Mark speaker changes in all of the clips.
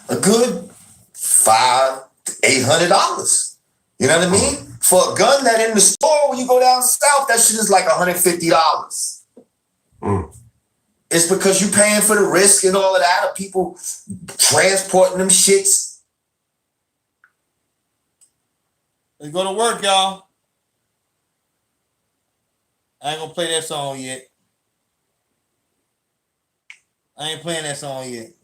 Speaker 1: A good $500 to $800. You know what I mean? For a gun that in the store when you go down south, that shit is like $150. It's because you paying for the risk and all of that of people transporting them shits.
Speaker 2: Let's go to work, y'all. I ain't gonna play that song yet. I ain't playing that song yet.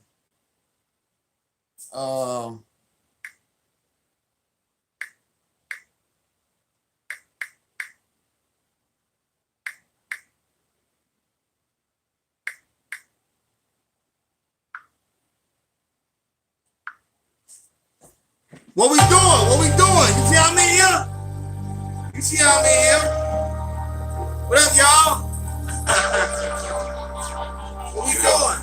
Speaker 2: What we doing? What we doing? You see how I'm in here? You see how I'm in here? What up, y'all? What we doing?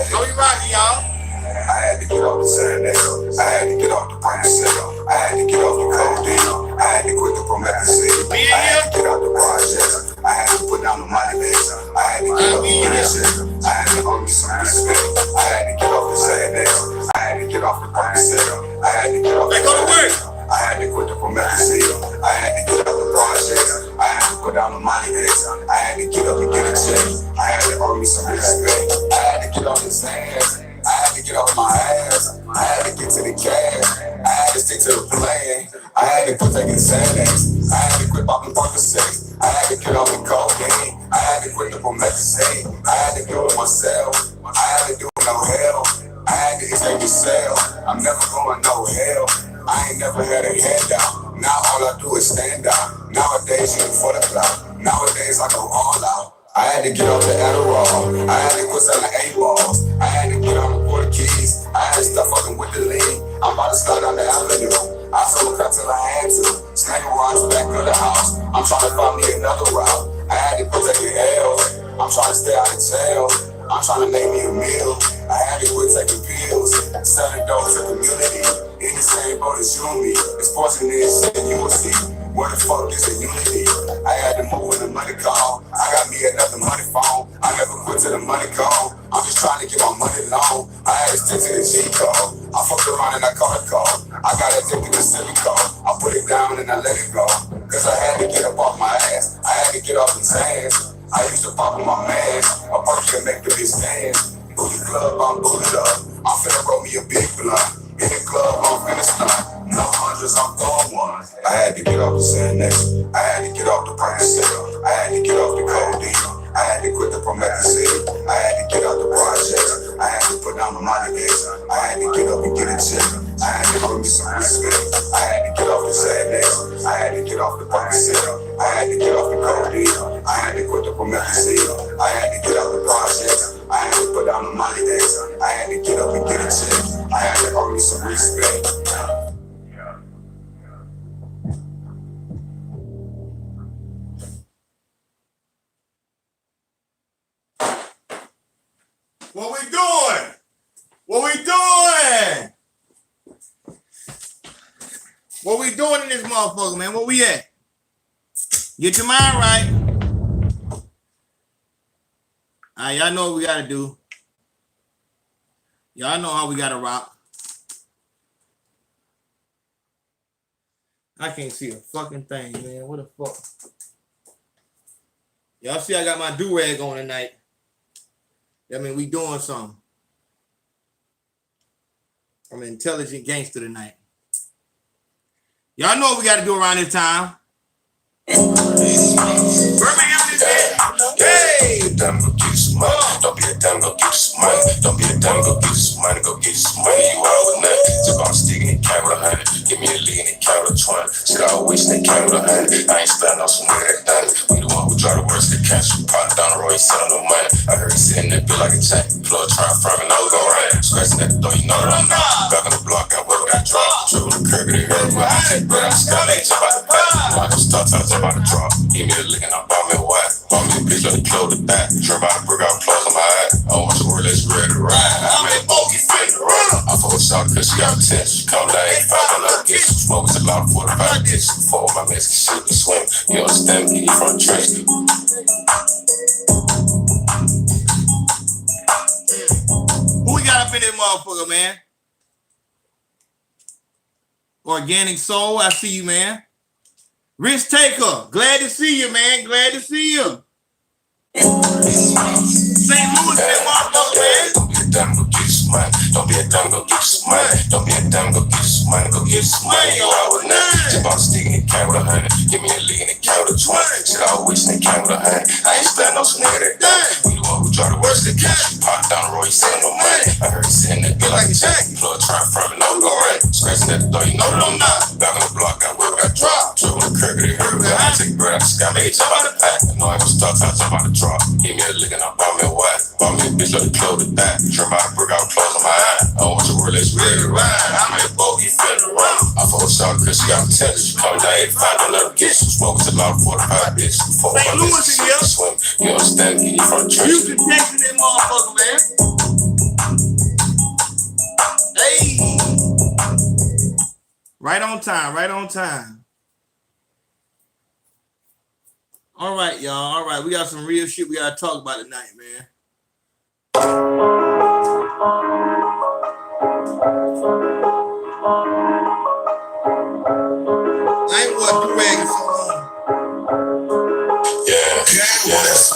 Speaker 2: How we rocking, y'all?
Speaker 3: I had to get off the Xanax. I had to get off the Consaco. I had to get off the codeine. I had to quit the promethazine. I had to get out the projects. I had to put down the money bags. I had to get off the bullshit. I had to owe me some respect. I had to get off the Xanax. I had to get off the Consaco. I had to get off the codeine. I had to quit the promethazine. I had to get out the projects. I had to put down the money bags. I had to get up and get a check. I had to owe me some respect. I had to get off the Xanax. I had to get off my ass. I had to get to the cash. I had to stick to the plan. I had to quit taking Xanax. I had to quit popping Percocets. I had to get off the cocaine. I had to quit the promethazine. I had to do it myself. I had to do it no hell. I had to escape the cell. I'm never going no hell. I ain't never had a handout. Now all I do is stand out. Nowadays you for the clout. Nowadays I go all out. I had to get off the Adderall. I had to quit selling 8 balls. I had to get on the Porta Keys. I had to stop fucking with the lean. I'm about to slide down the avenue. I sold crap till I had to. Snagging rocks back of the house. I'm trying to find me another route. I had to quit taking L's. I'm trying to stay out of jail. I'm trying to make me a meal. I had to quit taking pills. Selling dope to community. In the same boat as you and me. It's poisonous shit you will see. Where the fuck is the unity? I had to move when the money call. I got me another money phone. I never quit till the money call. I'm just trying to get my money long. I had to stick to the G code. I fucked around and I caught a call. I got addicted to Civic call. I put it down and I let it go. Cause I had to get up off my ass. I had to get off these hands. I used to pop with my mans. A perky to make the bitch dance. Booty club, I'm booted up. I'm finna roll me a big blunt. In the club, I'm finna stunt. No hundreds, I'm throwing one. I had to get off the Xanax. I had to get off the Percocet. I had to get off the codeine. I had to quit the promethazine. I had to get out the projects. I had to put down the money bags. I had to get up and get a check. I had to give me some respect. I had to get off the Xanax. I had to get off the Percocet. I had to get off the codeine. I had to quit the promethazine. I had to get out the projects. I had to put down the money bags. I had to get up and get a check. I had to owe me some respect.
Speaker 2: What we doing? What we doing? What we doing in this motherfucker, man? Where we at? Get your mind right. All right, y'all know what we gotta do. Y'all know how we gotta rock. I can't see a fucking thing, man. What the fuck? Y'all see I got my do-rag on tonight. I mean, we doing something. I'm an intelligent gangster tonight. Y'all know what we got to do around this time. Birmingham is dead. Hey!
Speaker 3: Don't be a dumb, go get some money. Don't be a dumb, go get some money. Don't be a dumb, go get some money. Go get some money. You out with nothing. Took on a stick and it came with 100. Give me a lick and it came with a 20. Shit, I always and it came with 100. I ain't standing on some nigga that done it. We the one who try to work the cash. Probably down the road, ain't selling no money. I heard he sitting there bill like a tank. Floor trying from and I was gon' run. Scratching at the door, you know that I'm not. Back on the block, I work that drop. Triple the curb, it hurt, but I take bread. I'm skyline, jump out the back. Like I'm start trying to jump out the drop. Give me a lick and I bought me a white. Bought me a bitch, let me close the back. Drip out the brick, I'll close on my eye. I want your word, let's ready to ride. I made bogey fit to run. I fuck with shot cause she got a test. She come down 85 and I get you. Smoke with a lot of 45 gets you. Before my Mexican shit and swim. You understand me from the trench.
Speaker 2: Who we got up in this motherfucker, man? Organic Soul, I see you, man. Rich Taker, glad to see you, man. Glad to see you. St. Louis, that motherfucker, man.
Speaker 3: Don't be a dumb, go get some money. Don't be a dumb, go get some money. Go get some money. You all with nothing. Just about sticking the count with 100. Give me a lick in the count with 20. Shit, I always in the count with 100. I ain't stand no nigga that dumb. We the one who try to work the cash. Pop down the road, he selling no money. I heard he sitting that bill like a check. Plug trying from it, no go right. Scratching at the door, you know that I'm not. Back on the block, got work, got drop. Drove the curb, get it hurt. I take a bird out the sky, make it jump out the pack. I know I was stuck, I jump out the drop. Give me a lick and I bought me a what? Bought me a bitch, let the clothes to that. Trim out, brick out, close on my eye. I want your word, let's ready to ride. I'm in a boat, he feeling around. I fuck with Sean Chris, you got to tell you. Come down 85, don't let him get you. Smoke to loud 45 bitch.
Speaker 2: St. Louis in here.
Speaker 3: Swim. You understand me? You from the church.
Speaker 2: Houston, Texas, that motherfucker, man. Hey. Right on time, right on time. All right, y'all. All right, we got some real shit we got to talk about tonight, man. I ain't want to do so long.
Speaker 3: Yes.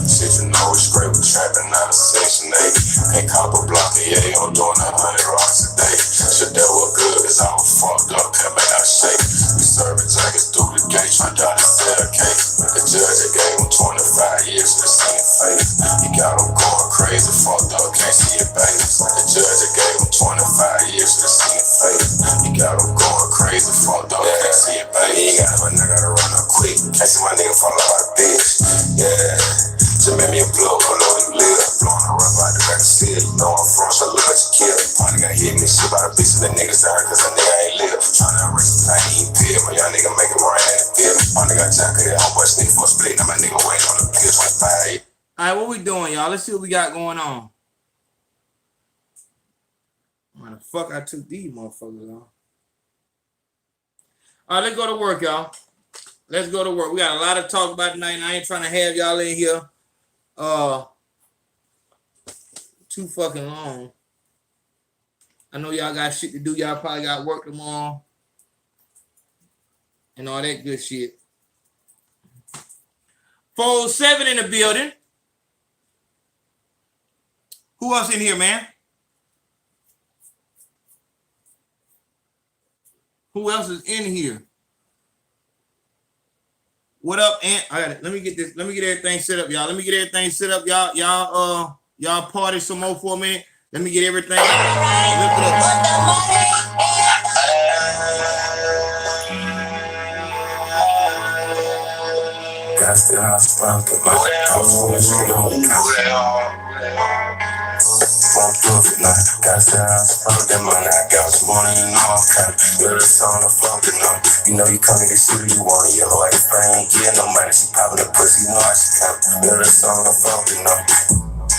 Speaker 3: Shit, you know it's great with trapping out of Section 8. Ain't copper blocking, yeah, I'm doing 100 rocks a day. Shit, that was good, cause I was fucked up, kept me out of shape. We serving jackets through the gate, trying to sell a cake. The judge gave him 25 years for the same face. He got him going crazy, fucked up, can't see your babies. The judge gave him 25 years for the same face. He got him going crazy, fucked up, can't see your babies. He got him, I gotta run up quick. Can't see my nigga fall out of bitch. Yeah, just made me a blow, below you live. Blowing a rub out the back of the city. You know I'm from, so look at you kill. Probably got hit me shit by the bitch of the niggas out, cause that nigga ain't live. Tryna erase the pain, he ain't pill. My young nigga make it rain in the field. My nigga got jacket, that homeboy sneak for a split. Now my nigga waiting on the pill, 25.
Speaker 2: All right, what we doing, y'all? Let's see what we got going on. Why the fuck I took these motherfuckers off? All right, let's go to work, y'all. Let's go to work. We got a lot to talk about tonight, and I ain't trying to have y'all in here too fucking long. I know y'all got shit to do. Y'all probably got work tomorrow and all that good shit. 407 in the building. Who else in here, man? Who else is in here? What up, Ant? All right, let me get this. Let me get everything set up, y'all. Let me get everything set up, y'all. Y'all party some more for a minute. Let me get everything. Lift it up.
Speaker 3: Got the house from the won't do it now. Got the house from the money. I got some money, you know I'm kind. You're the song of fucking up. You know you come to the city, you want your whole life. I ain't getting no money. She popping the pussy, you know I should come. You're the song of fucking up.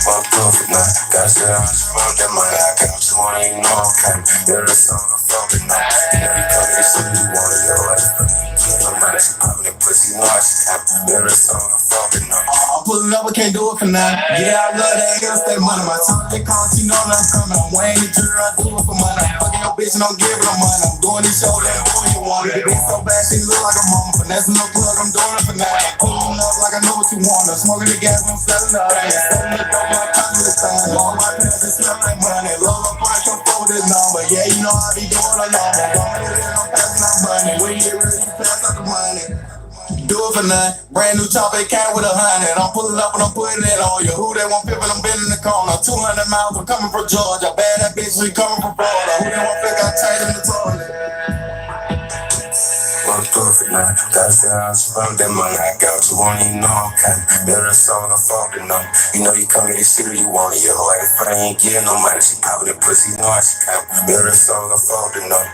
Speaker 3: Won't do it now. Got the house from the money. I got some money, you know I'm kind. You're the song of fucking up. You know you come to the city, you want your whole life. No money, she popping the pussy, you know I should come. You're the song of fucking up.
Speaker 4: I'm pulling up, I can't do it for nothing. Yeah, I love that girl, stay money. My time they call, she know that I'm coming. I'm weighing the jury, I do it for money. I'm fucking your bitch and don't give it no money. I'm doing this show, that doing you want it. The bitch so bad, she look like a mama. Finessing no plug, I'm doing it for nothing. I'm pulling up like I know what you want. I'm smoking the gas, I'm selling up. I'm selling the dope, I'm trying to this thing. All my pants, it smell like money. Low up, I come forward this number. Yeah, you know I be doing a number. I'm passing out money. When you get ready, you pass out the money. Do it for nothing. Brand new chopper, it came with 100. I'm pulling up and I'm putting it on you. Who they want pimping, I'm bending the corner. 200 miles, I'm coming from Georgia. Bad that bitch, we coming from Florida. Who they want pick, I change them to toilet.
Speaker 3: Won't do it now. Got the house from the money. I got you on, you know I'm kind. You're the song of fucking up. You know you come to the city, you want your whole life. I ain't getting no money. She popping the pussy, you know I should come. You're the song of fucking up.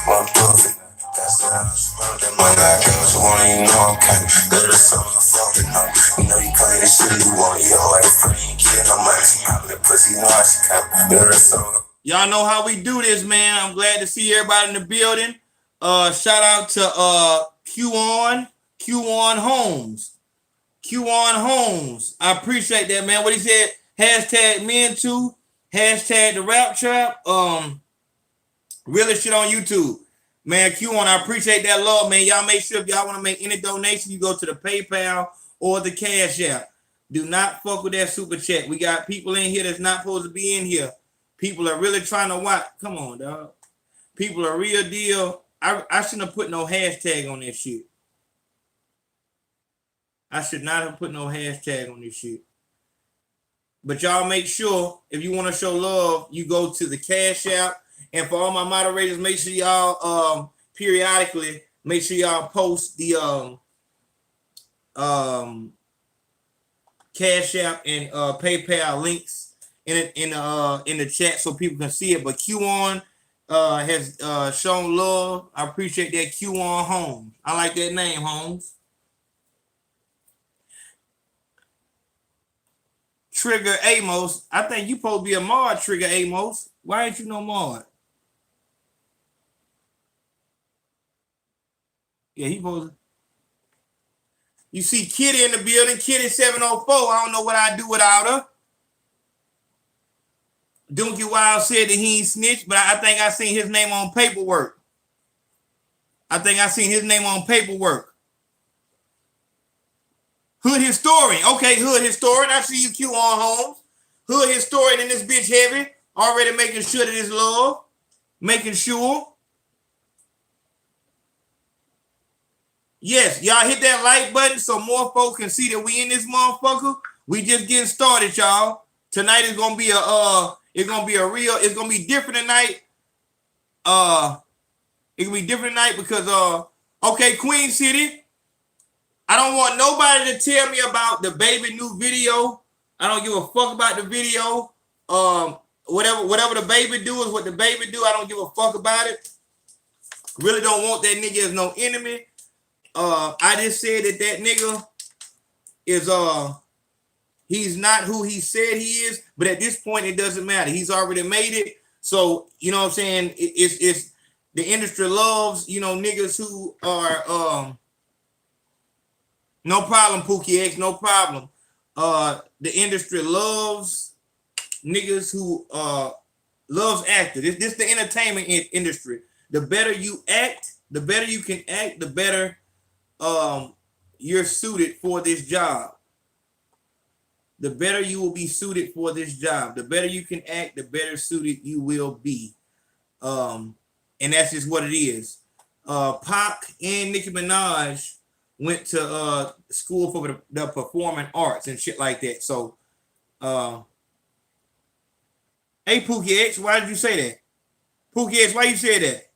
Speaker 3: Won't do it now. That's the house from the money. I got you on, you know I'm kind. You're the song of fucking up. You know you come to the city, you want your whole life. I ain't getting no money. She popping the pussy, you know I should come. You're the song of.
Speaker 2: Y'all know how we do this, man. I'm glad to see everybody in the building. Shout out to Q1 Homes. Q1 Homes. I appreciate that, man. What he said, hashtag men too. Hashtag the rap trap. Realest shit on YouTube. Man, Q1, I appreciate that love, man. Y'all make sure if y'all want to make any donation, you go to the PayPal or the Cash App. Do not fuck with that super chat. We got people in here that's not supposed to be in here. People are really trying to watch. Come on, dog. People are real deal. I shouldn't have put no hashtag on that shit. I should not have put no hashtag on this shit. But y'all make sure if you want to show love, you go to the Cash App. And for all my moderators, make sure y'all periodically make sure y'all post the Cash App and PayPal links in the chat so people can see it. But Q1 has shown love. I appreciate that. Q1 Holmes. I like that name, Holmes. Trigger Amos. I think you supposed to be a mod, Trigger Amos. Why ain't you no mod? Yeah, he supposed to. You see Kitty in the building. Kitty 704. I don't know what I'd do without her. Donkey Wild said that he ain't snitched, but I think I seen his name on paperwork. Hood Historian. Okay, Hood Historian. I see you, Q on Holmes. Hood Historian in this bitch heavy. Already making sure that it's love. Making sure. Yes, y'all hit that like button so more folks can see that we in this motherfucker. We just getting started, y'all. Tonight is gonna be it's gonna be different tonight. It's gonna be different tonight because okay, Queen City. I don't want nobody to tell me about the baby new video. I don't give a fuck about the video. Whatever the baby do is what the baby do. I don't give a fuck about it. Really don't want that nigga as no enemy. I just said that nigga is he's not who he said he is, but at this point it doesn't matter. He's already made it. So, you know what I'm saying? It's the industry loves, niggas who are no problem, Pookie X, no problem. The industry loves niggas who loves actors. This the entertainment industry. The better you act, the better you can act, the better you're suited for this job. The better you will be suited for this job. The better you can act, the better suited you will be. And that's just what it is. Pac and Nicki Minaj went to school for the performing arts and shit like that. So, hey, Pookie X, why did you say that? Pookie X, why you say that?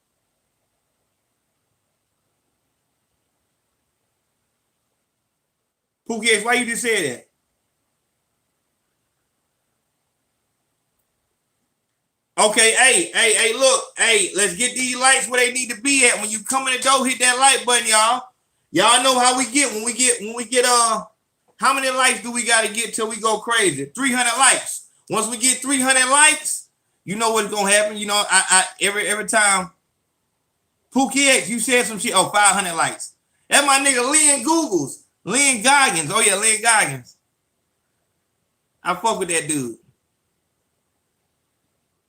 Speaker 2: Pookie X, why you just say that? Okay, hey, look, let's get these lights where they need to be at. When you come in the door, hit that like button, y'all. Y'all know how we get when we get how many likes do we got to get till we go crazy? 300 likes. Once we get 300 likes, you know what's gonna happen. I every time. Pookie X, you said some shit. Oh, 500 likes. That's my nigga Lynn Goggins. Oh yeah, Lynn Goggins. I fuck with that dude.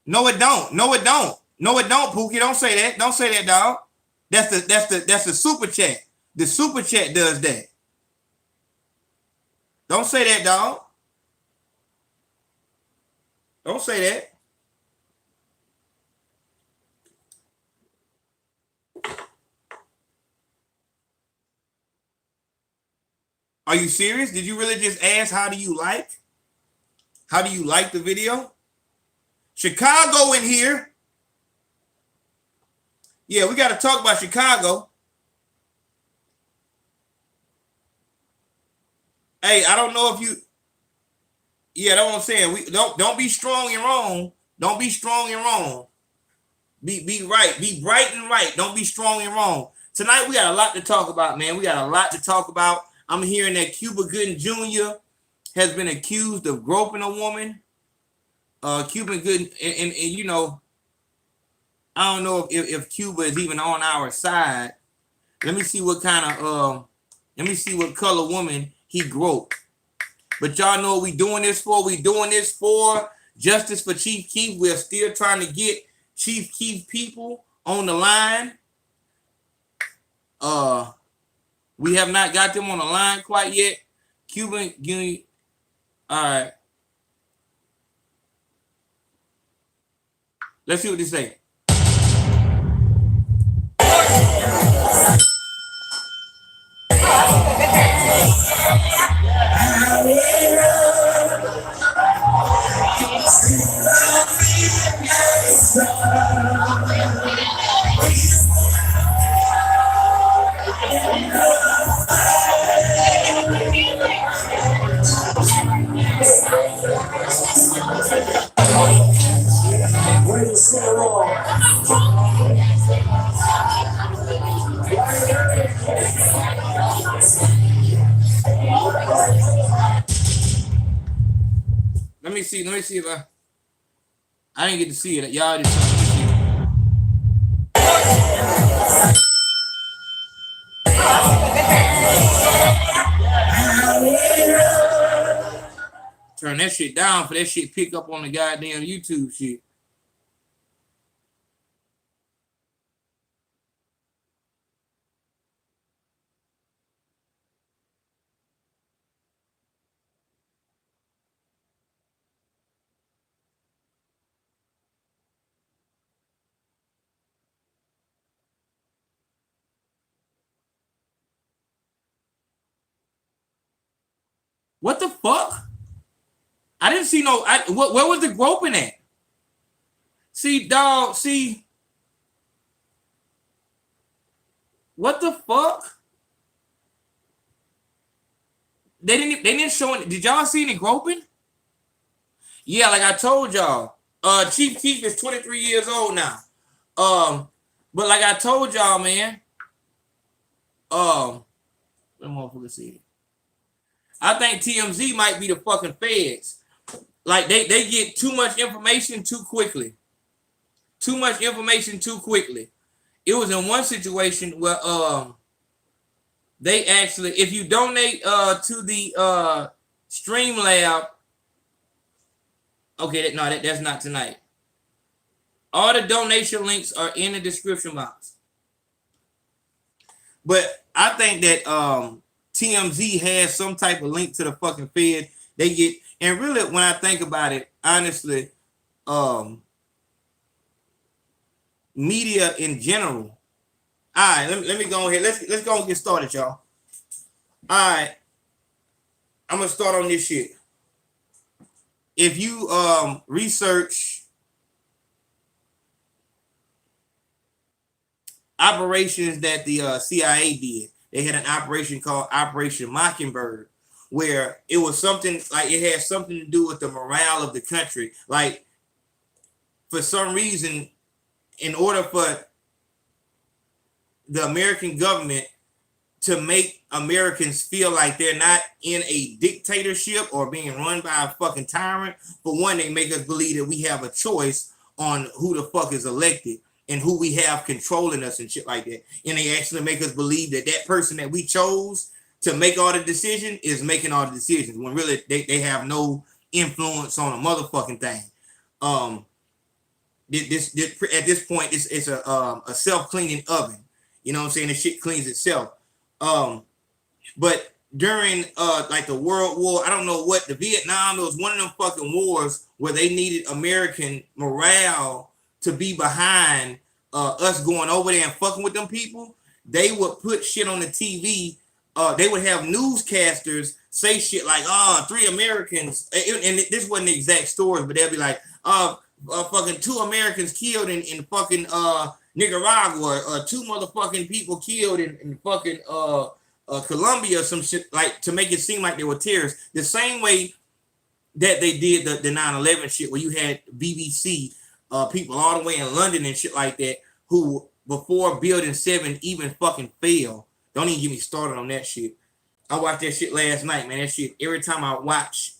Speaker 2: No, it don't, Pookie. Don't say that, dog. That's the super chat. The super chat does that. Don't say that, dog. Don't say that. Are you serious? Did you really just ask how do you like the video? Chicago in here. Yeah, we got to talk about Chicago. Hey, I don't know if you. Yeah, that's what I'm saying. We don't be strong and wrong. Don't be strong and wrong. Be right. Be bright and right. Don't be strong and wrong. Tonight we got a lot to talk about, man. We got a lot to talk about. I'm hearing that Cuba Gooding Jr. has been accused of groping a woman. Cuba Gooding, and I don't know if Cuba is even on our side. Let me see what color woman he groped. But y'all know what we doing this for? We doing this for Justice for Chief Keef. We're still trying to get Chief Keef people on the line. We have not got them on the line quite yet. Cuban, all right. Let's see what they say. Let me see if I didn't get to see it. Y'all just see it. Turn that shit down for that shit pick up on the goddamn YouTube shit. What the fuck? I didn't see no. Where was the groping at? See, dog. See, what the fuck? They didn't show it. Did y'all see any groping? Yeah, like I told y'all. Chief Keef is 23 years old now. But like I told y'all, man. Let motherfucker see it. I think TMZ might be the fucking feds. Like they get too much information too quickly. Too much information too quickly. It was in one situation where they actually, if you donate to the Streamlab, okay, that's not tonight. All the donation links are in the description box. But I think that TMZ has some type of link to the fucking Fed. They get, and really, when I think about it, honestly, media in general. All right, let me go ahead. Let's go and get started, y'all. All right, I'm gonna start on this shit. If you research operations that the CIA did, they had an operation called Operation Mockingbird, where it was something like it had something to do with the morale of the country. Like, for some reason, in order for the American government to make Americans feel like they're not in a dictatorship or being run by a fucking tyrant, for one, they make us believe that we have a choice on who the fuck is elected and who we have controlling us and shit like that. And they actually make us believe that that person that we chose to make all the decision is making all the decisions, when really they have no influence on a motherfucking thing. This at this point, it's a self-cleaning oven. You know what I'm saying? The shit cleans itself. But during like the World War, I don't know what, the Vietnam, it was one of them fucking wars where they needed American morale to be behind us going over there and fucking with them people. They would put shit on the TV. They would have newscasters say shit like, 3 Americans, and this wasn't the exact stories, but they'd be like, fucking 2 Americans killed in fucking Nicaragua, or 2 motherfucking people killed in fucking Colombia, or some shit, like, to make it seem like they were terrorists. The same way that they did the 9/11 shit, where you had BBC people all the way in London and shit like that, who before Building 7 even fucking fell. Don't even get me started on that shit. I watched that shit last night, man. That shit, every time I watch,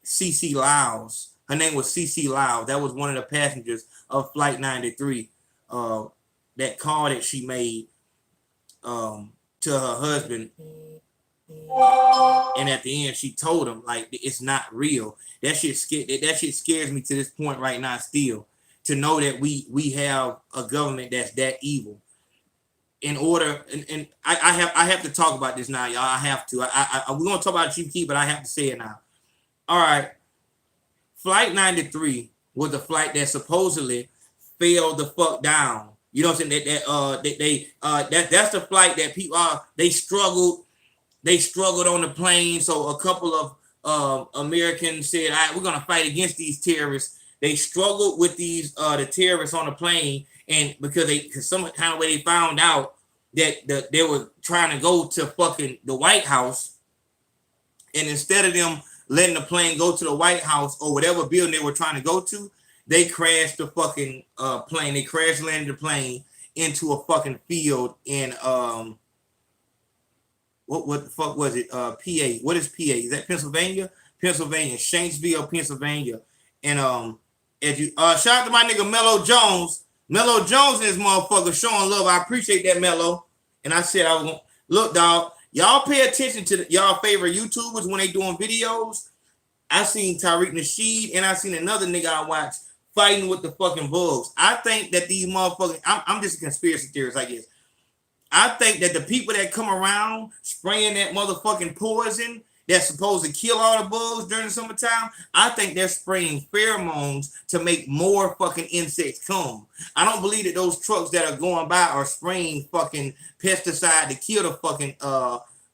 Speaker 2: CC Lyles, her name was CC Lyles. That was one of the passengers of Flight 93. That call that she made to her husband And at the end, she told him, like, it's not real. That shit scares me to this point right now still, to know that we have a government that's that evil. In order, and I have to talk about this now, y'all. I have to. We're gonna talk about Chief Keef, but I have to say it now. All right. Flight 93 was a flight that supposedly fell the fuck down. You know what I'm saying? That's the flight that people they struggled on the plane. So a couple of Americans said, all right, we're gonna fight against these terrorists. They struggled with these the terrorists on the plane, and because some kind of way they found out that they were trying to go to fucking the White House, and instead of them letting the plane go to the White House or whatever building they were trying to go to, they crashed the fucking plane. They crash landed the plane into a fucking field in what the fuck was it? PA. What is PA? Is that Pennsylvania? Pennsylvania, Shanksville, Pennsylvania. And as you shout out to my nigga Mello Jones. Mello Jones and this motherfucker showing love. I appreciate that, Mello. And I said I was gonna look, dog. Y'all pay attention to y'all favorite YouTubers when they doing videos. I seen Tariq Nasheed and I seen another nigga I watched fighting with the fucking bugs. I think that these motherfuckers, I'm just a conspiracy theorist, I guess. I think that the people that come around spraying that motherfucking poison that's supposed to kill all the bugs during the summertime, I think they're spraying pheromones to make more fucking insects come. I don't believe that those trucks that are going by are spraying fucking pesticide to kill the fucking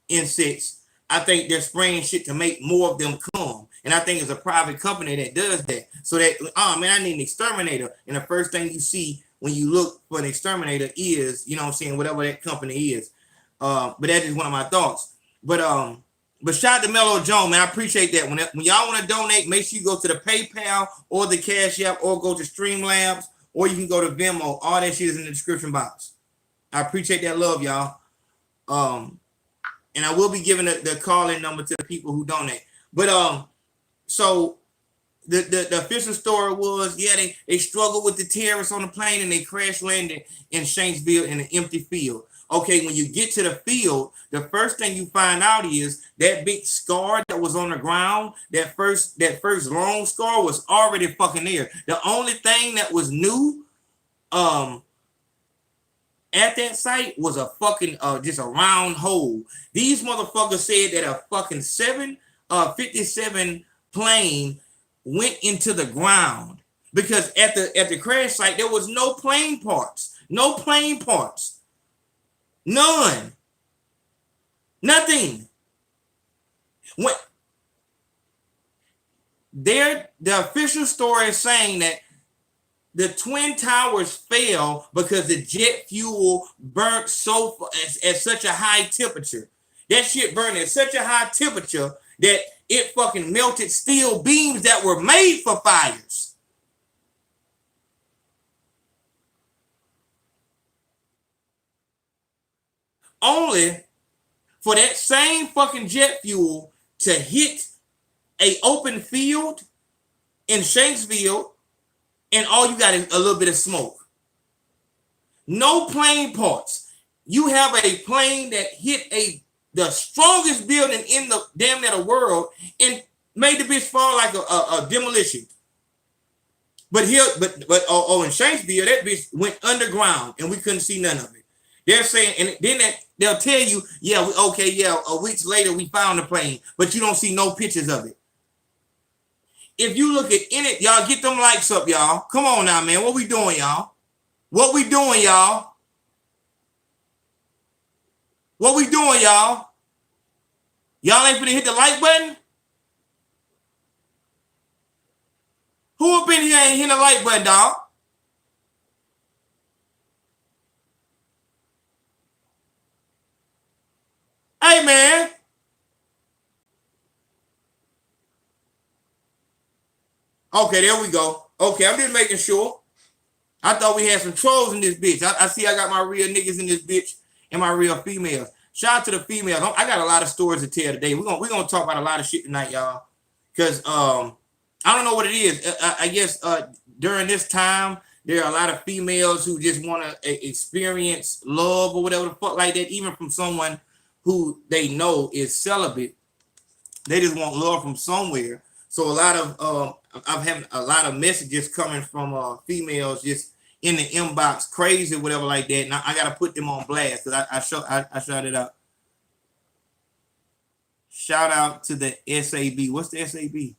Speaker 2: insects. I think they're spraying shit to make more of them come. And I think it's a private company that does that. So that, oh man, I need an exterminator. And the first thing you see when you look for an exterminator is, you know what I'm saying, whatever that company is. But that's just one of my thoughts. But shout out to Mello Jones, man. I appreciate that. When y'all want to donate, make sure you go to the PayPal or the Cash App or go to Streamlabs or you can go to Venmo. All that shit is in the description box. I appreciate that love, y'all. And I will be giving the call-in number to the people who donate. But so the official story was, yeah, they struggled with the terrorists on the plane and they crash landed in Shanksville in an empty field. Okay, when you get to the field, the first thing you find out is that big scar that was on the ground, that first long scar was already fucking there. The only thing that was new at that site was a fucking just a round hole. These motherfuckers said that a fucking 57 plane went into the ground because at the crash site there was no plane parts. None. Nothing. The official story is saying that the Twin Towers fell because the jet fuel burnt at such a high temperature. That shit burned at such a high temperature that it fucking melted steel beams that were made for fires. Only for that same fucking jet fuel to hit a open field in Shanksville, and all you got is a little bit of smoke. No plane parts. You have a plane that hit the strongest building in the damn near the world and made the bitch fall like a demolition. But in Shanksville, that bitch went underground and we couldn't see none of it. They're saying, and then they'll tell you, weeks later we found the plane, but you don't see no pictures of it. If you look at it, y'all get them likes up, y'all. Come on now, man. What we doing, y'all? What we doing, y'all? What we doing, y'all? Y'all ain't finna hit the like button? Who up in here ain't hitting the like button, dog? Hey, man. Okay, there we go. Okay, I'm just making sure. I thought we had some trolls in this bitch. I see I got my real niggas in this bitch and my real females. Shout out to the females. I got a lot of stories to tell today. We're gonna talk about a lot of shit tonight, y'all. Because I don't know what it is. I guess during this time, there are a lot of females who just want to experience love or whatever the fuck like that, even from someone who they know is celibate. They just want love from somewhere. So a lot of I'm having a lot of messages coming from females just in the inbox, crazy, whatever like that. And I gotta put them on blast because I shout it out. Shout out to the SAB. What's the SAB?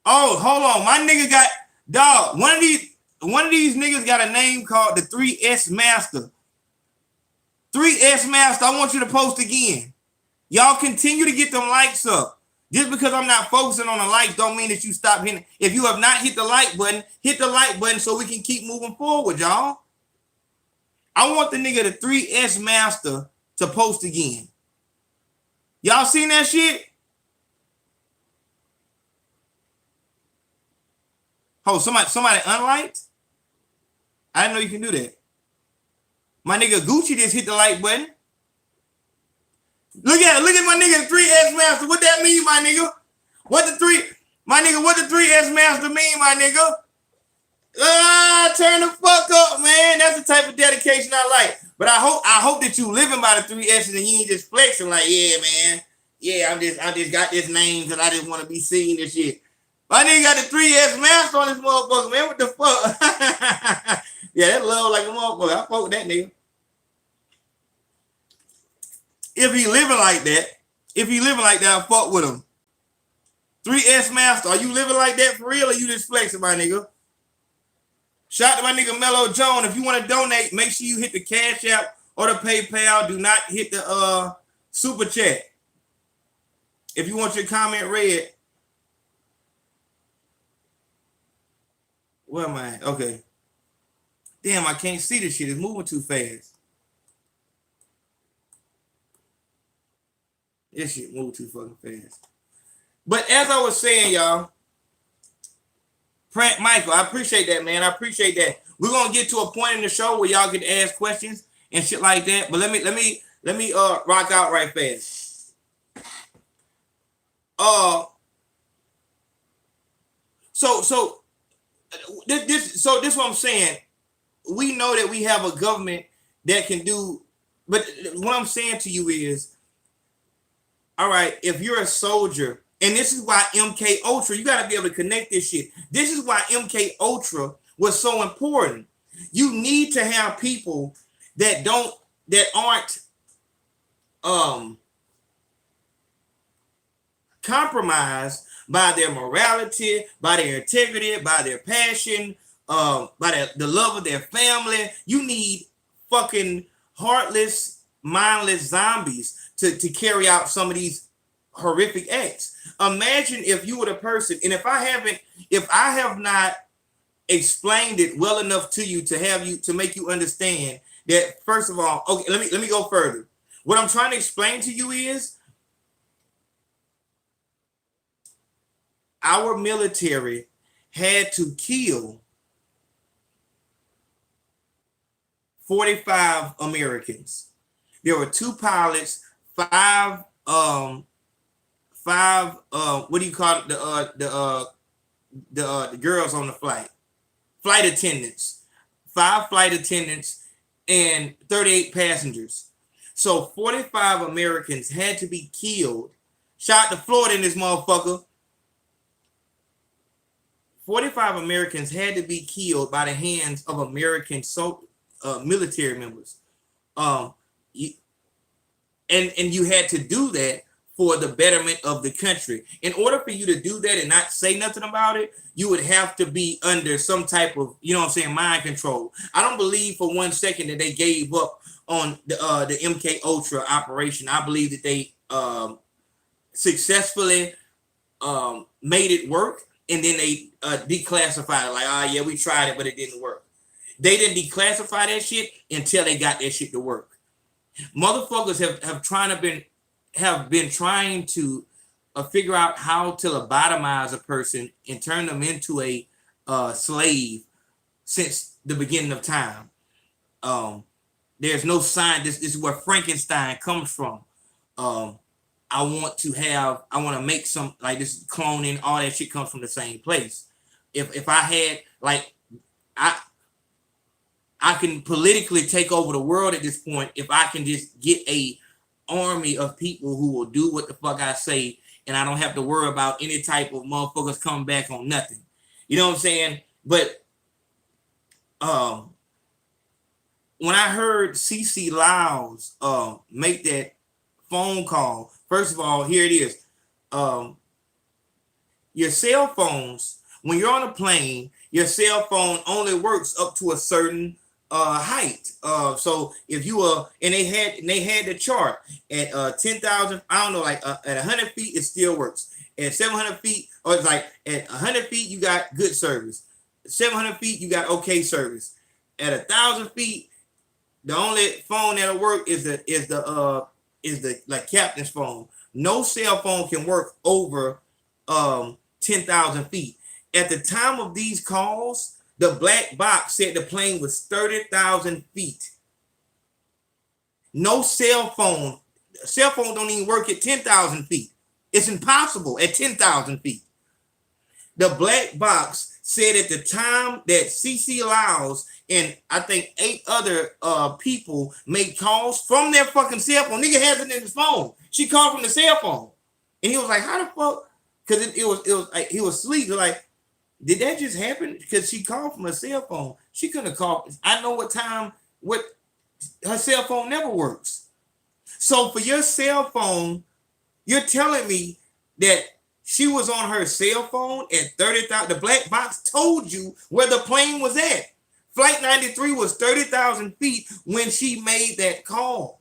Speaker 2: Oh, hold on. My nigga got dog. One of these niggas got a name called the 3S Master. 3S Master. I want you to post again. Y'all continue to get them likes up. Just because I'm not focusing on the likes don't mean that you stop hitting. If you have not hit the like button, hit the like button so we can keep moving forward, y'all. I want the nigga the 3S Master to post again. Y'all seen that shit? Oh, somebody unliked? I didn't know you can do that. My nigga Gucci just hit the like button. Look at my nigga 3S Master. What that mean, my nigga? What the 3S Master mean, my nigga? Turn the fuck up, man. That's the type of dedication I like. But I hope that you living by the 3S's and you ain't just flexing like, yeah, man. Yeah, I just got this name because I just want to be seen and shit. My nigga got the 3S Master on this motherfucker, man. What the fuck? Yeah, that love like a motherfucker. I fuck with that nigga. If he living like that, I fuck with him. 3S Master, are you living like that for real or you just flexing, my nigga? Shout out to my nigga Mello Jones. If you want to donate, make sure you hit the Cash App or the PayPal. Do not hit the Super Chat. If you want your comment read. Where am I at? Okay. Damn, I can't see this shit. It's moving too fast. This shit moved too fucking fast. But as I was saying, y'all, Prank Michael, I appreciate that, man. I appreciate that. We're gonna get to a point in the show where y'all can ask questions and shit like that. But let me rock out right fast. So this what I'm saying. We know that we have a government that can do, but what I'm saying to you is, all right, if you're a soldier, and this is why MK Ultra, you got to be able to connect this shit. This is why MK Ultra was so important. You need to have people that aren't compromised by their morality, by their integrity, by their passion, by the love of their family. You need fucking heartless, mindless zombies to carry out some of these horrific acts. Imagine if you were the person, and if I have not explained it well enough to you to make you understand that, first of all, okay, let me go further. What I'm trying to explain to you is our military had to kill 45 Americans. There were 2 pilots, 5 what do you call it, the girls on the flight attendants, 5 flight attendants and 38 passengers. So 45 Americans had to be killed. Shot to Florida in this motherfucker. 45 Americans had to be killed by the hands of American military members. And you had to do that for the betterment of the country. In order for you to do that and not say nothing about it, you would have to be under some type of, mind control. I don't believe for 1 second that they gave up on the MK Ultra operation. I believe that they successfully made it work, and then they declassified it. Like, yeah, we tried it, but it didn't work. They didn't declassify that shit until they got that shit to work. Motherfuckers have been trying to figure out how to lobotomize a person and turn them into a slave since the beginning of time. There's no sign. This is where Frankenstein comes from. I want to make some, like, this cloning, all that shit comes from the same place. If I had, like, I can politically take over the world at this point if I can just get a army of people who will do what the fuck I say, and I don't have to worry about any type of motherfuckers coming back on nothing. You know what I'm saying? But when I heard CC Lyles make that phone call, first of all, here it is. Your cell phones, when you're on a plane, your cell phone only works up to a certain height. So if you were, and they had the chart at 10,000, I don't know, like at 100 feet, it still works. At 700 feet, or it's like at 100 feet, you got good service. 700 feet, you got okay service. At 1,000 feet, the only phone that'll work is the like captain's phone. No cell phone can work over 10,000 feet. At the time of these calls, the black box said the plane was 30,000 feet. No cell phone. Cell phone don't even work at 10,000 feet. It's impossible at 10,000 feet. The black box said at the time that CC Lyles and I think 8 other people made calls from their fucking cell phone. Nigga has it in his phone. She called from the cell phone. And he was like, how the fuck? Because it was like, he was asleep. Like, did that just happen? Because she called from a cell phone. She couldn't have called. I know what her cell phone never works. So for your cell phone, you're telling me that she was on her cell phone at 30,000. The black box told you where the plane was at. Flight 93 was 30,000 feet when she made that call.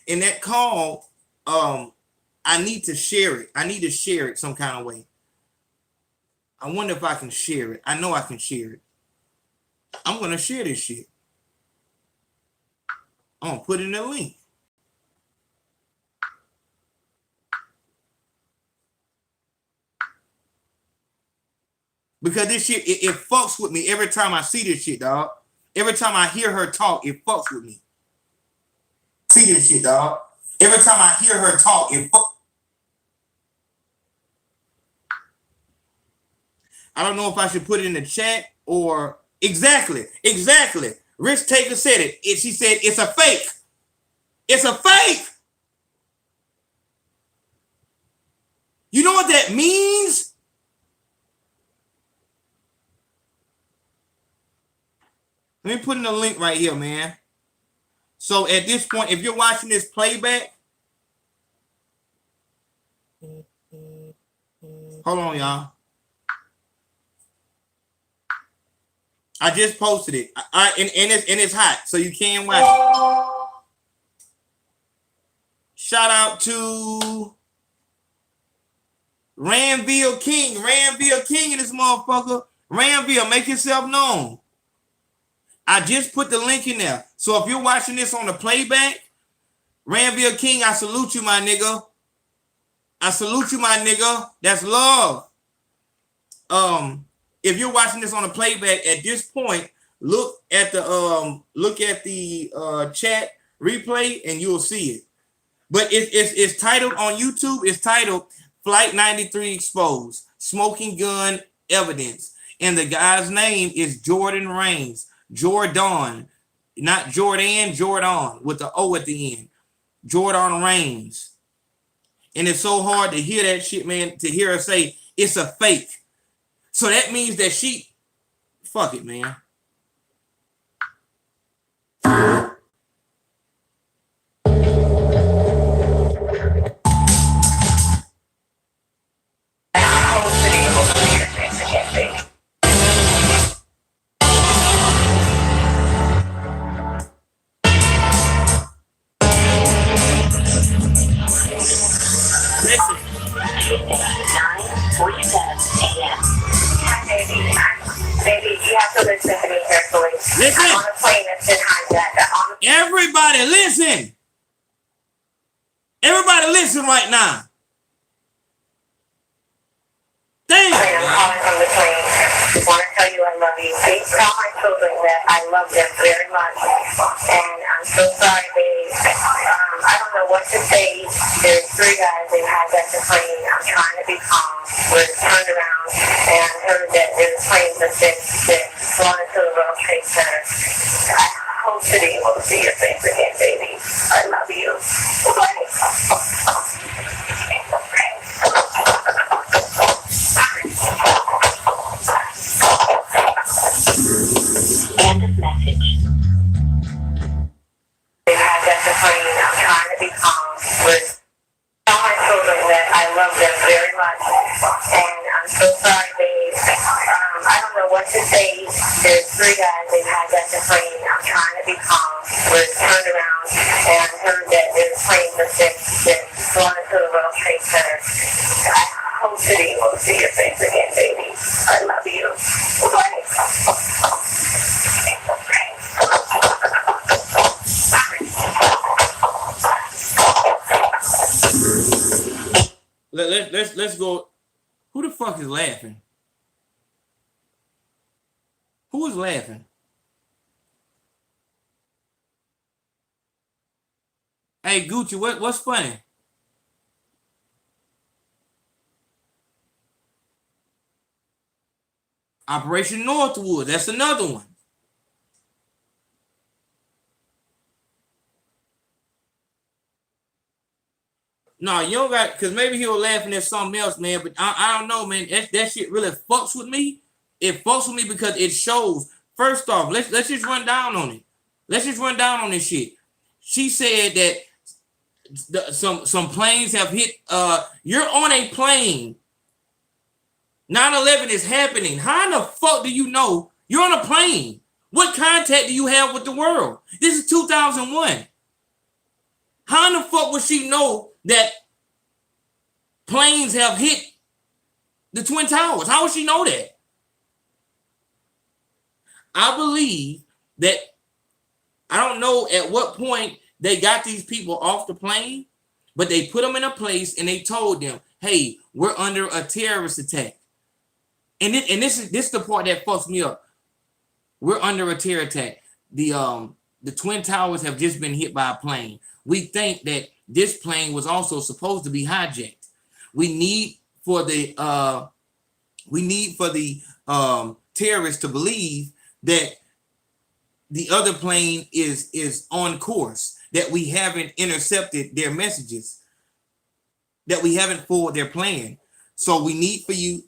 Speaker 2: In that call, I need to share it. I need to share it some kind of way. I wonder if I can share it. I know I can share it. I'm going to share this shit. I'm going to put in a link. Because this shit, it fucks with me every time I see this shit, dog. Every time I hear her talk, it fucks with me. See this shit, dog. Every time I hear her talk, it fucks. I don't know if I should put it in the chat or... Exactly. Rich Taker said it. She said, it's a fake. It's a fake. You know what that means? Let me put in a link right here, man. So at this point, if you're watching this playback, hold on, y'all. I just posted it. And it's hot, so you can watch it. Shout out to Ranville King. Ranville King in this motherfucker. Ranville, make yourself known. I just put the link in there. So if you're watching this on the playback, Ranville King, I salute you, my nigga. I salute you, my nigga. That's love. If you're watching this on the playback at this point, look at the chat replay and you'll see it. But it's titled on YouTube. It's titled Flight 93 Exposed, Smoking Gun Evidence. And the guy's name is Jordan Rains. Jordan, not Jordan, Jordan with the O at the end. Jordan Rains. And it's so hard to hear that shit, man, to hear her say it's a fake. So that means that she, fuck it, man. Listen.
Speaker 5: 9:47 a.m. Baby, you have to listen to me carefully.
Speaker 2: Listen.
Speaker 5: I'm on a plane that's been hijacked.
Speaker 2: Everybody listen. Everybody listen right now. Damn.
Speaker 5: I'm calling from the plane. I want to tell you I love you. Please tell my children that I love them very much. And I'm so sorry, baby. I don't know what to say. There's 3 guys. They hijacked the plane. I'm trying to be calm. We're turned around. And I heard that there's planes that's been flown into the World Trade Center. I hope to be able to see your face again, baby. I love you. End of message. I got the plane. I'm trying to be calm. With tell my children that I love them very much, and I'm so sorry, babe. I don't know what to say. There's 3 guys. They've hijacked the plane. I'm trying to be calm. We're turned around, and I heard that there's planes that's been flown into the World Trade Center. I hope to be able to see your face again, baby. I love you.
Speaker 2: Let's go. Who the fuck is laughing? Who is laughing? Hey Gucci, what's funny? Operation Northwood, that's another one. No, you don't got, because maybe he was laughing at something else, man, but I don't know, man. That shit really fucks with me. It fucks with me because it shows. First off, let's just run down on it. Let's just run down on this shit. She said that some planes have hit. You're on a plane. 9/11 is happening. How in the fuck do you know you're on a plane? What contact do you have with the world? This is 2001. How in the fuck would she know that planes have hit the Twin Towers? How would she know that? I believe that, I don't know at what point they got these people off the plane, but they put them in a place and they told them, hey, we're under a terrorist attack. And this is the part that fucks me up. We're under a terror attack. The Twin Towers have just been hit by a plane. We think that this plane was also supposed to be hijacked. We need for the terrorists to believe that the other plane is on course, that we haven't intercepted their messages, that we haven't forwarded their plan. So we need for you.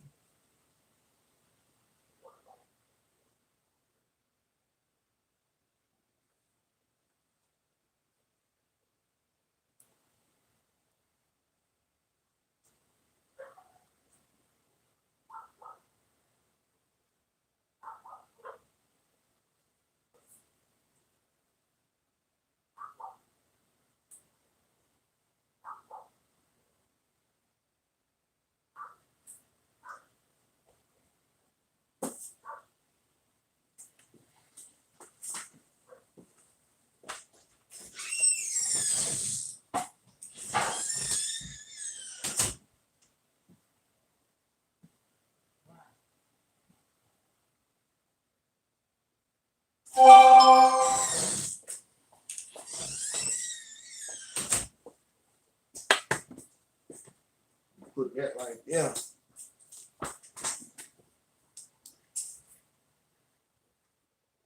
Speaker 2: Put that right there.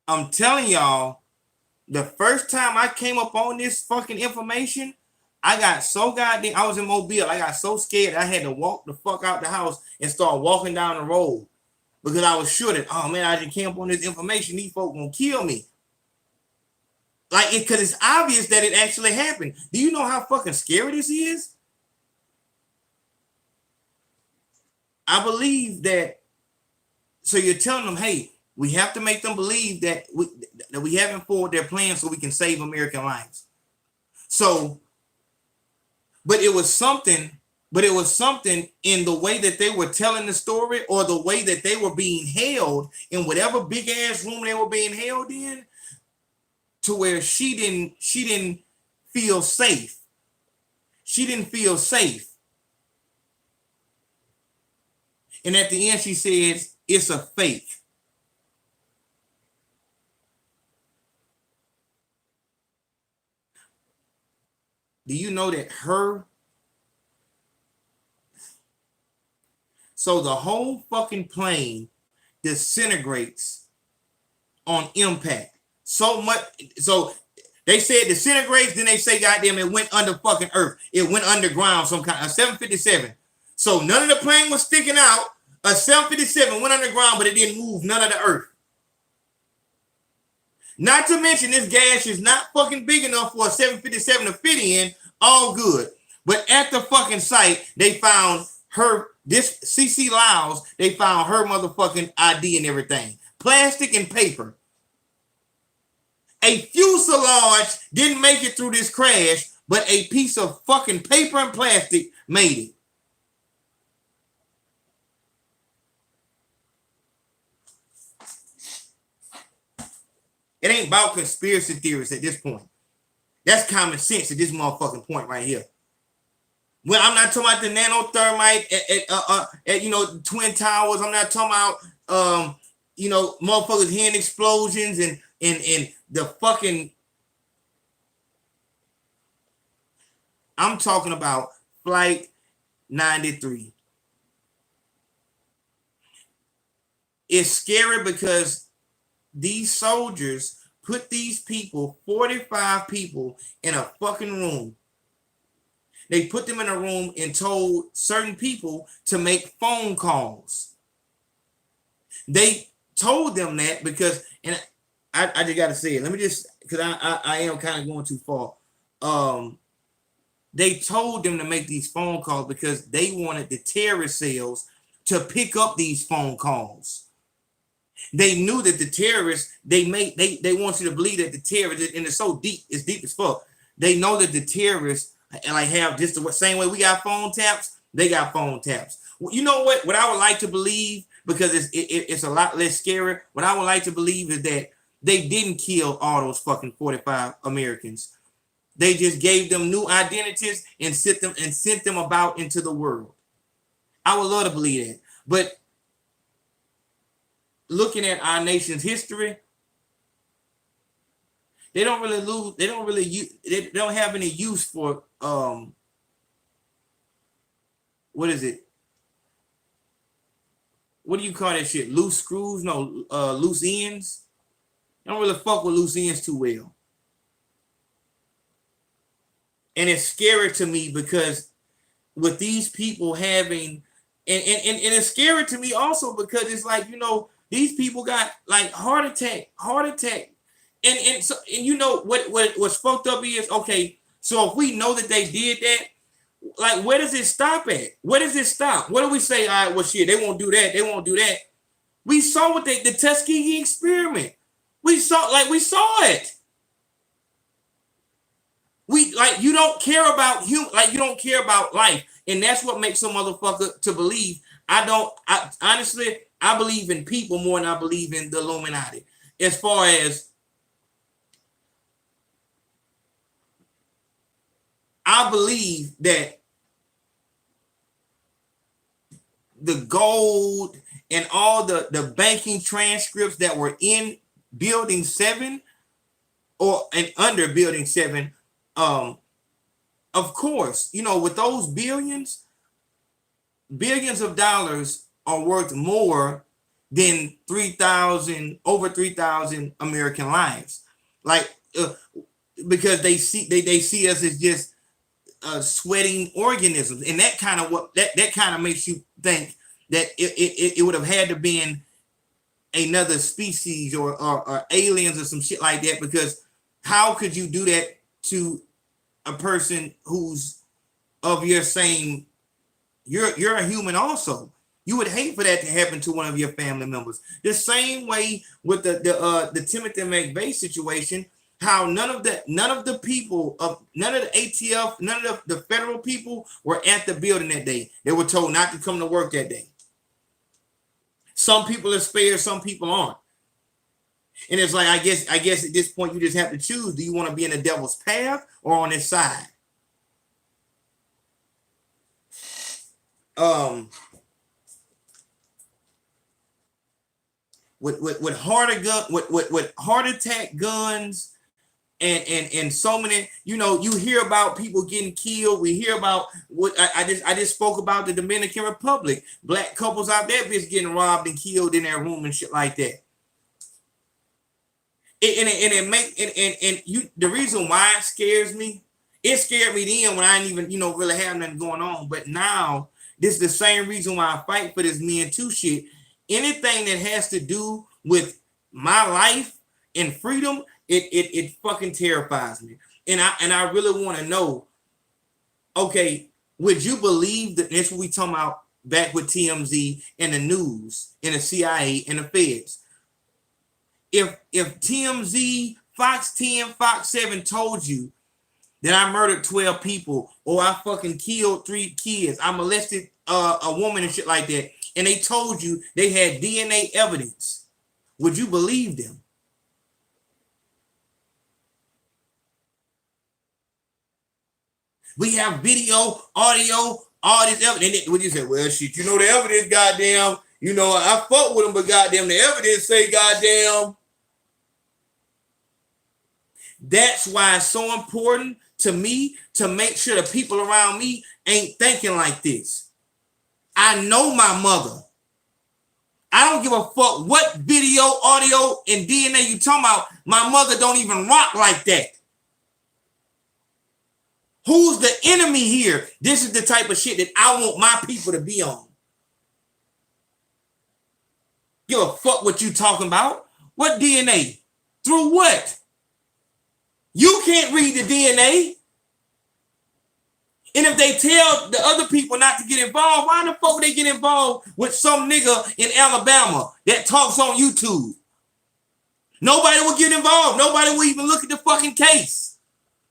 Speaker 2: I'm telling y'all, the first time I came up on this fucking information, I got so goddamn, I was in Mobile, I got so scared I had to walk the fuck out the house and start walking down the road because I was sure that, oh man, I just came up on this information, these folks gonna kill me. Like, because it's obvious that it actually happened. Do you know how fucking scary this is? I believe that, so you're telling them, hey, we have to make them believe that we haven't forwarded their plan so we can save American lives. So, but it was something in the way that they were telling the story or the way that they were being held in whatever big ass room they were being held in, to where she didn't feel safe. She didn't feel safe. And at the end, she says, it's a fake. Do you know that so the whole fucking plane disintegrates on impact. So much, so they said disintegrates, then they say goddamn it went under fucking earth. It went underground, some kind of 757. So none of the plane was sticking out. A 757 went underground, but it didn't move none of the earth. Not to mention this gas is not fucking big enough for a 757 to fit in. All good. But at the fucking site, they found this CC Lyles, they found her motherfucking ID and everything. Plastic and paper. A fuselage didn't make it through this crash, but a piece of fucking paper and plastic made it. It ain't about conspiracy theories at this point. That's common sense at this motherfucking point right here. Well, I'm not talking about the nanothermite at Twin Towers. I'm not talking about motherfuckers hearing explosions and the fucking. I'm talking about Flight 93. It's scary because these soldiers put these people, 45 people, in a fucking room. They put them in a room and told certain people to make phone calls. They told them that because, and I just got to say it. Let me just, because I am kind of going too far. They told them to make these phone calls because they wanted the terrorist cells to pick up these phone calls. They knew that the terrorists, they want you to believe that the terrorists, and it's so deep, it's deep as fuck. They know that the terrorists like have just the same way we got phone taps, they got phone taps. You know what I would like to believe, because it's a lot less scary. What I would like to believe is that they didn't kill all those fucking 45 Americans. They just gave them new identities and sent them about into the world. I would love to believe that. But looking at our nation's history, they don't have any use for what is it? What do you call that shit? Loose screws? No, loose ends. They don't really fuck with loose ends too well. And it's scary to me because with these people having, and it's scary to me also because it's like, these people got like heart attack. And so, and you know what's fucked up is, okay, so if we know that they did that, like, where does it stop at? Where does it stop? What do we say? All right, well, shit, they won't do that. They won't do that. We saw what the Tuskegee experiment. We saw it. You don't care about you don't care about life. And that's what makes some motherfucker to believe. Honestly, I believe in people more than I believe in the Illuminati. As far as I believe that the gold and all the banking transcripts that were in Building 7 and under Building 7, of course, with those billions of dollars are worth more than over 3,000 American lives. Like, because they see us as just sweating organisms, and that kind of makes you think that it would have had to been another species or aliens or some shit like that, because how could you do that to a person who's of your same, you're a human also. You would hate for that to happen to one of your family members. The same way with the Timothy McVeigh situation, how none of the people none of the ATF, none of the federal people were at the building that day. They were told not to come to work that day. Some people are spared, some people aren't. And it's like, I guess at this point you just have to choose. Do you want to be in the devil's path or on his side? With heart attack guns and so many, you know, you hear about people getting killed. We hear about what I just spoke about, the Dominican Republic, black couples out there bitch getting robbed and killed in their room and shit like that. The reason why it scares me, it scared me then when I didn't even, you know, really have nothing going on. But now this is the same reason why I fight for this Me Too shit. Anything that has to do with my life and freedom, it fucking terrifies me. And I really want to know, okay, would you believe that that's what we talking about back with TMZ and the news and the CIA and the feds? If TMZ, Fox 10, Fox 7 told you that I murdered 12 people or I fucking killed 3 kids, I molested a woman and shit like that, and they told you they had DNA evidence, would you believe them? We have video, audio, all this evidence. What you say? Well, shit, you know the evidence, goddamn. You know, I fuck with them, but goddamn, the evidence say goddamn. That's why it's so important to me to make sure the people around me ain't thinking like this. I know my mother. I don't give a fuck what video, audio, and DNA you talking about. My mother don't even rock like that. Who's the enemy here? This is the type of shit that I want my people to be on. Give a fuck what you talking about. What DNA? Through what? You can't read the DNA. And if they tell the other people not to get involved, why the fuck would they get involved with some nigga in Alabama that talks on YouTube? Nobody will get involved. Nobody will even look at the fucking case.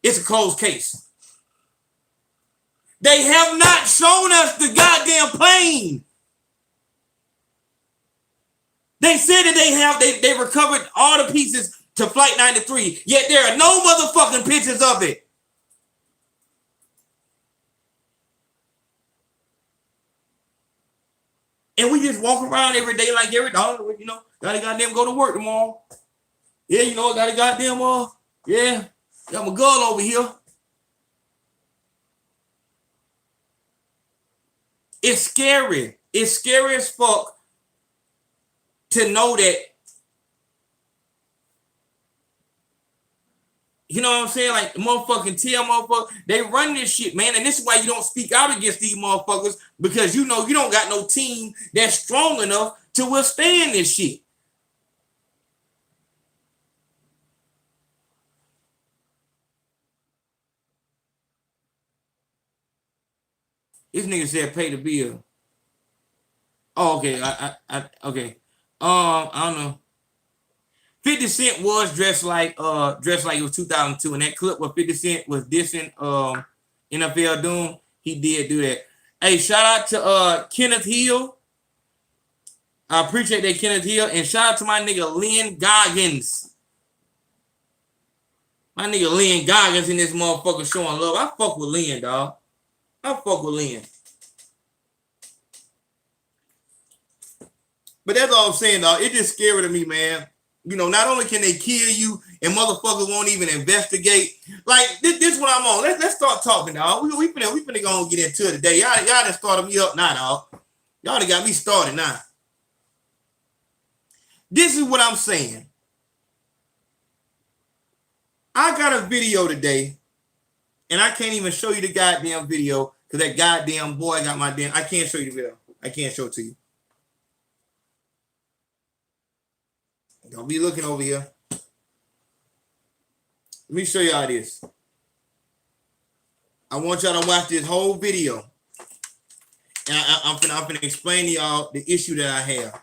Speaker 2: It's a closed case. They have not shown us the goddamn plane. They said that they recovered all the pieces to Flight 93, yet there are no motherfucking pictures of it. And we just walk around every day like every day, you know, gotta goddamn go to work tomorrow. Yeah, you know, gotta goddamn, yeah, got my girl over here. It's scary. It's scary as fuck to know that, you know what I'm saying? Like, motherfucking tell motherfuckers, they run this shit, man. And this is why you don't speak out against these motherfuckers, because you know you don't got no team that's strong enough to withstand this shit. This nigga said pay the bill. Oh, okay. Okay. I don't know. 50 Cent was dressed like it was 2002, and that clip where 50 Cent was dissing NFL Doom, he did do that. Hey, shout out to Kenneth Hill. I appreciate that, Kenneth Hill, and shout out to my nigga Lynn Goggins. My nigga Lynn Goggins in this motherfucker showing love. I fuck with Lynn, dog. I fuck with Lynn. But that's all I'm saying, dog. It's just scary to me, man. You know, not only can they kill you and motherfuckers won't even investigate. Like, this is what I'm on. Let's start talking, dog. We finna go and get into it today. Y'all done started me up now, dog. Y'all done got me started now. This is what I'm saying. I got a video today, and I can't even show you the goddamn video because that goddamn boy got my damn. I can't show you the video. I can't show it to you. Don't be looking over here. Let me show y'all this. I want y'all to watch this whole video. And I'm finna explain to y'all the issue that I have.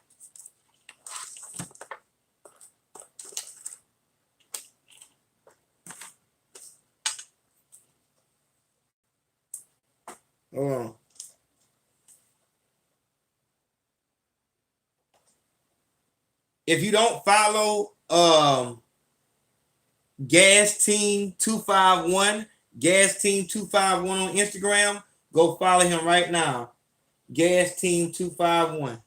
Speaker 2: Hold on. If you don't follow Gas Team 251, Gas Team 251 on Instagram, go follow him right now. Gas Team 251.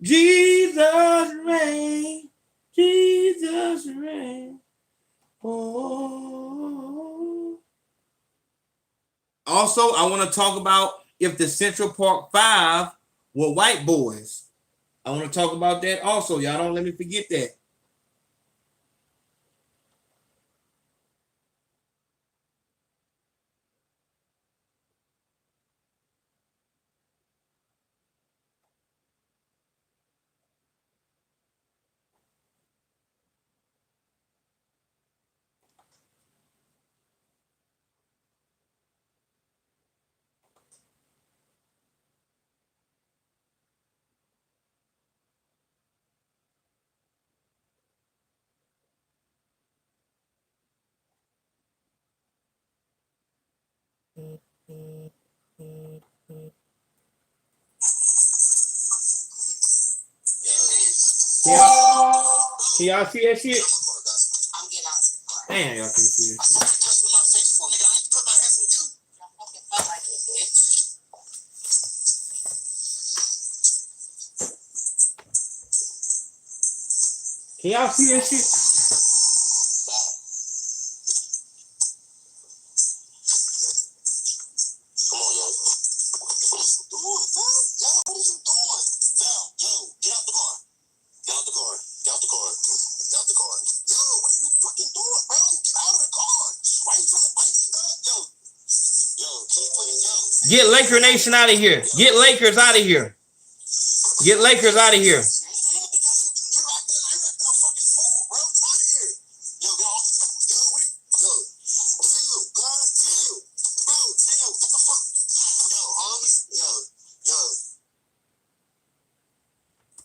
Speaker 2: Jesus reign. Jesus reign. Oh. Also, I want to talk about if the Central Park Five were white boys. I want to talk about that also. Y'all don't let me forget that. Can y'all see that shit? Damn, y'all can see that shit. Can y'all see that shit? Get Laker Nation out of here. Get Lakers out of here. Get Lakers out of here.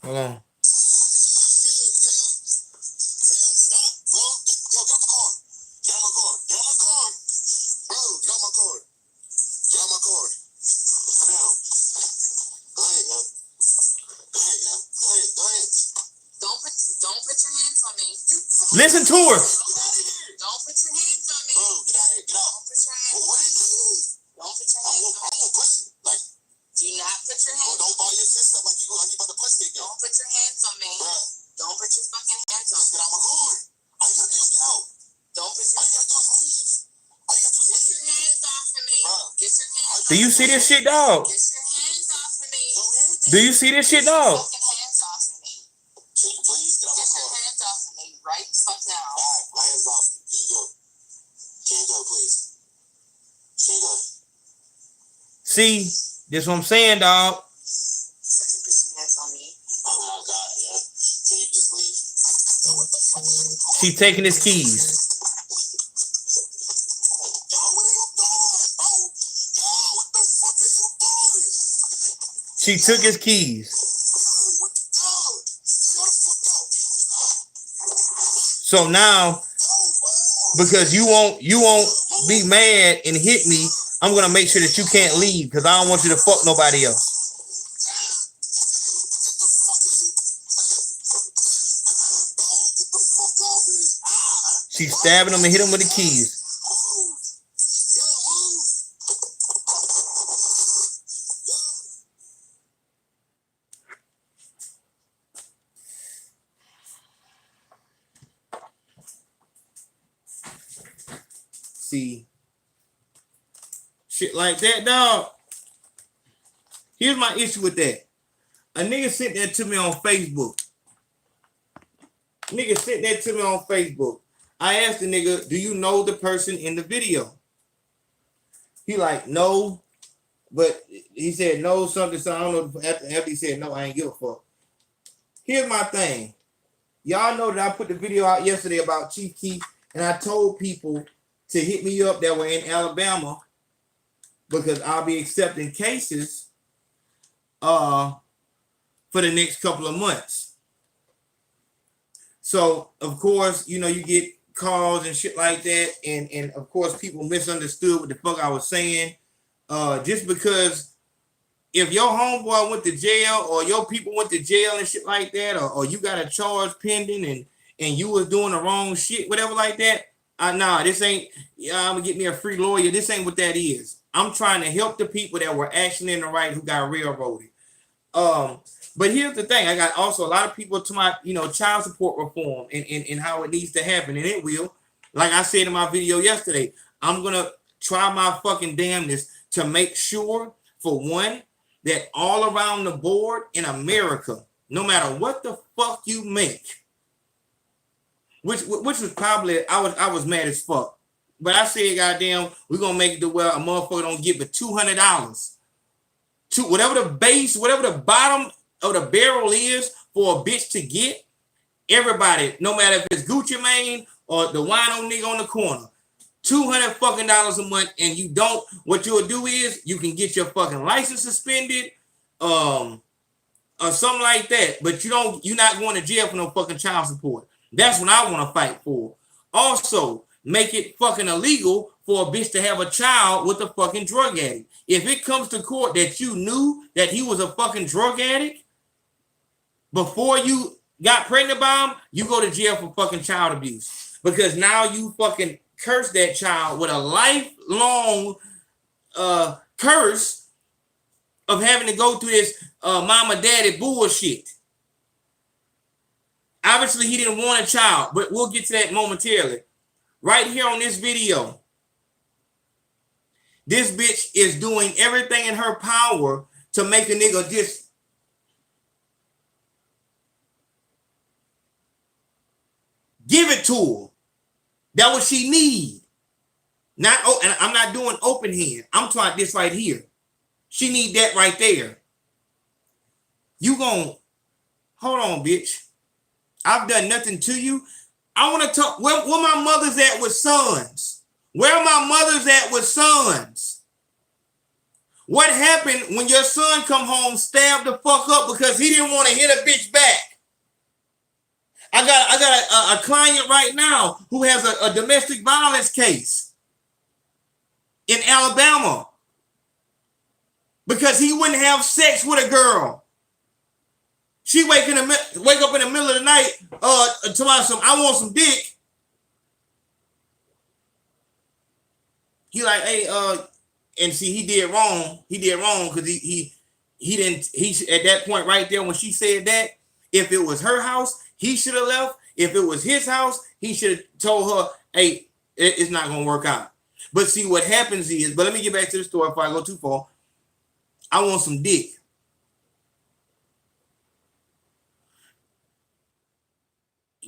Speaker 2: Hold on. Listen to her.
Speaker 3: Don't put your hands on me. Bro, get out of here. Get out. Don't put your hands on me. Don't put your hands on me. I'm gonna push you. Like, do not put your hands on me. Don't ball your fist up like you about to push me again. Don't put your hands on me. Bro. Don't put your fucking hands on me. Get out my car. All you gotta do is get out. Don't put your hands on me. All you gotta do is leave. Get your hands off of me. Bro. Get your hands off of me.
Speaker 2: Do you see this shit, dog?
Speaker 3: Get your hands off of me.
Speaker 2: Do you see this shit, dog?
Speaker 3: Get your hands off of me. Can you please get out my car? Get your hands off of me right fuck now. All right, my hands off. Can you go? Can you go, please? Can you go?
Speaker 2: See, this what I'm saying, dog.
Speaker 3: Fucking put your hands on me. Oh my God, yeah. Can you just leave? Yo, what the fuck are you doing?
Speaker 2: She taking his keys.
Speaker 3: Yo, what are you doing, bro? Yo, what the fuck are you doing?
Speaker 2: She took his keys. So now, because you won't be mad and hit me, I'm gonna make sure that you can't leave because I don't want you to fuck nobody else. She's stabbing him and hit him with the keys. See, shit like that, dog. Here's my issue with that. A nigga sent that to me on Facebook. I asked the nigga, do you know the person in the video? He like, no. But he said no something, so I don't know. After he said no, I ain't give a fuck. Here's my thing. Y'all know that I put the video out yesterday about Chief Keef, and I told people to hit me up that were in Alabama because I'll be accepting cases for the next couple of months. So, of course, you know, you get calls and shit like that, and of course, people misunderstood what the fuck I was saying. Just because if your homeboy went to jail or your people went to jail and shit like that, or you got a charge pending and you was doing the wrong shit, whatever like that, nah, this ain't, I'm gonna get me a free lawyer. This ain't what that is. I'm trying to help the people that were actually in the right who got railroaded. But here's the thing: I got also a lot of people to my, child support reform and how it needs to happen, and it will. Like I said in my video yesterday, I'm gonna try my fucking damnedest to make sure, for one, that all around the board in America, no matter what the fuck you make, which was probably I was mad as fuck, but I said, goddamn, we're gonna make it to where a motherfucker don't get but $200 to whatever the bottom of the barrel is for a bitch to get. Everybody, no matter if it's Gucci Mane or the wino nigga on the corner, $200 fucking a month, and you don't. What you'll do is you can get your fucking license suspended, or something like that. But you're not going to jail for no fucking child support. That's what I want to fight for. Also, make it fucking illegal for a bitch to have a child with a fucking drug addict. If it comes to court that you knew that he was a fucking drug addict before you got pregnant by him, you go to jail for fucking child abuse. Because now you fucking curse that child with a lifelong curse of having to go through this mama daddy bullshit. Obviously, he didn't want a child, but we'll get to that momentarily. Right here on this video, this bitch is doing everything in her power to make a nigga just give it to her. That's what she need. And I'm not doing open hand. I'm talking this right here. She need that right there. You gon' hold on, bitch. I've done nothing to you. I want to talk. Where my mother's at with sons? Where my mother's at with sons? What happened when your son come home, stabbed the fuck up because he didn't want to hit a bitch back? I got a client right now who has a domestic violence case in Alabama because he wouldn't have sex with a girl. She wake up in the middle of the night, I want some dick. He like, hey, and see, he did wrong. He did wrong because he at that point right there when she said that, if it was her house, he should have left. If it was his house, he should have told her, hey, it's not gonna work out. But see, what happens is, but let me get back to the story before I go too far. I want some dick.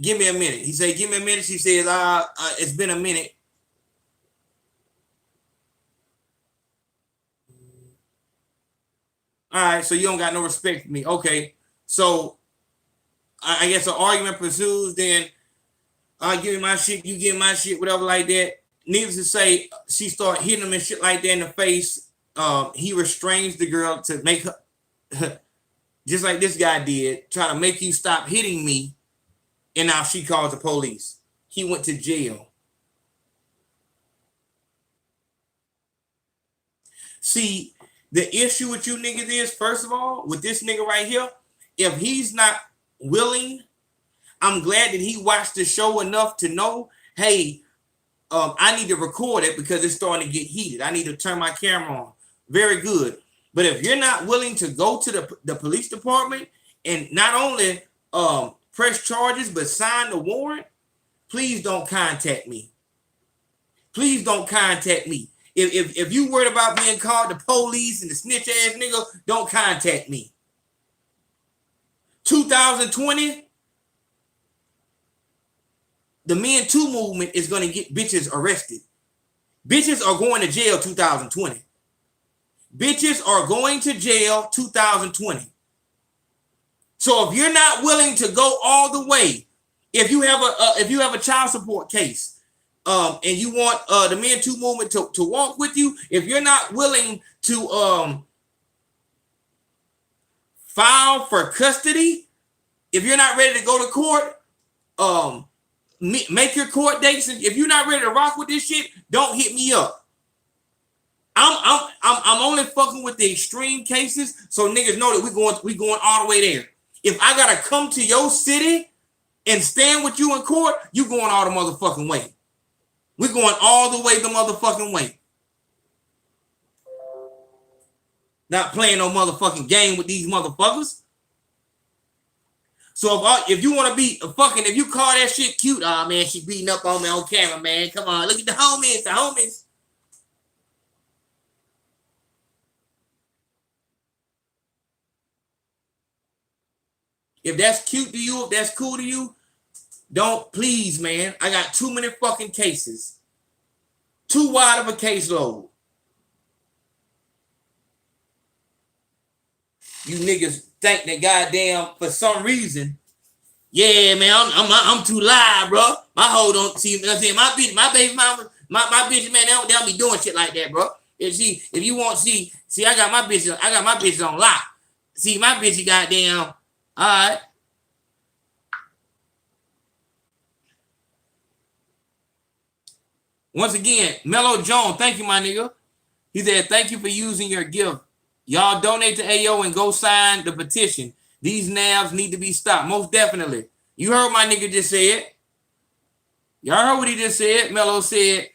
Speaker 2: Give me a minute. He said, give me a minute. She says, it's been a minute. All right, so you don't got no respect for me. Okay, so I guess an argument pursues, then I give you my shit, you give my shit, whatever like that. Needless to say, she started hitting him and shit like that in the face. He restrains the girl to make her, just like this guy did, try to make you stop hitting me. And now she calls the police. He went to jail. See, the issue with you niggas is, first of all, with this nigga right here, if he's not willing, I'm glad that he watched the show enough to know, hey, I need to record it because it's starting to get heated. I need to turn my camera on. Very good. But if you're not willing to go to the police department and not only press charges, but sign the warrant, please don't contact me. Please don't contact me. If you worried about being called the police and the snitch ass nigga, don't contact me. 2020, the Me Too movement is going to get bitches arrested. Bitches are going to jail 2020. Bitches are going to jail 2020. So if you're not willing to go all the way, if you have a child support case, and you want the Me Too movement to walk with you, if you're not willing to file for custody, if you're not ready to go to court, make your court dates. And if you're not ready to rock with this shit, don't hit me up. I'm only fucking with the extreme cases, so niggas know that we going all the way there. If I gotta come to your city and stand with you in court, you going all the motherfucking way. We're going all the way the motherfucking way. Not playing no motherfucking game with these motherfuckers. So if you want to be if you call that shit cute, oh man, she beating up on me on camera, man. Come on, look at the homies. If that's cute to you, if that's cool to you, don't, please, man. I got too many fucking cases. Too wide of a caseload. You niggas think that goddamn for some reason, yeah, man, I'm too live, bro. My hoe don't see my baby mama, my bitch, man, they don't be doing shit like that, bro. If you want see, I got my bitches on lock. See, my bitch, goddamn, all right. Once again, Mello Jones, thank you, my nigga. He said, thank you for using your gift. Y'all donate to AO and go sign the petition. These nabs need to be stopped. Most definitely. You heard my nigga just said. Y'all heard what he just said. Mello said,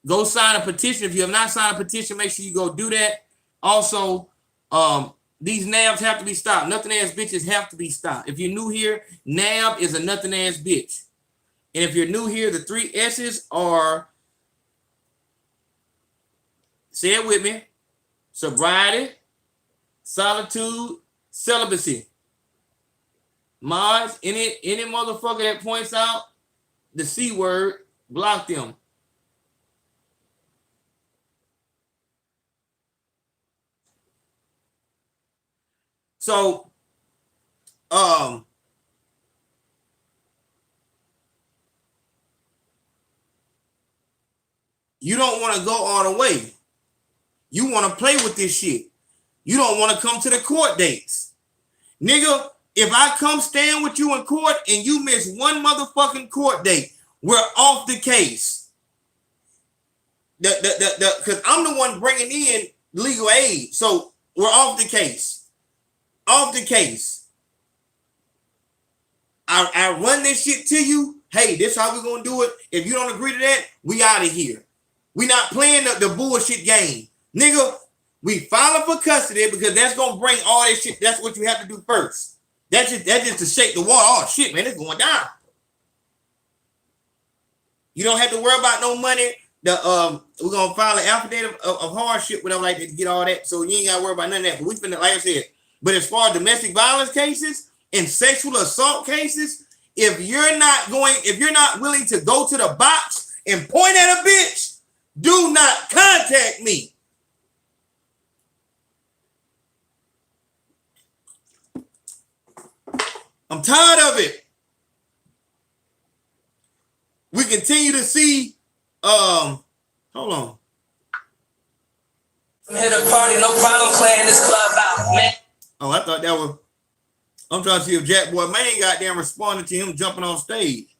Speaker 2: go sign a petition. If you have not signed a petition, make sure you go do that. Also, these nabs have to be stopped. Nothing ass bitches have to be stopped. If you're new here, nab is a nothing ass bitch. And if you're new here, the 3 S's are, say it with me, sobriety, solitude, celibacy. Mods, any motherfucker that points out the C word, block them. So, you don't want to go all the way. You want to play with this shit. You don't want to come to the court dates. Nigga, if I come stand with you in court and you miss one motherfucking court date, we're off the case. Because I'm the one bringing in legal aid. So we're off the case. Off the case. I run this shit to you. Hey, this is how we're going to do it. If you don't agree to that, we out of here. We not playing the bullshit game. Nigga, we filing for custody because that's going to bring all this shit. That's what you have to do first. That's just to shake the water. Oh, shit, man, it's going down. You don't have to worry about no money. We're going to file an affidavit of hardship, whatever, like that, to get all that. So you ain't got to worry about none of that. But we finna, like I said, but as far as domestic violence cases and sexual assault cases, if you're not willing to go to the box and point at a bitch, do not contact me. I'm tired of it. We continue to see, hold on.
Speaker 6: Hit a party, no problem playing this club out, man.
Speaker 2: Oh, I thought that was, I'm trying to see if Jack Boy Maine goddamn responded to him jumping on stage.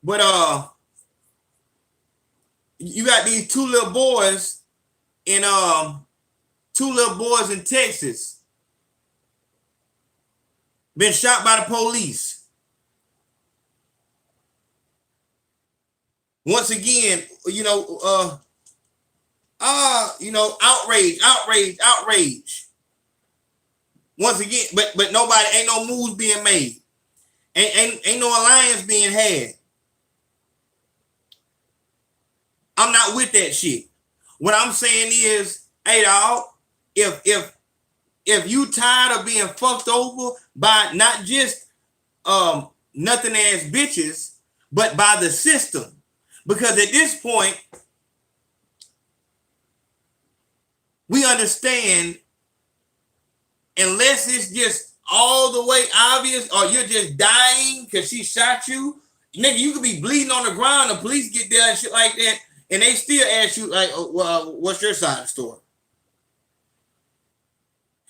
Speaker 2: But you got these two little boys in Texas been shot by the police. Once again, outrage. Once again, but nobody, ain't no moves being made. Ain't no alliance being had. I'm not with that shit. What I'm saying is, hey dog, if you tired of being fucked over by not just nothing ass bitches, but by the system, because at this point, we understand, unless it's just all the way obvious, or you're just dying because she shot you, nigga, you could be bleeding on the ground, the police get there and shit like that, and they still ask you, like, well, what's your side of the story?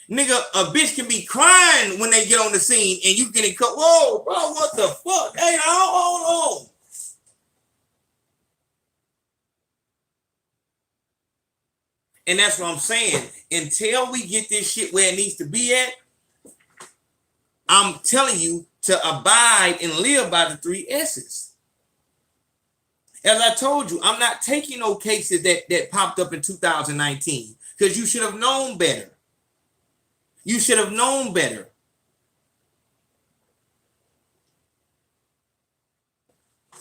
Speaker 2: Nigga, a bitch can be crying when they get on the scene and you getting cut. Whoa, bro, what the fuck? Hey, hold on. And that's what I'm saying. Until we get this shit where it needs to be at, I'm telling you to abide and live by the 3 S's. As I told you, I'm not taking no cases that popped up in 2019 because you should have known better. You should have known better.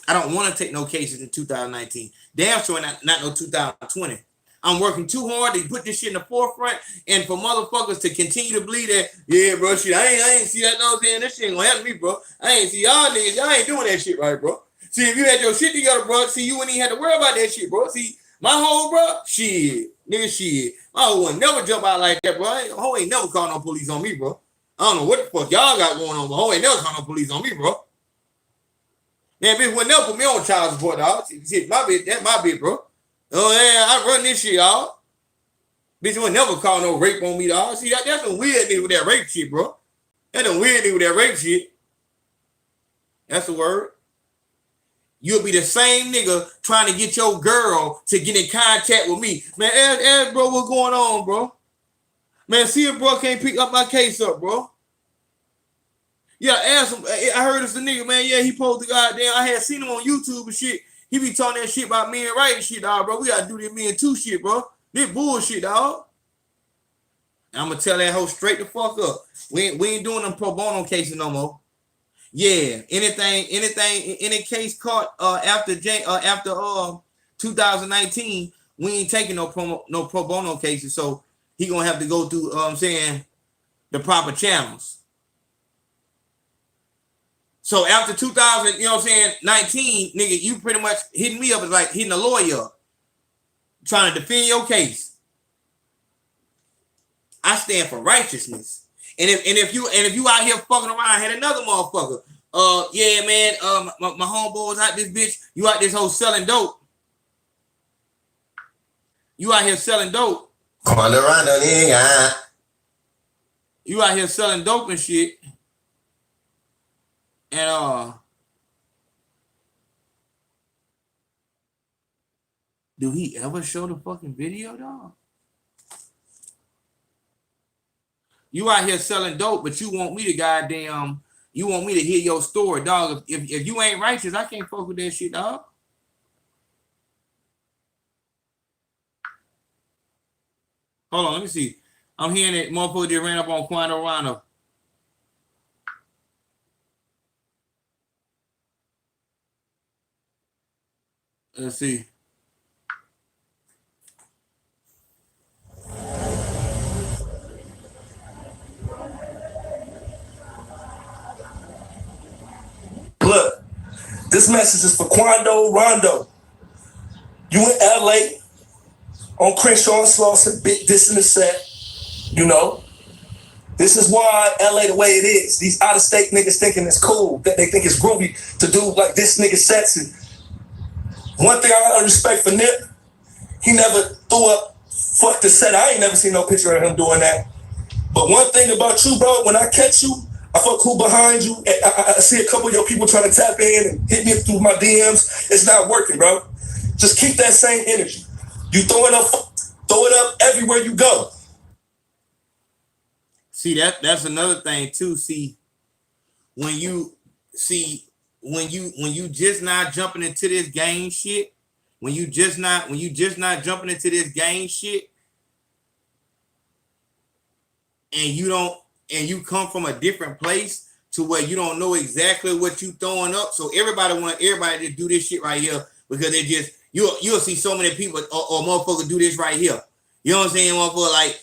Speaker 2: I don't want to take no cases in 2019. Damn sure not no 2020. I'm working too hard to put this shit in the forefront and for motherfuckers to continue to believe that, yeah, bro, shit, I ain't see that, no saying this shit ain't gonna happen to me, bro. I ain't see y'all niggas, y'all ain't doing that shit right, bro. See, if you had your shit together, bro, see, you wouldn't even have to worry about that shit, bro. See, my hoe, bro, shit, nigga, shit. My hoe would never jump out like that, bro. Hoe ain't never called no police on me, bro. I don't know what the fuck y'all got going on, but hoe ain't never called no police on me, bro. Man, bitch would never put me on child support, dog. Shit, my bitch, that's my bitch, bro. Oh, yeah, I run this shit, y'all. Bitch would never call no rape on me, dog. See, that's some weird nigga with that rape shit, bro. That's a weird nigga with that rape shit. That's the word. You'll be the same nigga trying to get your girl to get in contact with me. Man, ask bro, what's going on, bro? Man, see if bro can't pick up my case up, bro. Yeah, ask him. I heard it's a nigga, man. Yeah, he posted the goddamn. I had seen him on YouTube and shit. He be talking that shit about me and right and shit, dog, bro. We gotta do this me and two shit, bro. This bullshit, dog. I'm gonna tell that hoe straight the fuck up. We ain't doing them pro bono cases no more. Yeah, any case caught after 2019, we ain't taking no pro bono cases. So he gonna have to go through I'm saying the proper channels. So after 2000, you know what I'm saying, 19, nigga, you pretty much hitting me up is like hitting a lawyer up, trying to defend your case. I stand for righteousness. And if you out here fucking around, I had another motherfucker. Yeah, man, my homeboy was out this bitch. You out this whole selling dope. You out here selling dope.
Speaker 1: You
Speaker 2: out here selling dope and shit. And do he ever show the fucking video, dog? You out here selling dope, but you want me to goddamn, you want me to hear your story, dog. If you ain't righteous, I can't fuck with that shit, dog. Hold on, let me see. I'm hearing that motherfucker just ran up on Quando Rano. Let's see.
Speaker 7: Look, this message is for Quando Rondo. You in LA on Crenshaw and Slauson, big this in the set. You know, this is why LA the way it is. These out of state niggas thinking it's cool, that they think it's groovy to do like this nigga sets. And one thing I gotta respect for Nip, he never threw up, fuck the set. I ain't never seen no picture of him doing that. But one thing about you, bro, when I catch you, I fuck who behind you. I see a couple of your people trying to tap in and hit me through my DMs. It's not working, bro. Just keep that same energy. You throw it up everywhere you go.
Speaker 2: See, that's another thing too. See, when you just not jumping into this gang shit, when you just not jumping into this gang shit, and you come from a different place to where you don't know exactly what you throwing up. So everybody to do this shit right here because they just you'll see so many people or motherfuckers do this right here. You know what I'm saying, motherfucker, like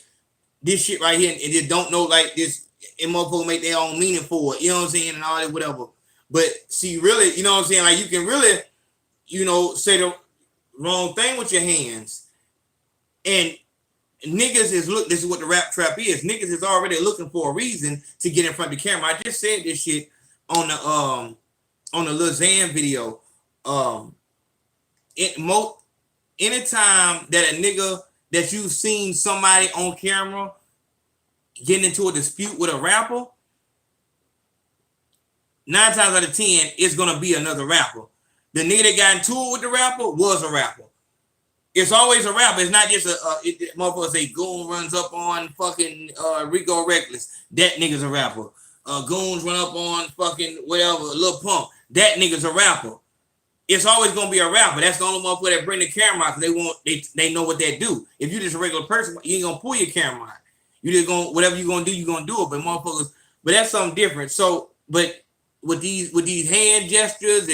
Speaker 2: this shit right here and just don't know like this, and motherfucker make their own meaning for it. You know what I'm saying, and all that whatever. But see, really, you know what I'm saying, like you can really, you know, say the wrong thing with your hands, and niggas is this is what the rap trap is. Niggas is already looking for a reason to get in front of the camera. I just said this shit on the Lil Xan video. Anytime that a nigga that you've seen somebody on camera getting into a dispute with a rapper, 9 times out of 10, it's gonna be another rapper. The nigga that got into it with the rapper was a rapper. It's always a rapper. It's not just motherfucker say Goon runs up on fucking Rico Reckless. That nigga's a rapper. Goons run up on fucking whatever, Lil Pump. That nigga's a rapper. It's always gonna be a rapper. That's the only motherfucker that bring the camera out because they know what they do. If you just a regular person, you ain't gonna pull your camera out. You just gonna whatever you gonna do it. But motherfuckers, but that's something different. So, but with these hand gestures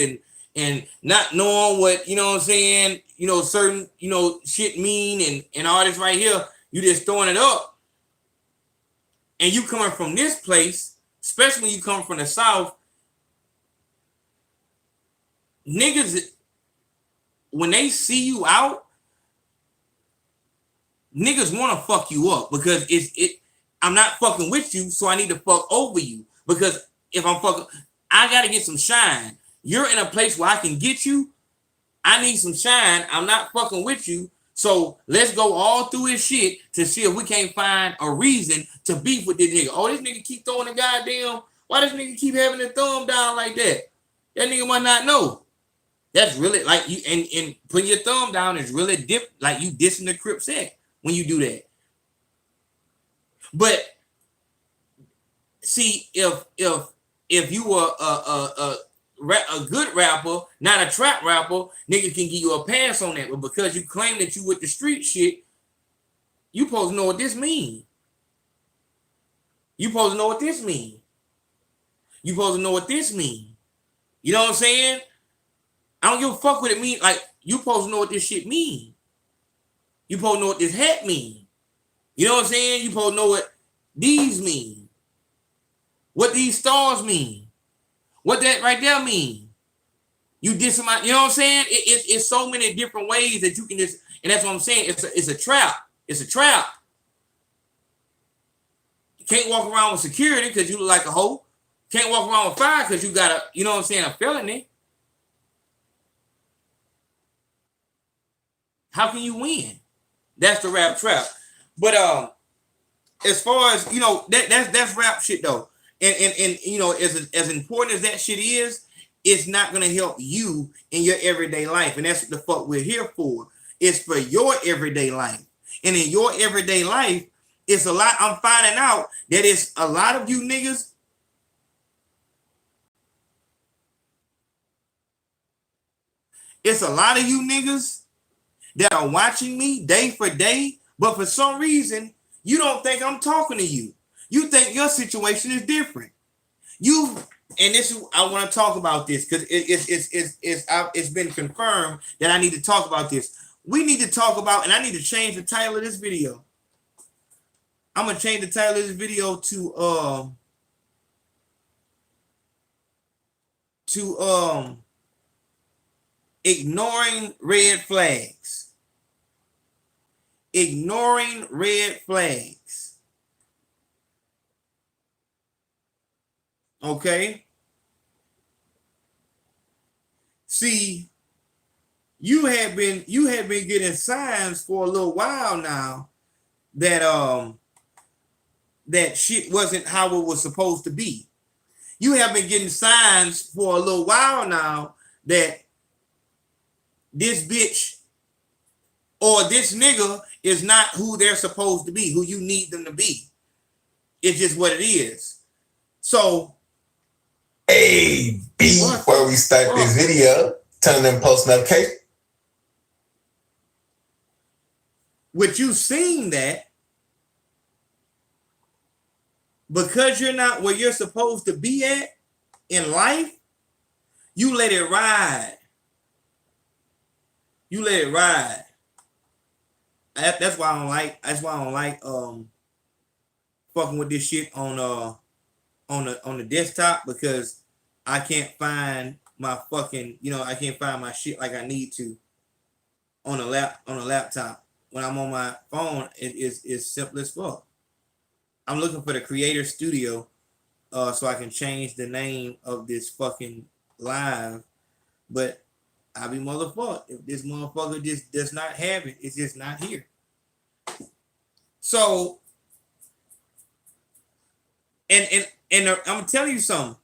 Speaker 2: and not knowing what you know what I'm saying, certain shit mean and all this right here, you just throwing it up. And you coming from this place, especially when you come from the South, niggas, when they see you out, niggas want to fuck you up because I'm not fucking with you, so I need to fuck over you. Because if I'm fucking, I gotta get some shine. You're in a place where I can get you. I need some shine. I'm not fucking with you. So let's go all through his shit to see if we can't find a reason to beef with this nigga. Oh, this nigga keep throwing the goddamn. Why this nigga keep having the thumb down like that? That nigga might not know. That's really like you and putting your thumb down is really like you dissing the Crip set when you do that. But see, if you were a good rapper, not a trap rapper, nigga can give you a pass on that. But because you claim that you with the street shit, you supposed to know what this mean. You supposed to know what this mean. You supposed to know what this mean. You know what I'm saying? I don't give a fuck what it mean. Like, you supposed to know what this shit mean. You supposed to know what this hat mean. You know what I'm saying? You supposed to know what these mean. What these stars mean. What that right there mean. You diss them out. You know what I'm saying? It's so many different ways that you can just, and that's what I'm saying. It's a trap. It's a trap. You can't walk around with security because you look like a hoe. Can't walk around with fire because you got a, you know what I'm saying, a felony. How can you win? That's the rap trap. But as far as that's rap shit though. And as important as that shit is, it's not gonna help you in your everyday life. And that's what the fuck we're here for. It's for your everyday life. And in your everyday life, it's a lot. I'm finding out that it's a lot of you niggas. It's a lot of you niggas that are watching me day for day, but for some reason, you don't think I'm talking to you. You think your situation is different. I want to talk about this because it's been confirmed that I need to talk about this. We need to talk about, and I need to change the title of this video. I'm gonna change the title of this video to ignoring red flags. Ignoring red flags. Okay. See, you have been getting signs for a little while now that that shit wasn't how it was supposed to be. You have been getting signs for a little while now that this bitch or this nigga is not who they're supposed to be, who you need them to be. It's just what it is. So,
Speaker 1: hey, before we start this video, turn them post notifications.
Speaker 2: With you seeing that, because you're not where you're supposed to be at in life, you let it ride. You let it ride. That's why I don't like. That's why I don't like fucking with this shit on the desktop, because I can't find my fucking, I can't find my shit like I need to on a laptop. When I'm on my phone, it's simple as fuck. I'm looking for the Creator Studio so I can change the name of this fucking live, but I be motherfucked if this motherfucker just does not have it. It's just not here. So, and I'm gonna tell you something.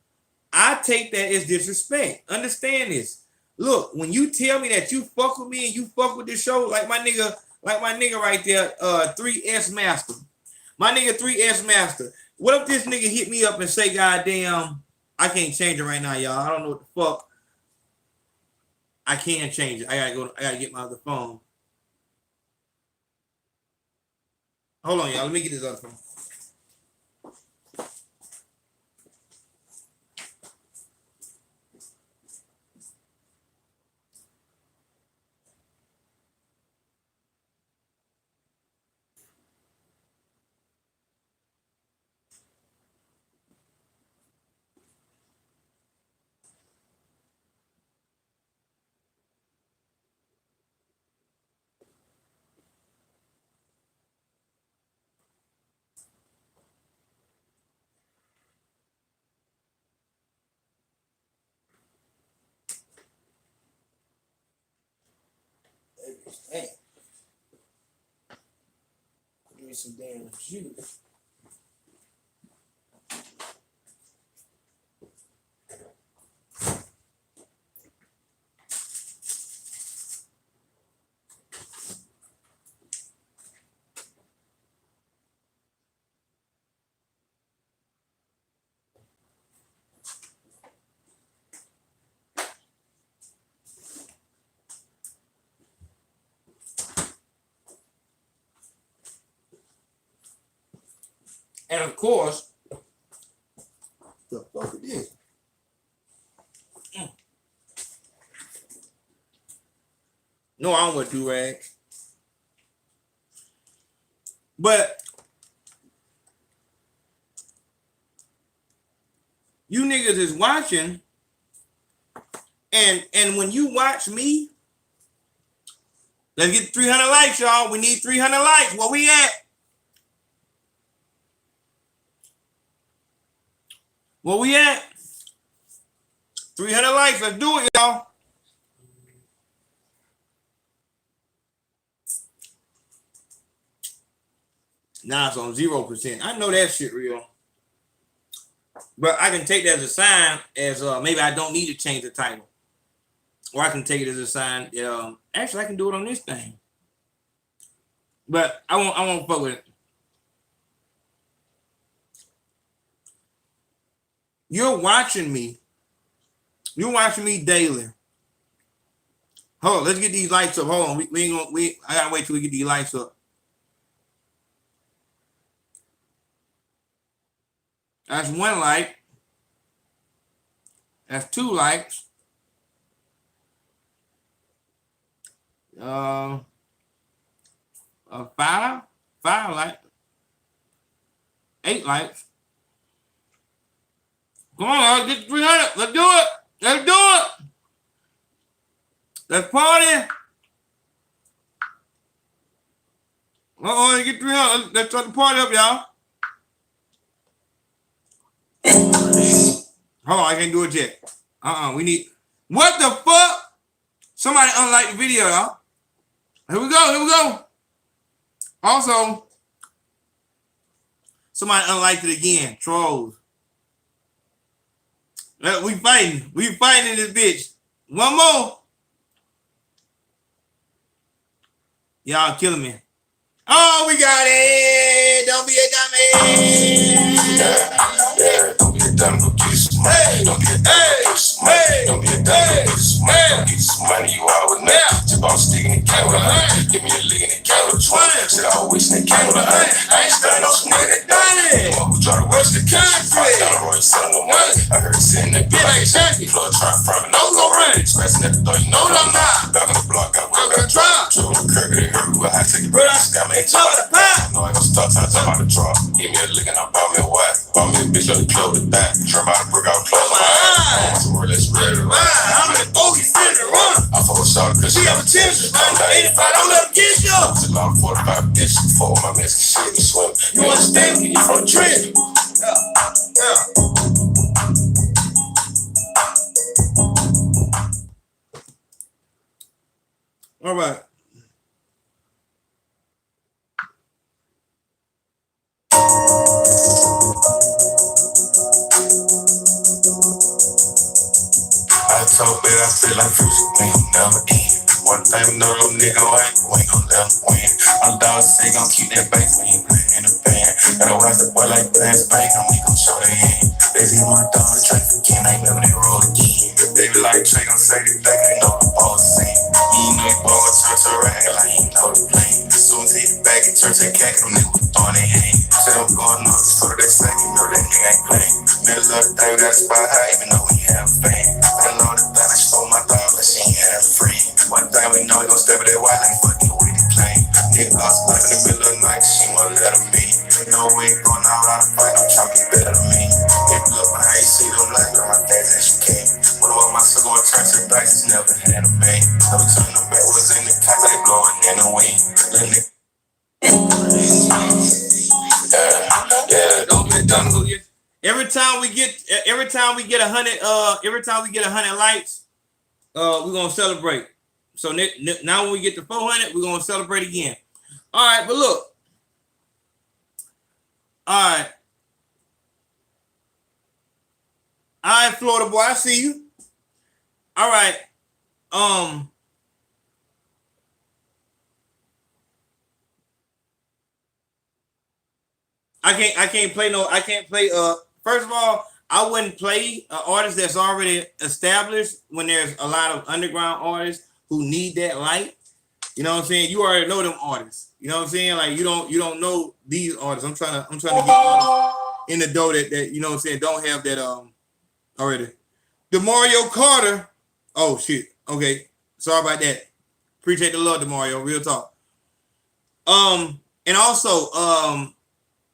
Speaker 2: I take that as disrespect. Understand this. Look, when you tell me that you fuck with me and you fuck with this show, like my nigga right there, 3S Master. My nigga 3S Master. What if this nigga hit me up and say, goddamn, I can't change it right now, y'all. I don't know what the fuck. I can't change it. I gotta get my other phone. Hold on, y'all. Let me get this other phone. me some damn juice. And of course, the fuck it is. No, I don't want to do rags. But you niggas is watching, and when you watch me, let's get 300 likes, y'all. We need 300 likes. Where we at? Where we at? 300 likes. Let's do it, y'all. Now it's on 0%. I know that shit real. But I can take that as a sign as maybe I don't need to change the title. Or I can take it as a sign. Actually, I can do it on this thing. But I won't fuck with it. You're watching me. You're watching me daily. Hold on, let's get these lights up. Hold on. I gotta wait till we get these lights up. That's 1 like. That's 2 likes. 5 likes. 8 likes. Come on, let's get 300. Let's do it. Let's do it. Let's party. Let's get 300. Let's start the party up, y'all. Hold on, I can't do it yet. We need. What the fuck? Somebody unlike the video, y'all. Here we go. Also, somebody unliked it again. Trolls. We fighting in this bitch. One more. Y'all killing me. Oh, we got it. Don't be a dummy.
Speaker 3: Yeah, don't be a dummy, go get some money. Don't be a dummy, go get some money. Don't be a dummy, go get some money. Don't get some money, you out with nothing. Tip off stick in the can with a honey. Give me a lick in the can with a 20. Said I always in the can with a honey. I ain't standing on some nigga that done it. Who try to rush the country? Fight down the road, selling no money. I heard it sitting there, be like a shanty. Flood trying to front, no go run. Scratching at the door, you know that I'm not. Back on the block, got work, got drop. Triple the curve, they heard who I had to take it. Got me top of the pie. No, I ain't gonna start trying to talk about the drop. Give me a lick and I bought me a what? Bought me a bitch on the club with that. Turn out a brick out, close my eyes. I'm let's ready to ride. I'm in the bogies in the run. I fuck with Shawty cause she have attention. I'm the 85, don't let him get you. It's a long 45 inches before my Mexican shit and swim. You understand me? You from the trend. Yeah.
Speaker 2: All right.
Speaker 3: I told bet I feel like future ain't never end. One thing we know, little nigga, we ain't gon' let him win. My dog say gon' keep that bass when he playing in the band. Gotta watch the boy like Pants Bank, and we gon' show their hand. They see my dog, the track again, ain't never they roll again. They be like, Trey gon' say they think they know the ball the same. You know he ball gon' turn to a rag like he know the plane. As soon as he hit the bag, he turn to a cat, them niggas throwing their hand. Say I'm going up, so they say, you know that nigga ain't playing. Middle of the day, that spot high, even though we have fame. I know the thing, I stole my dog, but she ain't have a friend. One thing we know, he gon' step at that white like fucking with the plane. Nigga lost life in the middle of the night, she won't let him be. No, we ain't going out on a fight, I'm trying to be better than me. If you look behind, you see them like, girl, my things that you can't. What about my circle, I turn to the dice, it's never had a bang. So we turn them back, was in the cat, they blowing in the wind. Yeah, don't be dumb.
Speaker 2: Every time we get 100 likes, we're gonna celebrate. So now when we get to 400, we're gonna celebrate again. All right, but look, All right. All right, Florida boy, I see you. All right. I can't play first of all, I wouldn't play an artist that's already established when there's a lot of underground artists who need that light. You know what I'm saying? You already know them artists. You know what I'm saying? Like you don't know these artists. I'm trying to get artists in the door that you know what I'm saying don't have that already. DeMario Carter. Oh shit. Okay. Sorry about that. Appreciate the love, DeMario. Real talk. And also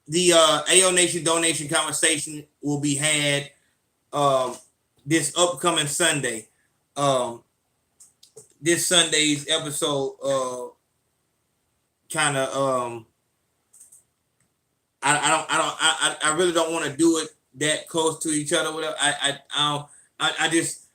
Speaker 2: the AO Nation donation conversation will be had this upcoming Sunday. This Sunday's episode kind of I really don't want to do it that close to each other. Whatever. I just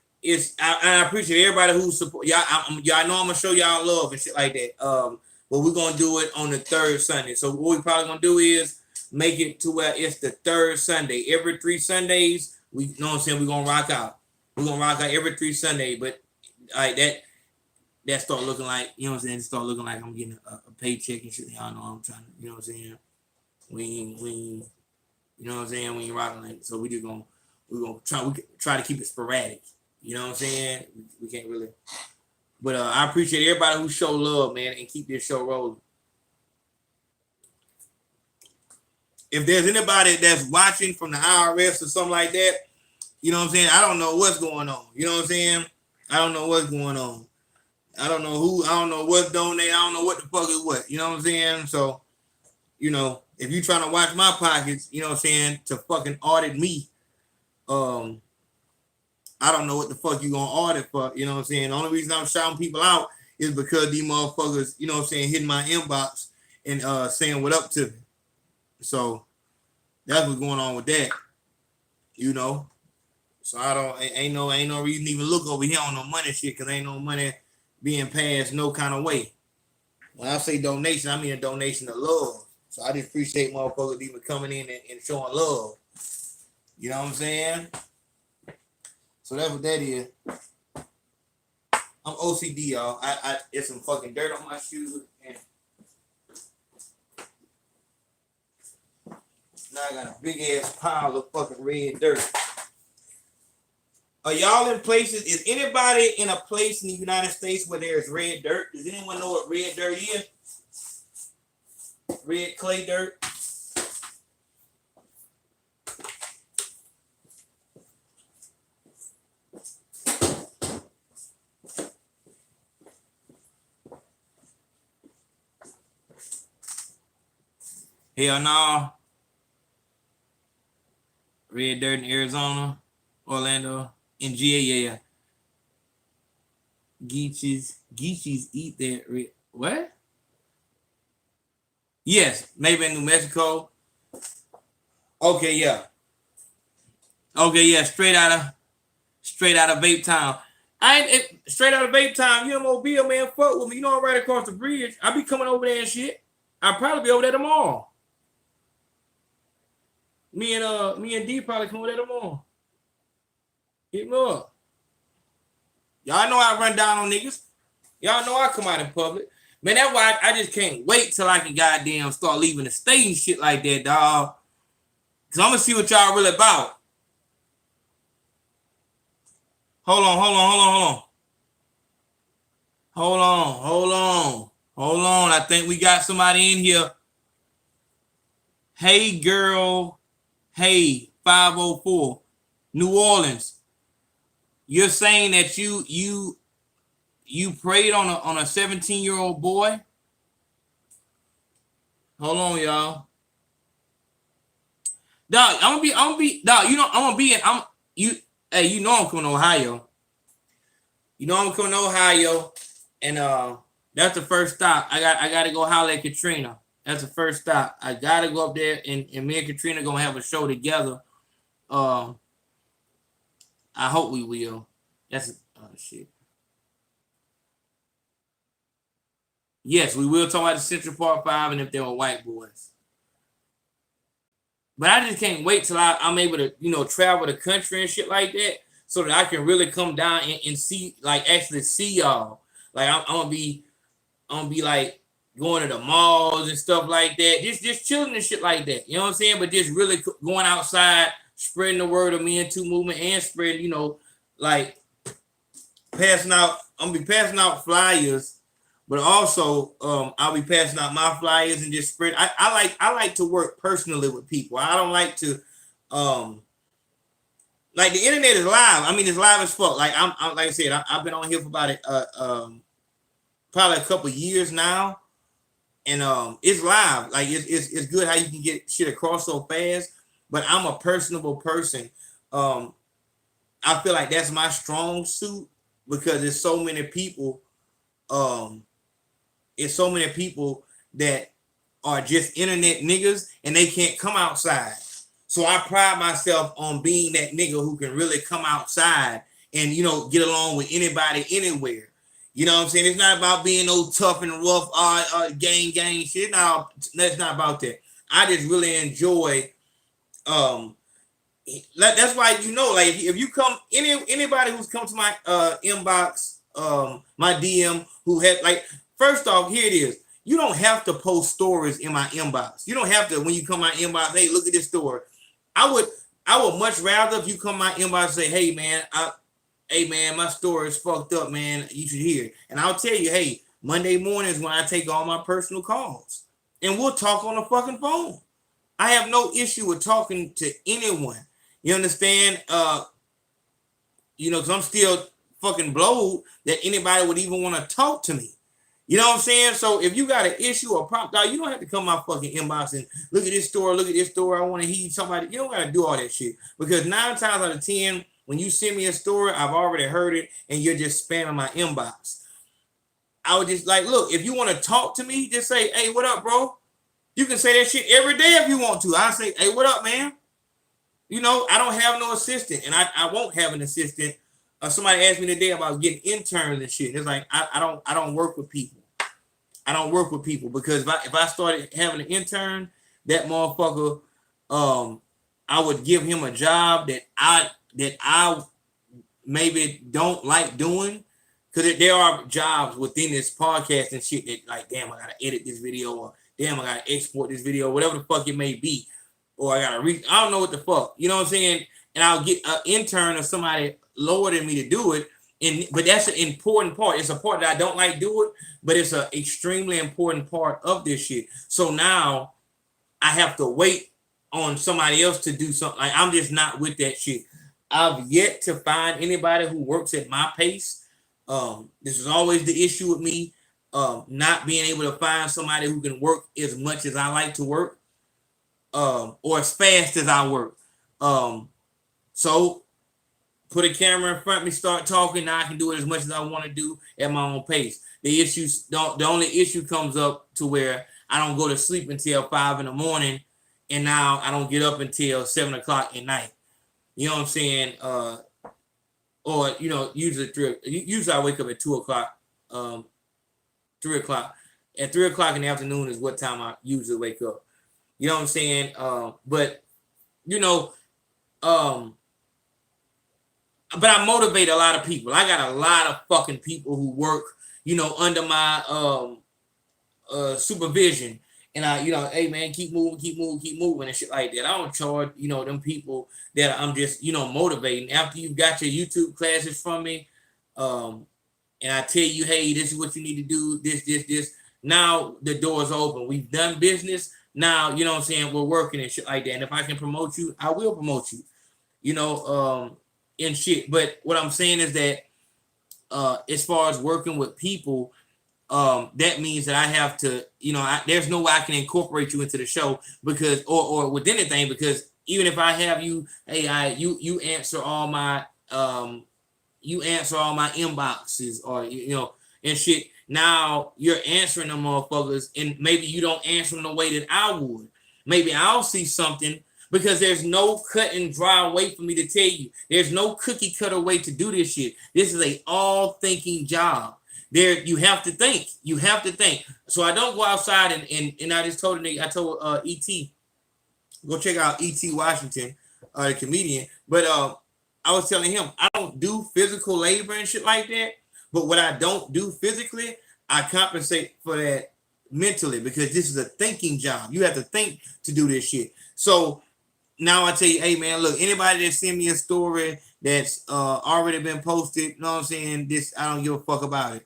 Speaker 2: I appreciate everybody who support y'all. Y'all know I'm gonna show y'all love and shit like that. But we're gonna do it on the third Sunday. So what we probably gonna do is make it to where it's the third Sunday. Every 3 Sundays, we know what I'm saying, we're gonna rock out. We're gonna rock out every 3 Sundays, but like that start looking like, you know what I'm saying, start looking like I'm getting a paycheck and shit. Y'all know I'm trying to, you know what I'm saying? We you know what I'm saying, we ain't rocking like, so we're gonna try to keep it sporadic. You know what I'm saying? We can't really. But I appreciate everybody who show love, man, and keep this show rolling. If there's anybody that's watching from the IRS or something like that, you know what I'm saying? I don't know what's going on. You know what I'm saying? I don't know what's going on. I don't know who. I don't know what's donating. I don't know what the fuck is what. You know what I'm saying? So, you know, if you trying to watch my pockets, you know what I'm saying, to fucking audit me, I don't know what the fuck you gonna audit for. You know what I'm saying? The only reason I'm shouting people out is because these motherfuckers, you know what I'm saying, hitting my inbox and saying what up to me. So that's what's going on with that. You know. So ain't no reason to even look over here on no money shit, because ain't no money being passed no kind of way. When I say donation, I mean a donation of love. So I just appreciate motherfuckers even coming in and showing love. You know what I'm saying? So that's what that is. I'm OCD, y'all. I it's some fucking dirt on my shoes, and now I got a big ass pile of fucking red dirt. Are y'all in places? Is anybody in a place in the United States where there's red dirt? Does anyone know what red dirt is? Red clay dirt? Hell no. Red dirt in Arizona, Orlando, in GA, yeah. Geechies eat that red. What? Yes, maybe in New Mexico. Okay, yeah. Okay, yeah. Straight out of Vape Town. Straight out of Vape Town. You know, Mobile, man. Fuck with me. You know, I'm right across the bridge. I be coming over there and shit. I'll probably be over there tomorrow. Me and D probably come over there tomorrow. Hit me up. Y'all know I run down on niggas. Y'all know I come out in public. Man, that's why I just can't wait till I can goddamn start leaving the state and shit like that, dog. Cause I'm gonna see what y'all really about. Hold on. I think we got somebody in here. Hey girl. Hey, 504. New Orleans. You're saying that you preyed on a 17-year-old boy? Hold on, y'all. Dog, I'm gonna be dog, you know, you know I'm coming to Ohio. You know I'm coming to Ohio, and that's the first stop. I gotta go holler at Katrina. That's the first stop. I gotta go up there, and me and Katrina gonna have a show together. I hope we will. That's shit. Yes, we will talk about the Central Park 5 and if they were white boys. But I just can't wait till I'm able to, travel the country and shit like that, so that I can really come down and see, like, actually see y'all. Like, I'm gonna be like going to the malls and stuff like that, just chilling and shit like that. You know what I'm saying? But just really going outside, spreading the word of Me and Two movement, and spreading, like passing out. I'm gonna be passing out flyers, but also I'll be passing out my flyers and just spread. I like to work personally with people. I don't like to like, the internet is live. I mean, it's live as fuck. Like, I'm like I said, I've been on here for about probably a couple years now, and it's live. Like, it's good how you can get shit across so fast. But I'm a personable person. I feel like that's my strong suit, because there's so many people. It's so many people that are just internet niggas and they can't come outside. So I pride myself on being that nigga who can really come outside and, get along with anybody anywhere. You know what I'm saying? It's not about being no tough and rough, gang shit. No, that's not about that. I just really enjoy. That's why, like, if you come, anybody who's come to my inbox, my DM, who had, like, first off, here it is. You don't have to post stories in my inbox. You don't have to, when you come my inbox, hey, look at this story. I would much rather if you come my inbox and say, hey man, my story is fucked up, man. You should hear it. And I'll tell you, hey, Monday mornings when I take all my personal calls, and we'll talk on the fucking phone. I have no issue with talking to anyone. You understand? Because I'm still fucking blowed that anybody would even want to talk to me. You know what I'm saying? So if you got an issue or prompt out, you don't have to come my fucking inbox and look at this story, I want to hear somebody. You don't got to do all that shit. Because 9 times out of 10, when you send me a story, I've already heard it, and you're just spamming my inbox. I would just like, look, if you want to talk to me, just say, hey, what up, bro? You can say that shit every day if you want to. I say, hey, what up, man? I don't have no assistant, and I won't have an assistant. Somebody asked me today about getting interns and shit. It's like, I don't work with people. I don't work with people, because if I started having an intern, that motherfucker, I would give him a job that I maybe don't like doing, because there are jobs within this podcast and shit that, like, damn, I gotta edit this video, or damn, I gotta export this video, whatever the fuck it may be, or I gotta I don't know what the fuck, you know what I'm saying? And I'll get an intern or somebody lower than me to do it. But that's an important part. It's a part that I don't like doing, but it's an extremely important part of this shit. So now I have to wait on somebody else to do something. Like, I'm just not with that shit. I've yet to find anybody who works at my pace. This is always the issue with me, not being able to find somebody who can work as much as I like to work, or as fast as I work. So put a camera in front of me, start talking. Now I can do it as much as I want to do at my own pace. The only issue comes up to where I don't go to sleep until 5 a.m, and now I don't get up until 7 o'clock at night. You know what I'm saying? Or usually I wake up at 2 o'clock. 3 o'clock. At 3 o'clock in the afternoon is what time I usually wake up. You know what I'm saying? But I motivate a lot of people. I got a lot of fucking people who work, under my supervision. And hey man, keep moving and shit like that. I don't charge, them people that I'm just, motivating. After you've got your YouTube classes from me, and I tell you, hey, this is what you need to do, this. Now the door's open. We've done business. Now, you know what I'm saying, we're working and shit like that. And if I can promote you, I will promote you. And shit. But what I'm saying is that as far as working with people, that means that I have to, there's no way I can incorporate you into the show, because or with anything, because even if I have you, hey, you answer all my inboxes, or and shit. Now you're answering them motherfuckers, and maybe you don't answer them the way that I would. Maybe I'll see something, because there's no cut and dry way for me to tell you. There's no cookie cutter way to do this shit. This is a all thinking job. You have to think. You have to think. So I don't go outside and I just told ET, Go check out E.T. Washington, the comedian. But I was telling him I don't do physical labor and shit like that. But what I don't do physically, I compensate for that mentally, because this is a thinking job. You have to think to do this shit. So now I tell you, hey man, look, anybody that send me a story that's already been posted, you know what I'm saying? This, I don't give a fuck about it.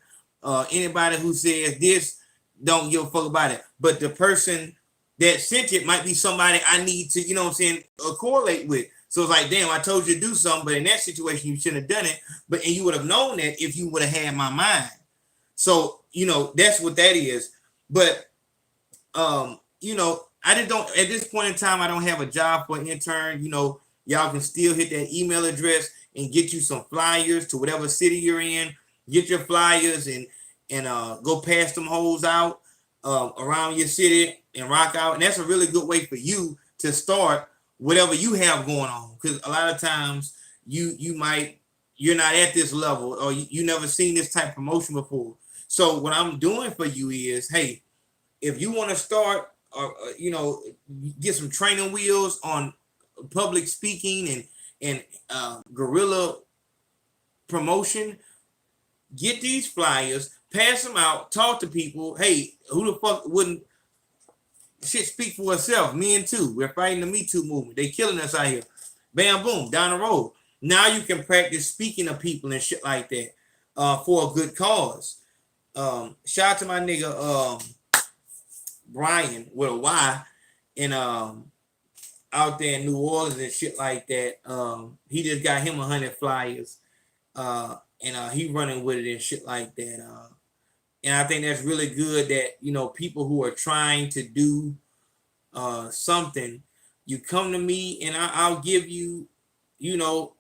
Speaker 2: Anybody who says this, don't give a fuck about it. But the person that sent it might be somebody I need to, you know what I'm saying, correlate with. So it's like, damn, I told you to do something, but in that situation, you shouldn't have done it. But and you would have known that if you would have had my mind. So, you know, that's what that is. But, you know, I just don't, at this point in time, I don't have a job for an intern. You know, y'all can still hit that email address and get you some flyers to whatever city you're in. Get your flyers and go pass them hoes out around your city and rock out. And that's a really good way for you to start whatever you have going on. Because a lot of times you're not at this level, or you never seen this type of promotion before. So what I'm doing for you is, hey, if you want to start, or you know, get some training wheels on public speaking and guerrilla promotion, get these flyers, pass them out, talk to people. Hey, who the fuck wouldn't? Shit speak for itself. Men too. We're fighting the Me Too movement. They killing us out here. Bam, boom, down the road. Now you can practice speaking to people and shit like that for a good cause. Shout out to my nigga Brian with a Y, and out there in New Orleans and shit like that. He just got him 100 flyers, and he running with it and shit like that. And I think that's really good that, you know, people who are trying to do something, you come to me and I'll give you, you know,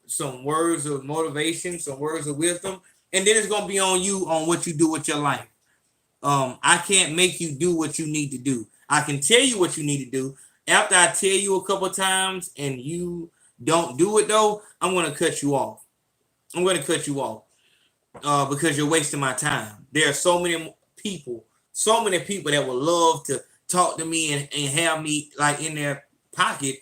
Speaker 2: some words of motivation, some words of wisdom, and then it's gonna be on you on what you do with your life. I can't make you do what you need to do. I can tell you what you need to do. After I tell you a couple times and you don't do it though, I'm gonna cut you off. Because you're wasting my time. There are so many people that would love to talk to me and have me like in their pocket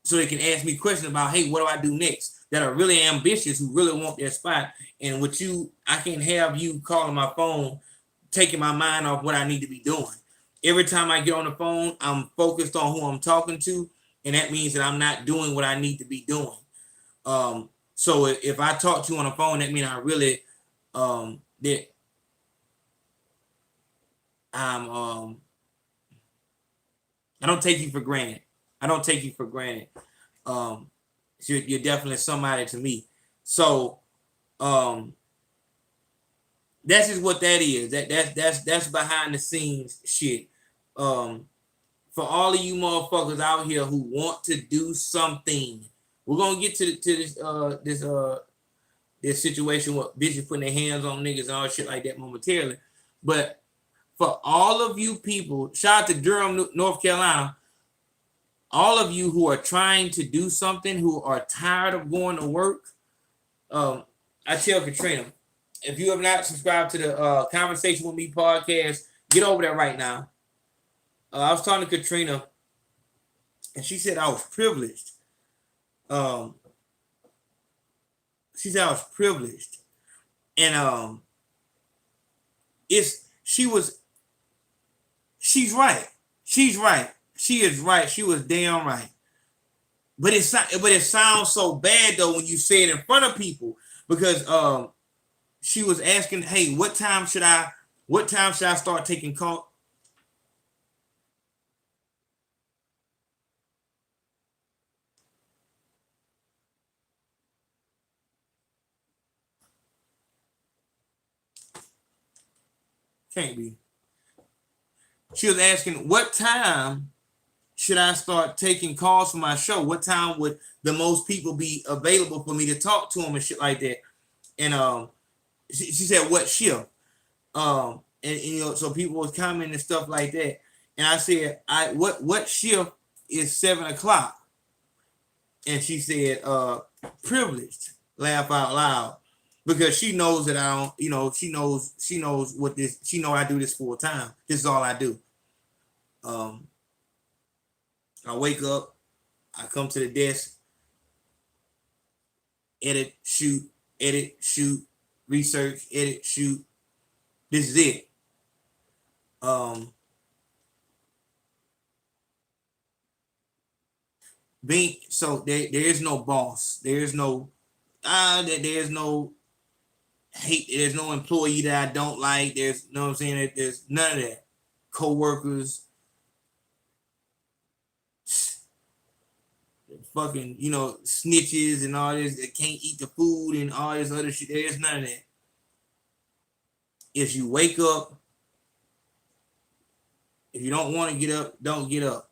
Speaker 2: so they can ask me questions about, hey, what do I do next? That are really ambitious, who really want their spot. And with you, I can't have you calling my phone, taking my mind off what I need to be doing. Every time I get on the phone, I'm focused on who I'm talking to, and that means that I'm not doing what I need to be doing. So if I talk to you on the phone, that means I really that I don't take you for granted. So you're definitely somebody to me. So that's just what that is. That's behind the scenes shit. For all of you motherfuckers out here who want to do something, we're gonna get to this situation with bitches putting their hands on niggas and all shit like that momentarily. But for all of you people, shout out to Durham, North Carolina, all of you who are trying to do something, who are tired of going to work, I tell Katrina, if you have not subscribed to the Conversation with Me podcast, get over there right now. I was talking to Katrina, and she said I was privileged. She said I was privileged, and she's right. She is right. She was damn right. But it sounds so bad though when you say it in front of people, because she was asking, hey, what time should I start taking calls? Can't be. She was asking, what time should I start taking calls for my show? What time would the most people be available for me to talk to them and shit like that? And she said, what shift? And you know, so people was commenting and stuff like that. And I said, what shift is 7 o'clock? And she said, privileged, laugh out loud. Because she knows that I don't, you know, she knows what this, she know I do this full time. This is all I do. I wake up, I come to the desk, edit, shoot, research, edit, shoot. This is it. So there is no boss. There's no there's no hate. There's no employee that I don't like. There's you know what I'm saying. There's none of that. Co-workers, fucking snitches and all this that can't eat the food and all this other shit. There's none of that. If you wake up, if you don't want to get up, don't get up.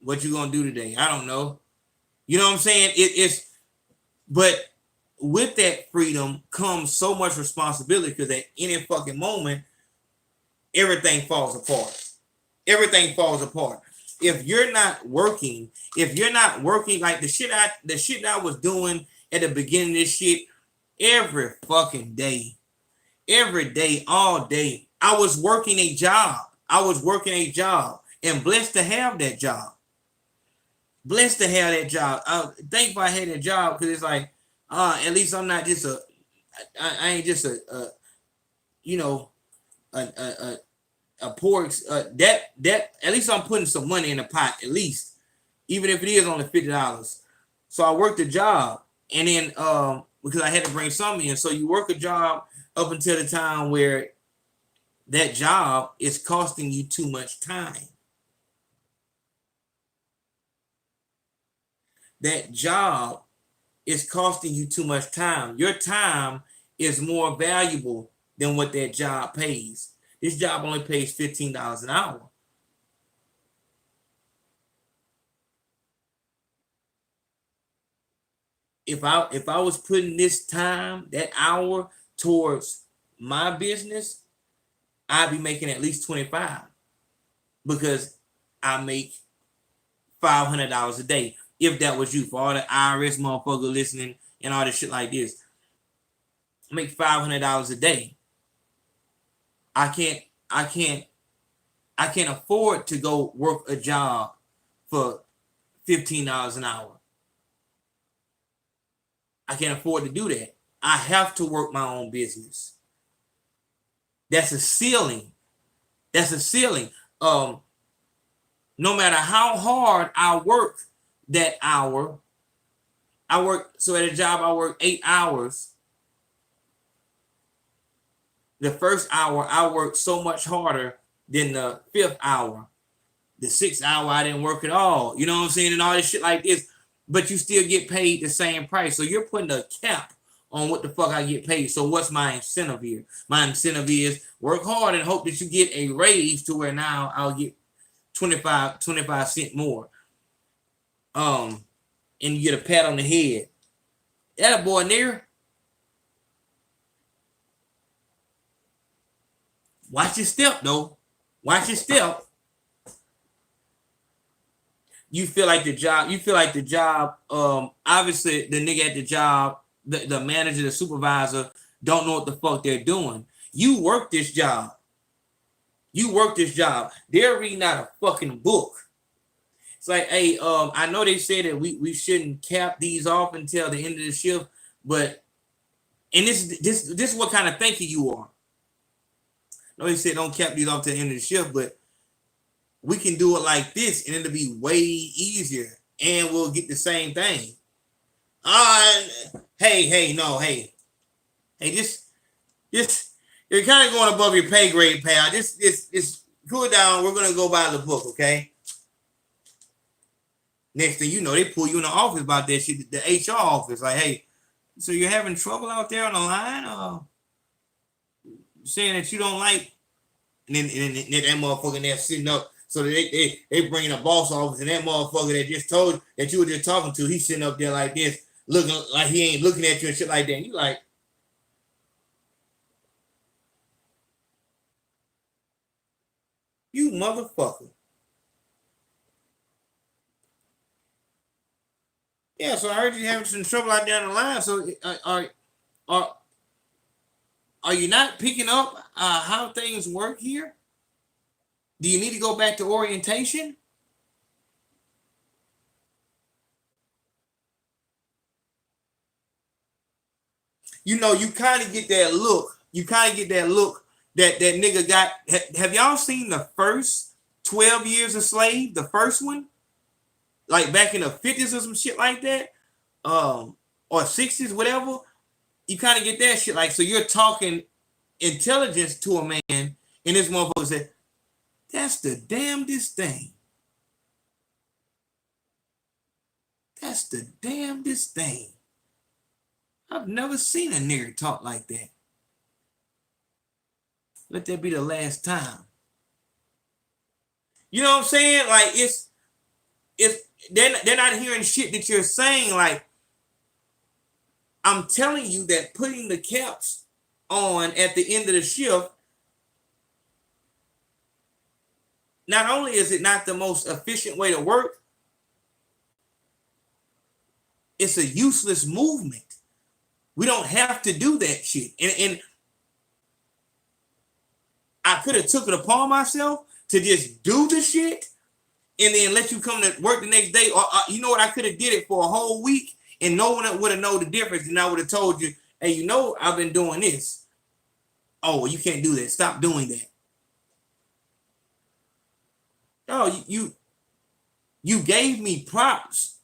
Speaker 2: What you gonna do today? I don't know. You know what I'm saying? But with that freedom comes so much responsibility because at any fucking moment, everything falls apart. Everything falls apart. If you're not working like the shit I was doing at the beginning of this shit, every fucking day, all day, I was working a job. And blessed to have that job. I'm thankful I had that job because it's like, at least I'm not just I ain't just a poor that at least I'm putting some money in the pot, at least, even if it is only $50. So I worked a job, and then because I had to bring some in. So you work a job up until the time where that job is costing you too much time. That job is costing you too much time. Your time is more valuable than what that job pays. This job only pays $15 an hour. If I was putting this time, that hour, towards my business, I'd be making at least $25 because I make $500 a day. If that was you, for all the IRS motherfucker listening and all this shit like this, I make $500 a day. I can't afford to go work a job for $15 an hour. I can't afford to do that. I have to work my own business. That's a ceiling. No matter how hard I work that hour, so at a job I work 8 hours. The first hour I worked so much harder than the 5th hour. The 6th hour I didn't work at all. You know what I'm saying? And all this shit like this. But you still get paid the same price. So you're putting a cap on what the fuck I get paid. So what's my incentive here? My incentive is work hard and hope that you get a raise to where now I'll get 25 cents more. And you get a pat on the head. That boy near. Watch your step though. Watch your step. You feel like the job, obviously the nigga at the job, the manager, the supervisor don't know what the fuck they're doing. You work this job. They're reading out a fucking book. It's like, hey, I know they said that we shouldn't cap these off until the end of the shift, but and this is what kind of thinker you are. No, they said don't cap these off to the end of the shift, but we can do it like this and it'll be way easier and we'll get the same thing. Hey, just you're kind of going above your pay grade, pal. Just cool down. We're gonna go by the book, okay? Next thing you know, they pull you in the office about that shit, the HR office. Like, hey, so you're having trouble out there on the line? Saying that you don't like, and then that motherfucker there sitting up. So they bring a boss office, and that motherfucker that just told that you were just talking to, he's sitting up there like this, looking like he ain't looking at you and shit like that. And you like, you motherfucker. Yeah, so I heard you having some trouble out there on the line. So are you not picking up how things work here? Do you need to go back to orientation? You know, you kind of get that look. You kind of get that look that nigga got. Have y'all seen the first 12 Years a Slave? The first one? Like back in the 50s or some shit like that? Or 60s, whatever. You kind of get that shit. Like, so you're talking intelligence to a man, and this motherfucker said, that's the damnedest thing. That's the damnedest thing. I've never seen a nigga talk like that. Let that be the last time. You know what I'm saying? Like, it's they're not hearing shit that you're saying. Like, I'm telling you that putting the caps on at the end of the shift, not only is it not the most efficient way to work, it's a useless movement. We don't have to do that shit. And I could have took it upon myself to just do the shit and then let you come to work the next day. Or you know what? I could have did it for a whole week and no one would have known the difference. And I would have told you, hey, you know, I've been doing this. Oh, well, you can't do that. Stop doing that. Oh, you gave me props.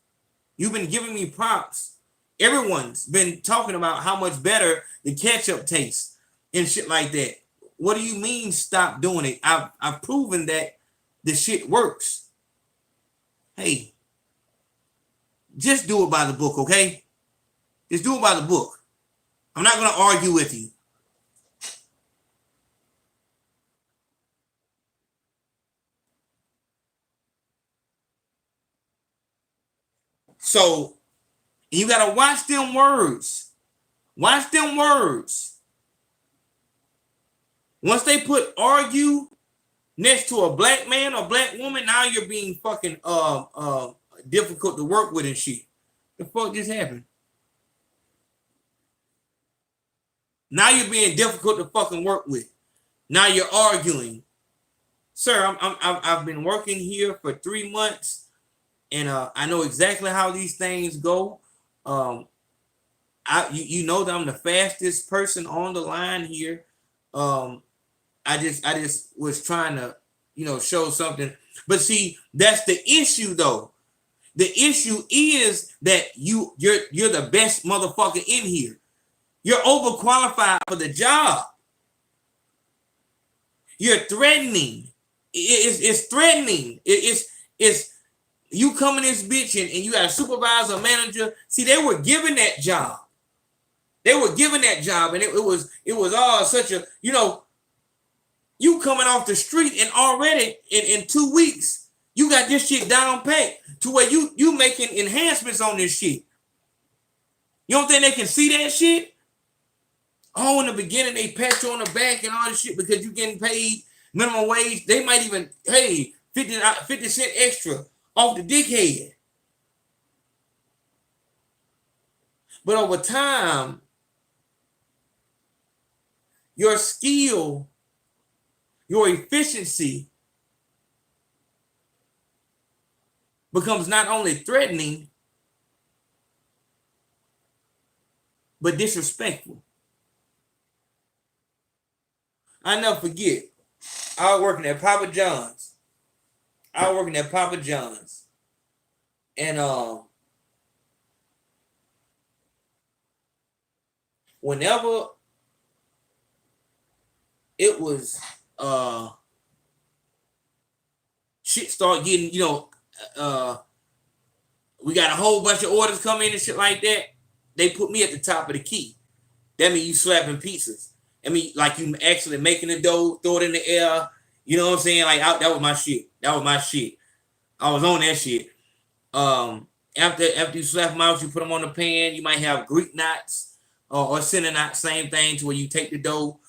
Speaker 2: You've been giving me props. Everyone's been talking about how much better the ketchup tastes and shit like that. What do you mean stop doing it? I've proven that the shit works. Hey, just do it by the book, okay? Just do it by the book. I'm not going to argue with you. So you got to watch them words. Watch them words. Once they put argue next to a black man or black woman, now you're being fucking difficult to work with and shit. The fuck just happened? Now you're being difficult to fucking work with. Now you're arguing. Sir, I've been working here for 3 months, and I know exactly how these things go. You know that I'm the fastest person on the line here. I just was trying to, you know, show something. But see, that's the issue though. The issue is that you're the best motherfucker in here. You're overqualified for the job. You're threatening. It's threatening. It's you come in this bitch and you got a supervisor, manager. See, they were given that job. They were given that job, and it was all such a, you know, you coming off the street and already in 2 weeks, you got this shit down pat to where you making enhancements on this shit. You don't think they can see that shit? Oh, in the beginning, they pat you on the back and all this shit because you getting paid minimum wage. They might even, hey, 50 cent extra off the dickhead. But over time, your skill, your efficiency becomes not only threatening, but disrespectful. I never forget, I was working at Papa John's. And whenever it was shit start getting, you know, we got a whole bunch of orders come in and shit like that, they put me at the top of the key. That means you slapping pizzas. I mean, like you actually making the dough, throw it in the air. You know what I'm saying? Like that was my shit. That was my shit. I was on that shit. After you slap them out, you put them on the pan. You might have Greek knots or cinnamon knots, same thing, to where you take the dough,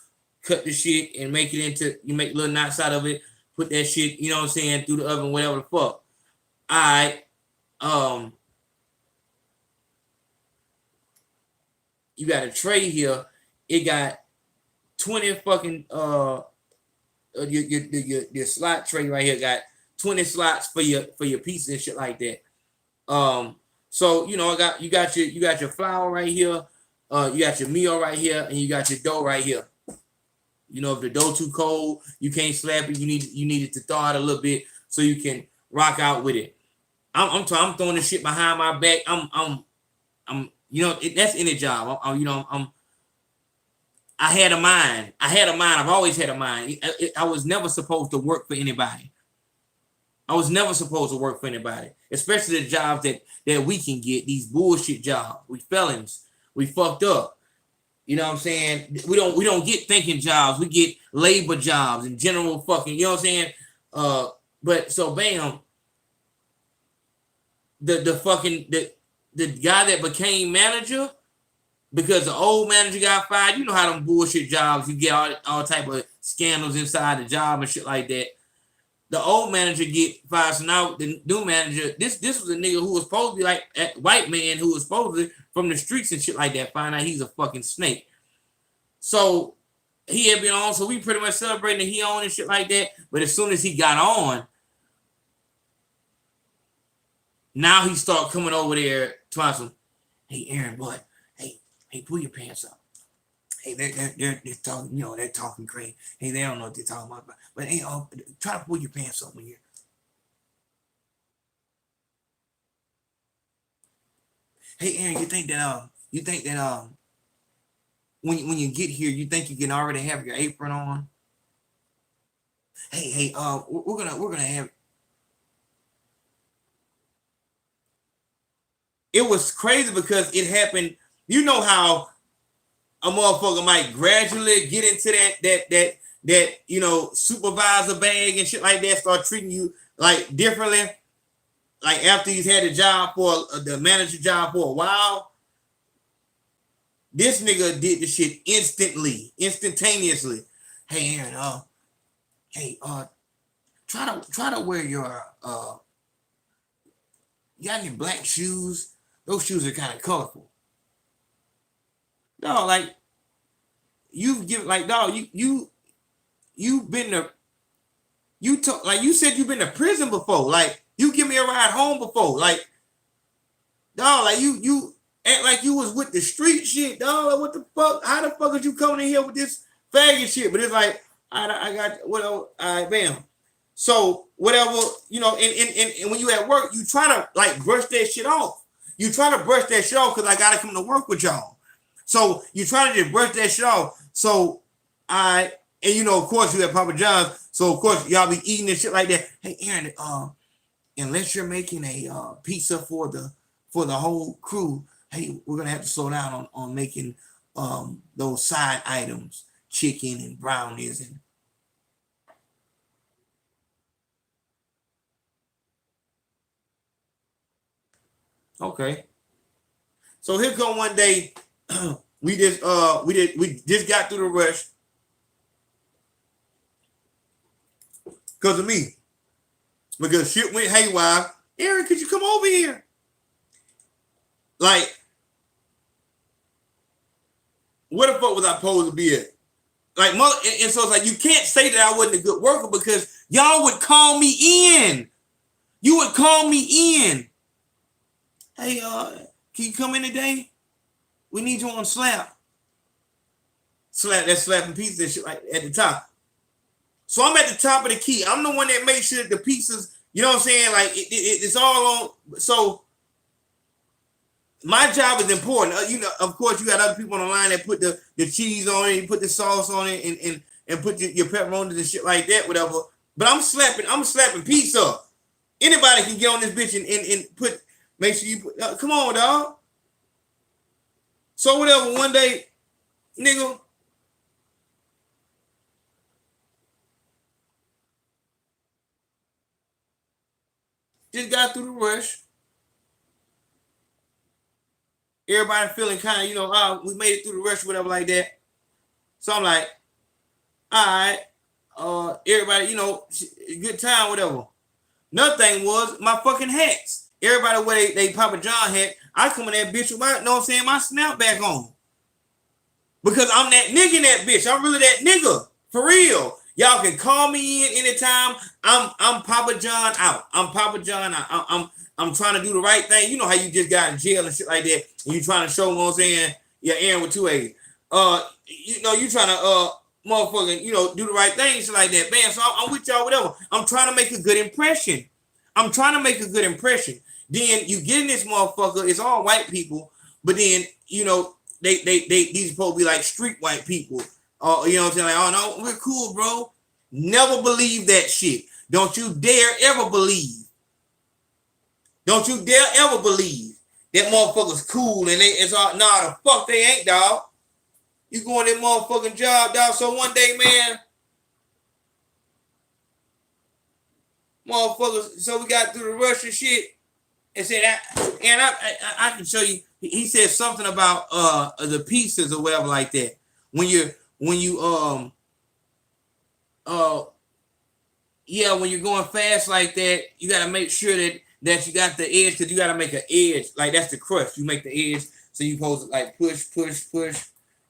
Speaker 2: cut the shit, and make it into, you make little knots out of it, put that shit, you know what I'm saying, through the oven, whatever the fuck. Alright. You got a tray here. It got 20 fucking your slot tray right here got 20 slots for your pieces and shit like that. So you know, you got your flour right here, you got your meal right here, and you got your dough right here. You know, if the dough too cold, you can't slap it. You need it to thaw out a little bit so you can rock out with it. I'm throwing this shit behind my back. I'm you know, that's any job. I had a mind. I've always had a mind. I was never supposed to work for anybody. Especially the jobs that we can get, these bullshit jobs. We felons. We fucked up. You know what I'm saying? We don't get thinking jobs. We get labor jobs and general fucking, you know what I'm saying? But so bam, the guy that became manager, because the old manager got fired. You know how them bullshit jobs, you get all type of scandals inside the job and shit like that. The old manager get fired, so now the new manager, this was a nigga who was supposed to be like a white man who was supposed to from the streets and shit like that, find out he's a fucking snake. So he had been on, so we pretty much celebrating that he on and shit like that. But as soon as he got on, now he start coming over there to some, hey Aaron, boy, hey, pull your pants up. Hey, they're talking, you know, they're talking crazy. Hey, they don't know what they're talking about. But hey, try to pull your pants up when you're. Hey, Aaron, you think that when you get here, you think you can already have your apron on? Hey, we're gonna have. It was crazy because it happened. You know how a motherfucker might gradually get into that you know, supervisor bag and shit like that, start treating you like differently. Like after he's had a job for the manager job for a while, this nigga did the shit instantaneously. Hey Aaron, try to wear your you got any black shoes? Those shoes are kind of colorful. No, like you've given, like, dog, you've been to, like you said, you've been to prison before. Like you give me a ride home before. Like, dog, like you act like you was with the street shit, dog. Like, what the fuck? How the fuck did you come in here with this faggot shit? But it's like, I got whatever. All right, bam. So whatever, you know, and when you at work, you try to like brush that shit off. You try to brush that shit off because I gotta come to work with y'all. So you try to just brush that shit off. So and you know, of course, you have Papa John's. So of course, y'all be eating and shit like that. Hey, Aaron, unless you're making a pizza for the whole crew, hey, we're gonna have to slow down on making those side items, chicken and brownies and. Okay. So here come one day, we just got through the rush because of me. Because shit went haywire. Aaron, could you come over here? Like, where the fuck was I supposed to be at? Like, mother, and so it's like, you can't say that I wasn't a good worker because y'all would call me in. You would call me in. Hey, can you come in today? We need you on slap. That's slapping pieces and shit like at the top. So I'm at the top of the key. I'm the one that makes sure that the pieces, you know what I'm saying? Like it's all on. So my job is important. You know, of course, you got other people on the line that put the cheese on it, you put the sauce on it, and put your pepperonis and shit like that, whatever. But I'm slapping pizza. Anybody can get on this bitch and put. Make sure you put, come on, dog. So whatever, one day, nigga, just got through the rush. Everybody feeling kind of, you know, we made it through the rush, whatever like that. So I'm like, all right, everybody, you know, good time, whatever. Another thing was my fucking hats. Everybody wear they Papa John hat. I come in that bitch with my, you know what I'm saying, my snapback on. Because I'm that nigga in that bitch. I'm really that nigga. For real. Y'all can call me in anytime. I'm Papa John out. I'm Papa John out. I'm trying to do the right thing. You know how you just got in jail and shit like that, and you trying to show, what I'm saying, you're Aaron with 2 A's. You know, you trying to motherfucking, you know, do the right thing, shit like that. Man, so I'm with y'all, whatever. I'm trying to make a good impression. Then you get in this motherfucker, it's all white people, but then, you know, they these supposed to be like street white people. You know what I'm saying? Like, oh no, we're cool, bro. Never believe that shit. Don't you dare ever believe. Don't you dare ever believe that motherfucker's cool and it's all, nah, the fuck they ain't, dog. You go on that motherfucking job, dog. So one day, man, motherfuckers, so we got through the Russian shit and said, and I can show you, he said something about the pieces or whatever like that. When you're going fast like that, you gotta make sure that you got the edge, because you gotta make an edge. Like that's the crust. You make the edge, so you supposed to like push.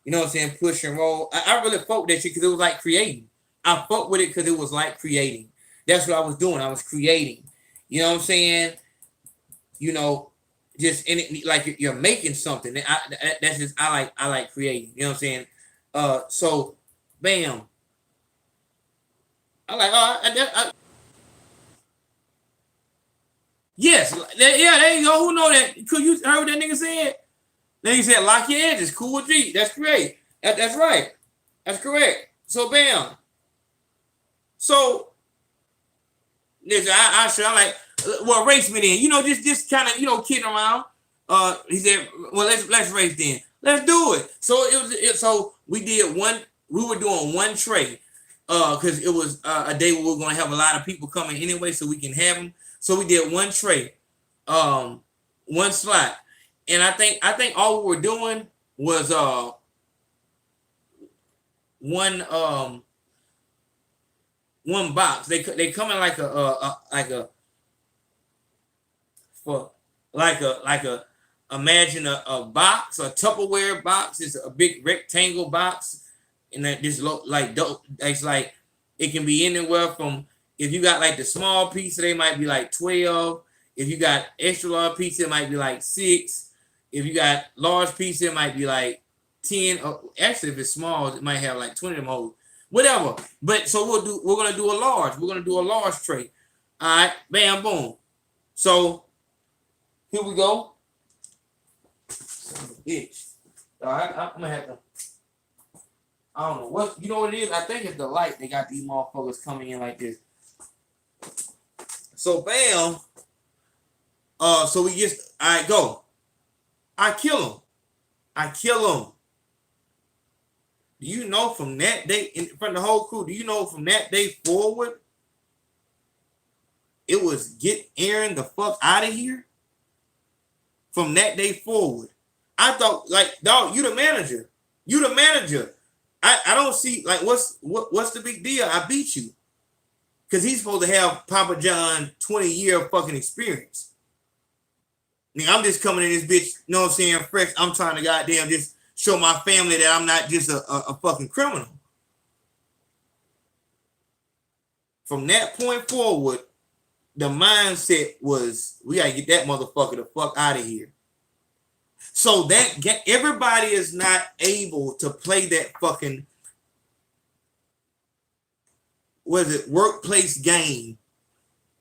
Speaker 2: You know what I'm saying? Push and roll. I really fuck with that shit because it was like creating. I fuck with it because it was like creating. That's what I was doing. I was creating. You know what I'm saying? You know, just in it, like you're making something. That's just I like creating. You know what I'm saying? So, bam. I like, yes, yeah, there you go. Who know that? Could you heard what that nigga said? Then he said, lock your edges, cool with G. That's great. That's right. That's correct. So, bam. So, listen, I'm like, well, race me then. You know, just kind of, you know, kidding around. He said, well, let's race then. Let's do it. So so we did we were doing one tray. Because it was a day where we were going to have a lot of people coming anyway, so we can have them. So we did one tray, one slot, and I think all we were doing was one box. They come in like imagine a box, a Tupperware box. It's a big rectangle box. And that just look like dope. It's like it can be anywhere from, if you got like the small pizza, they might be like 12. If you got extra large pizza, it might be like 6. If you got large pizza, it might be like 10. Actually, if it's small, it might have like 20 of them hoes. Whatever. But so we're gonna do a large. We're gonna do a large tray. All right, bam, boom. So here we go. Son of a bitch. All right, I'm gonna have to. I don't know what, you know what it is? I think it's the light. They got these motherfuckers coming in like this. So bam. So we just, I go. I kill him. Do you know from that day, in front of the whole crew, do you know from that day forward, it was get Aaron the fuck out of here? From that day forward. I thought, like, dog, you the manager. I don't see, like, what's the big deal? I beat you. Because he's supposed to have Papa John 20-year fucking experience. Nigga, I'm just coming in this bitch, you know what I'm saying, fresh. I'm trying to goddamn just show my family that I'm not just a fucking criminal. From that point forward, the mindset was, we gotta get that motherfucker the fuck out of here. So that everybody is not able to play that fucking, what is it, workplace game.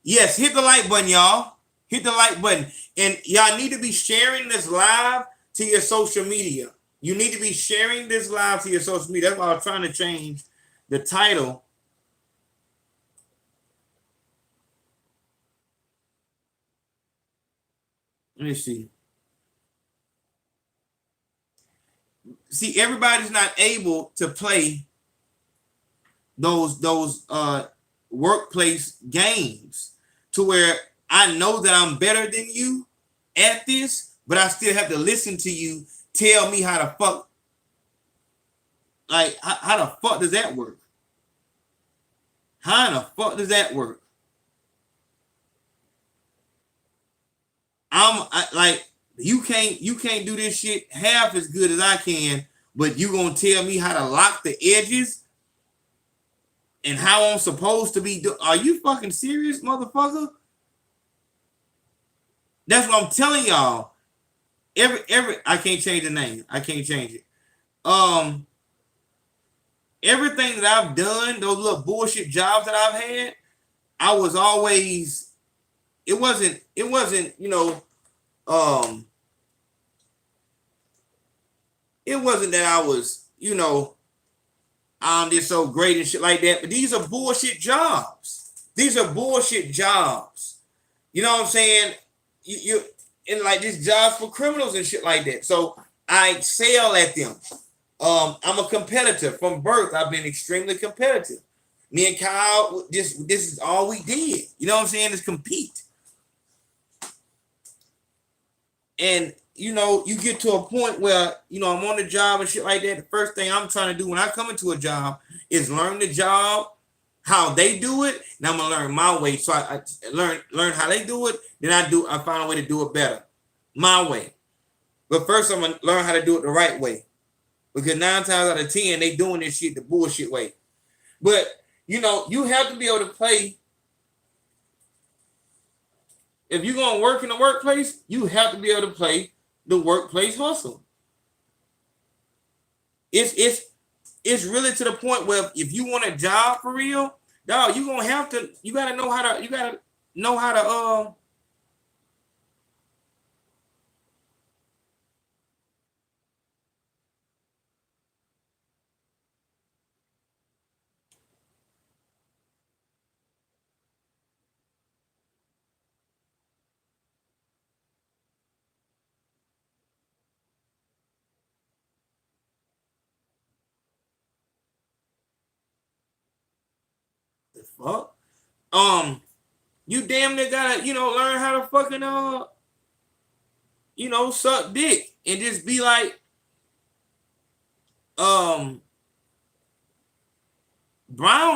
Speaker 2: Yes, hit the like button, y'all. Hit the like button. And y'all need to be sharing this live to your social media. You need to be sharing this live to your social media. That's why I was trying to change the title. Let me see. See, everybody's not able to play those workplace games to where I know that I'm better than you at this, but I still have to listen to you tell me how the fuck, like, how the fuck does that work? How the fuck does that work? Like, you can't do this shit half as good as I can, but you gonna tell me how to lock the edges? and how I'm supposed to be. Are you fucking serious, motherfucker? That's what I'm telling y'all. Every I can't change the name. I can't change it. Everything that I've done, those little bullshit jobs that I've had, I was always. It wasn't. You know. It wasn't that I was. You know. I'm just so great and shit like that. But these are bullshit jobs. These are bullshit jobs. You know what I'm saying? You and like these jobs for criminals and shit like that. So I excel at them. I'm a competitor from birth. I've been extremely competitive. Me and Kyle, this is all we did. You know what I'm saying? Is compete. And you know, you get to a point where you know I'm on the job and shit like that. The first thing I'm trying to do when I come into a job is learn the job, how they do it, and I'm gonna learn my way. So I learn how they do it. Then I find a way to do it better, my way. But first, I'm gonna learn how to do it the right way, because 9 times out of 10 they doing this shit the bullshit way. But you know, you have to be able to play. If you're gonna work in the workplace, you have to be able to play the workplace hustle. It's really to the point where if you want a job for real, dog, you gotta know how to the fuck. You damn near gotta, you know, learn how to fucking you know, suck dick and just be like brown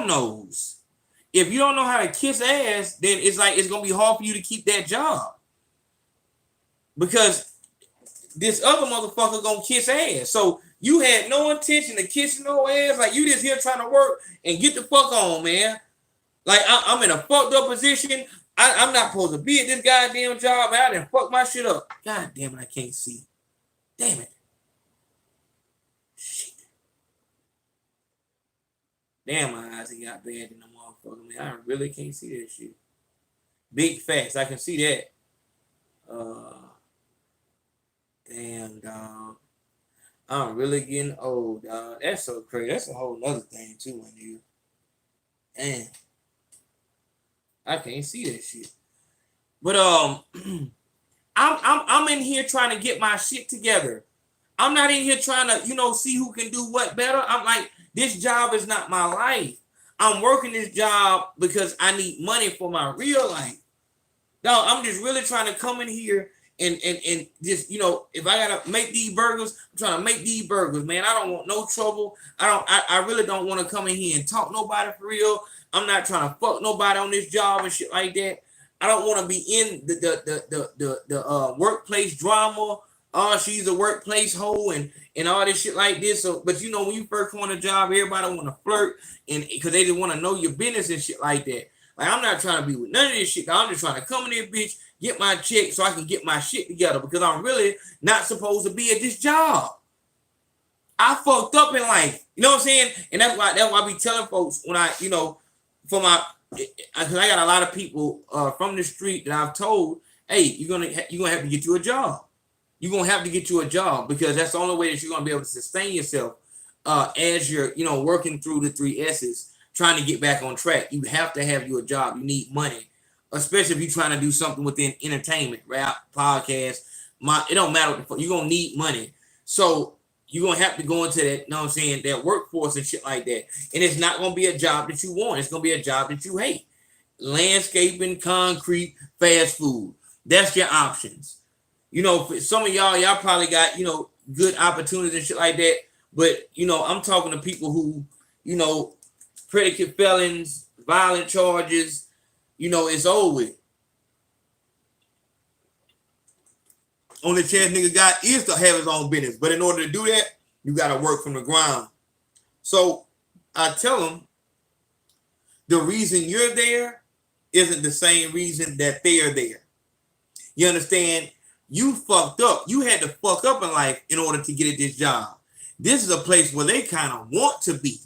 Speaker 2: nose. If you don't know how to kiss ass, then it's like it's gonna be hard for you to keep that job. Because this other motherfucker gonna kiss ass. So you had no intention of kissing no ass. Like you just here trying to work and get the fuck on, man. Like I'm in a fucked up position. I'm not supposed to be at this goddamn job. I done fuck my shit up. God damn it, I can't see. Damn it. Shit. Damn, my eyes got bad in the motherfucker, man. I really can't see that shit. Big facts. I can see that. Damn, dog. I'm really getting old, dog. That's so crazy. That's a whole nother thing too, my nigga. Damn. I can't see that shit. But I'm in here trying to get my shit together. I'm not in here trying to, you know, see who can do what better. I'm like, this job is not my life. I'm working this job because I need money for my real life. No, I'm just really trying to come in here and just, you know, if I gotta make these burgers, I'm trying to make these burgers, man. I don't want no trouble. I really don't want to come in here and talk nobody for real. I'm not trying to fuck nobody on this job and shit like that. I don't want to be in the workplace drama. Oh, she's a workplace hoe and all this shit like this. So, but you know, when you first come on a job, everybody want to flirt and because they just want to know your business and shit like that. Like I'm not trying to be with none of this shit. I'm just trying to come in here, bitch, get my check so I can get my shit together because I'm really not supposed to be at this job. I fucked up in life. You know what I'm saying? And that's why I be telling folks when I, you know, for my, because I got a lot of people from the street that I've told, hey, you're gonna have to get you a job. You're gonna have to get you a job because that's the only way that you're gonna be able to sustain yourself as you're, you know, working through the 3 S's, trying to get back on track. You have to have you a job. You need money, especially if you're trying to do something within entertainment, rap, podcast. It don't matter. You're gonna need money. So you're gonna have to go into that, you know what I'm saying, that workforce and shit like that. And it's not gonna be a job that you want. It's gonna be a job that you hate. Landscaping, concrete, fast food. That's your options. You know, for some of y'all probably got, you know, good opportunities and shit like that. But, you know, I'm talking to people who, you know, predicate felons, violent charges, you know, it's over with. Only chance nigga got is to have his own business. But in order to do that, you got to work from the ground. So I tell them, the reason you're there isn't the same reason that they're there. You understand? You fucked up. You had to fuck up in life in order to get at this job. This is a place where they kind of want to be.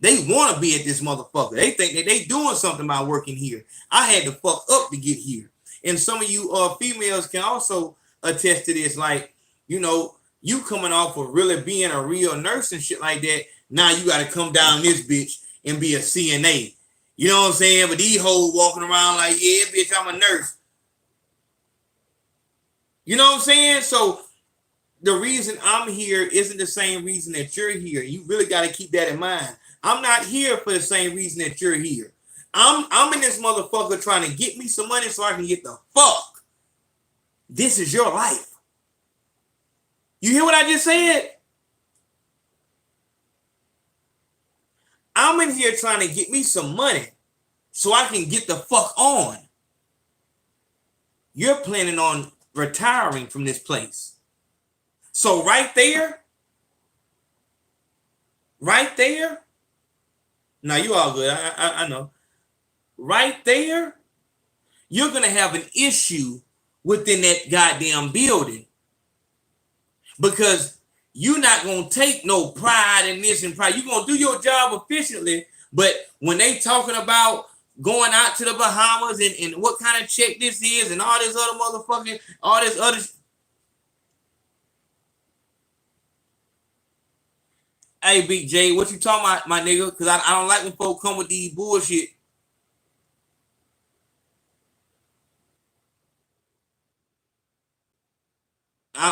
Speaker 2: They want to be at this motherfucker. They think that they doing something by working here. I had to fuck up to get here. And some of you females can also attest to this. Like, you know, you coming off of really being a real nurse and shit like that. Now you got to come down this bitch and be a CNA. You know what I'm saying? But these hoes walking around like, yeah, bitch, I'm a nurse. You know what I'm saying? So the reason I'm here isn't the same reason that you're here. You really got to keep that in mind. I'm not here for the same reason that you're here. I'm in this motherfucker trying to get me some money so I can get the fuck. This is your life. You hear what I just said? I'm in here trying to get me some money so I can get the fuck on. You're planning on retiring from this place. So right there, now you all good. I know. Right there, you're going to have an issue within that goddamn building because you're not going to take no pride in this and pride. You're going to do your job efficiently, but when they talking about going out to the Bahamas and what kind of check this is and all this other motherfucking, all this other... Hey, Big J, what you talking about, my nigga? Because I don't like when folks come with these bullshit.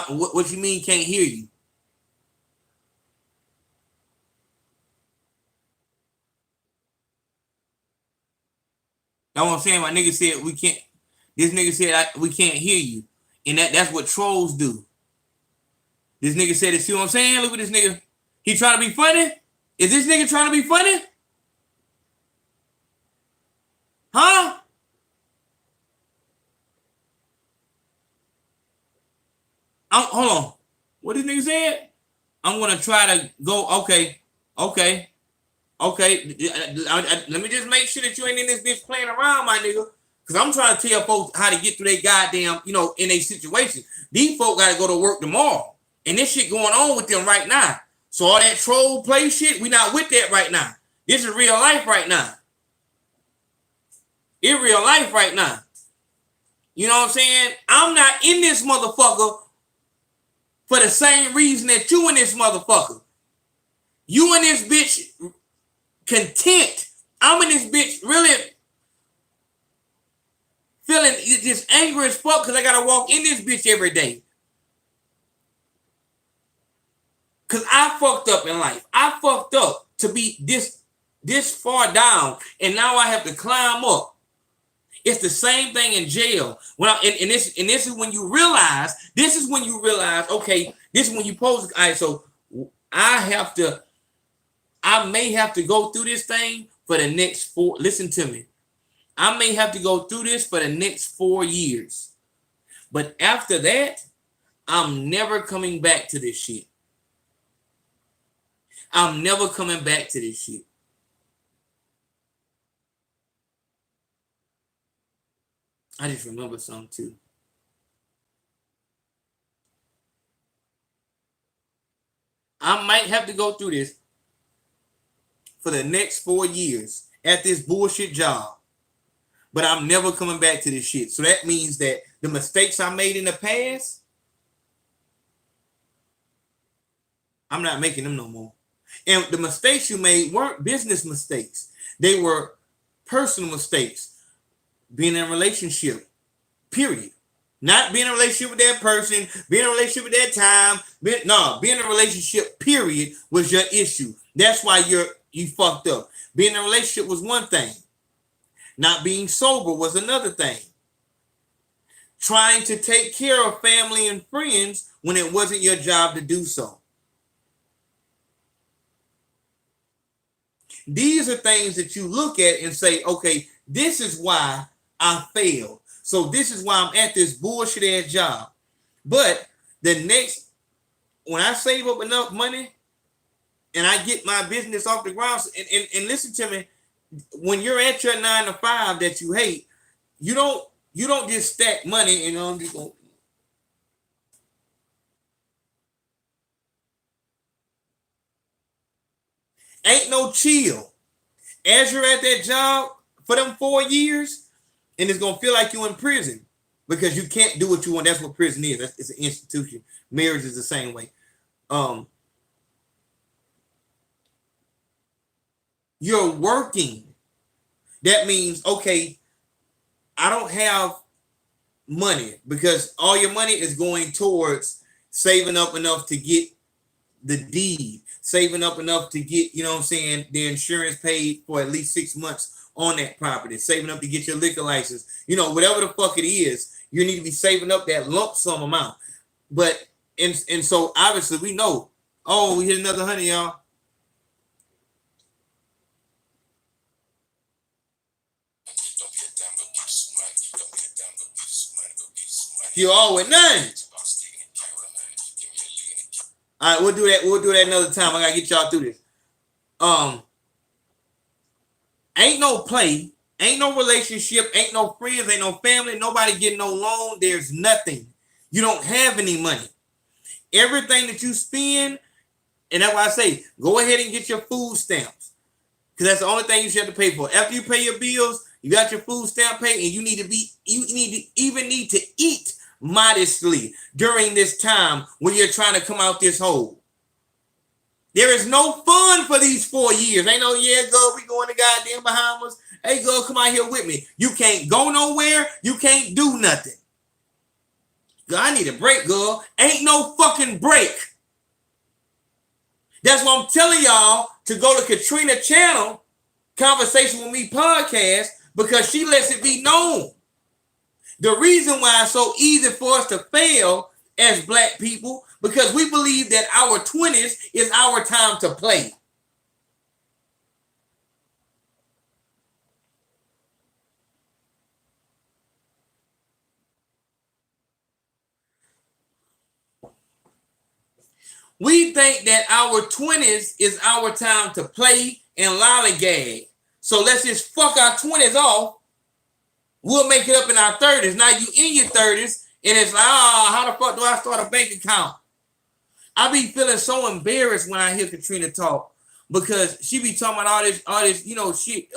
Speaker 2: What you mean can't hear you? That's what I'm saying. My nigga said we can't. This nigga said we can't hear you. And that's what trolls do. This nigga said it. See what I'm saying? Look at this nigga. He trying to be funny? Is this nigga trying to be funny? Huh? Hold on. What this nigga said? I'm going to try to go. Okay. Let me just make sure that you ain't in this bitch playing around, my nigga. Because I'm trying to tell folks how to get through their goddamn, in a situation. These folks got to go to work tomorrow. And this shit going on with them right now. So all that troll play shit, we not with that right now. This is real life right now. In real life right now. You know what I'm saying? I'm not in this motherfucker for the same reason that you in this motherfucker. You in this bitch content. I'm in this bitch really feeling just angry as fuck because I gotta walk in this bitch every day. Because I fucked up in life. I fucked up to be this far down, and now I have to climb up. It's the same thing in jail. This is when you realize, okay, this is when you pose. All right, so I may have to go through this thing for the next listen to me. I may have to go through this for the next 4 years. But after that, I'm never coming back to this shit. I'm never coming back to this shit. I just remember something too. I might have to go through this for the next 4 years at this bullshit job. But I'm never coming back to this shit. So that means that the mistakes I made in the past, I'm not making them no more. And the mistakes you made weren't business mistakes. They were personal mistakes. Being in a relationship, period. Not being in a relationship with that person, being in a relationship with that time. Being in a relationship, period, was your issue. That's why you fucked up. Being in a relationship was one thing. Not being sober was another thing. Trying to take care of family and friends when it wasn't your job to do so. These are things that you look at and say, okay, this is why I failed. So this is why I'm at this bullshit ass job. But when I save up enough money and I get my business off the ground, and listen to me, when you're at your 9 to 5 that you hate, you don't just stack money and ain't no chill. As you're at that job for them 4 years, and it's gonna feel like you're in prison because you can't do what you want. That's what prison is. It's an institution. Marriage is the same way. You're working. That means, okay, I don't have money because all your money is going towards saving up enough to get the deed, saving up enough to get, you know what I'm saying, the insurance paid for at least 6 months on that property, saving up to get your liquor license, you know, whatever the fuck it is, you need to be saving up that lump sum amount. But, and so obviously we know, oh, we hit another 100, y'all. You all with none. All right, we'll do that. We'll do that another time. I gotta get y'all through this. Ain't no play, ain't no relationship, ain't no friends, ain't no family, nobody getting no loan. There's nothing. You don't have any money. Everything that you spend, and that's why I say, go ahead and get your food stamps, because that's the only thing you should have to pay for. After you pay your bills, you got your food stamp paid, and you need to eat modestly during this time when you're trying to come out this hole. There is no fun for these 4 years. Ain't no, yeah, girl, we going to goddamn Bahamas. Hey, girl, come out here with me. You can't go nowhere. You can't do nothing. Girl, I need a break, girl. Ain't no fucking break. That's why I'm telling y'all to go to Katrina channel, Conversation with Me podcast, because she lets it be known. The reason why it's so easy for us to fail as black people, because we believe that our 20s is our time to play. We think that our 20s is our time to play and lollygag. So let's just fuck our 20s off. We'll make it up in our 30s. Now you in your 30s, and it's like, how the fuck do I start a bank account? I be feeling so embarrassed when I hear Katrina talk, because she be talking about all this, you know, shit,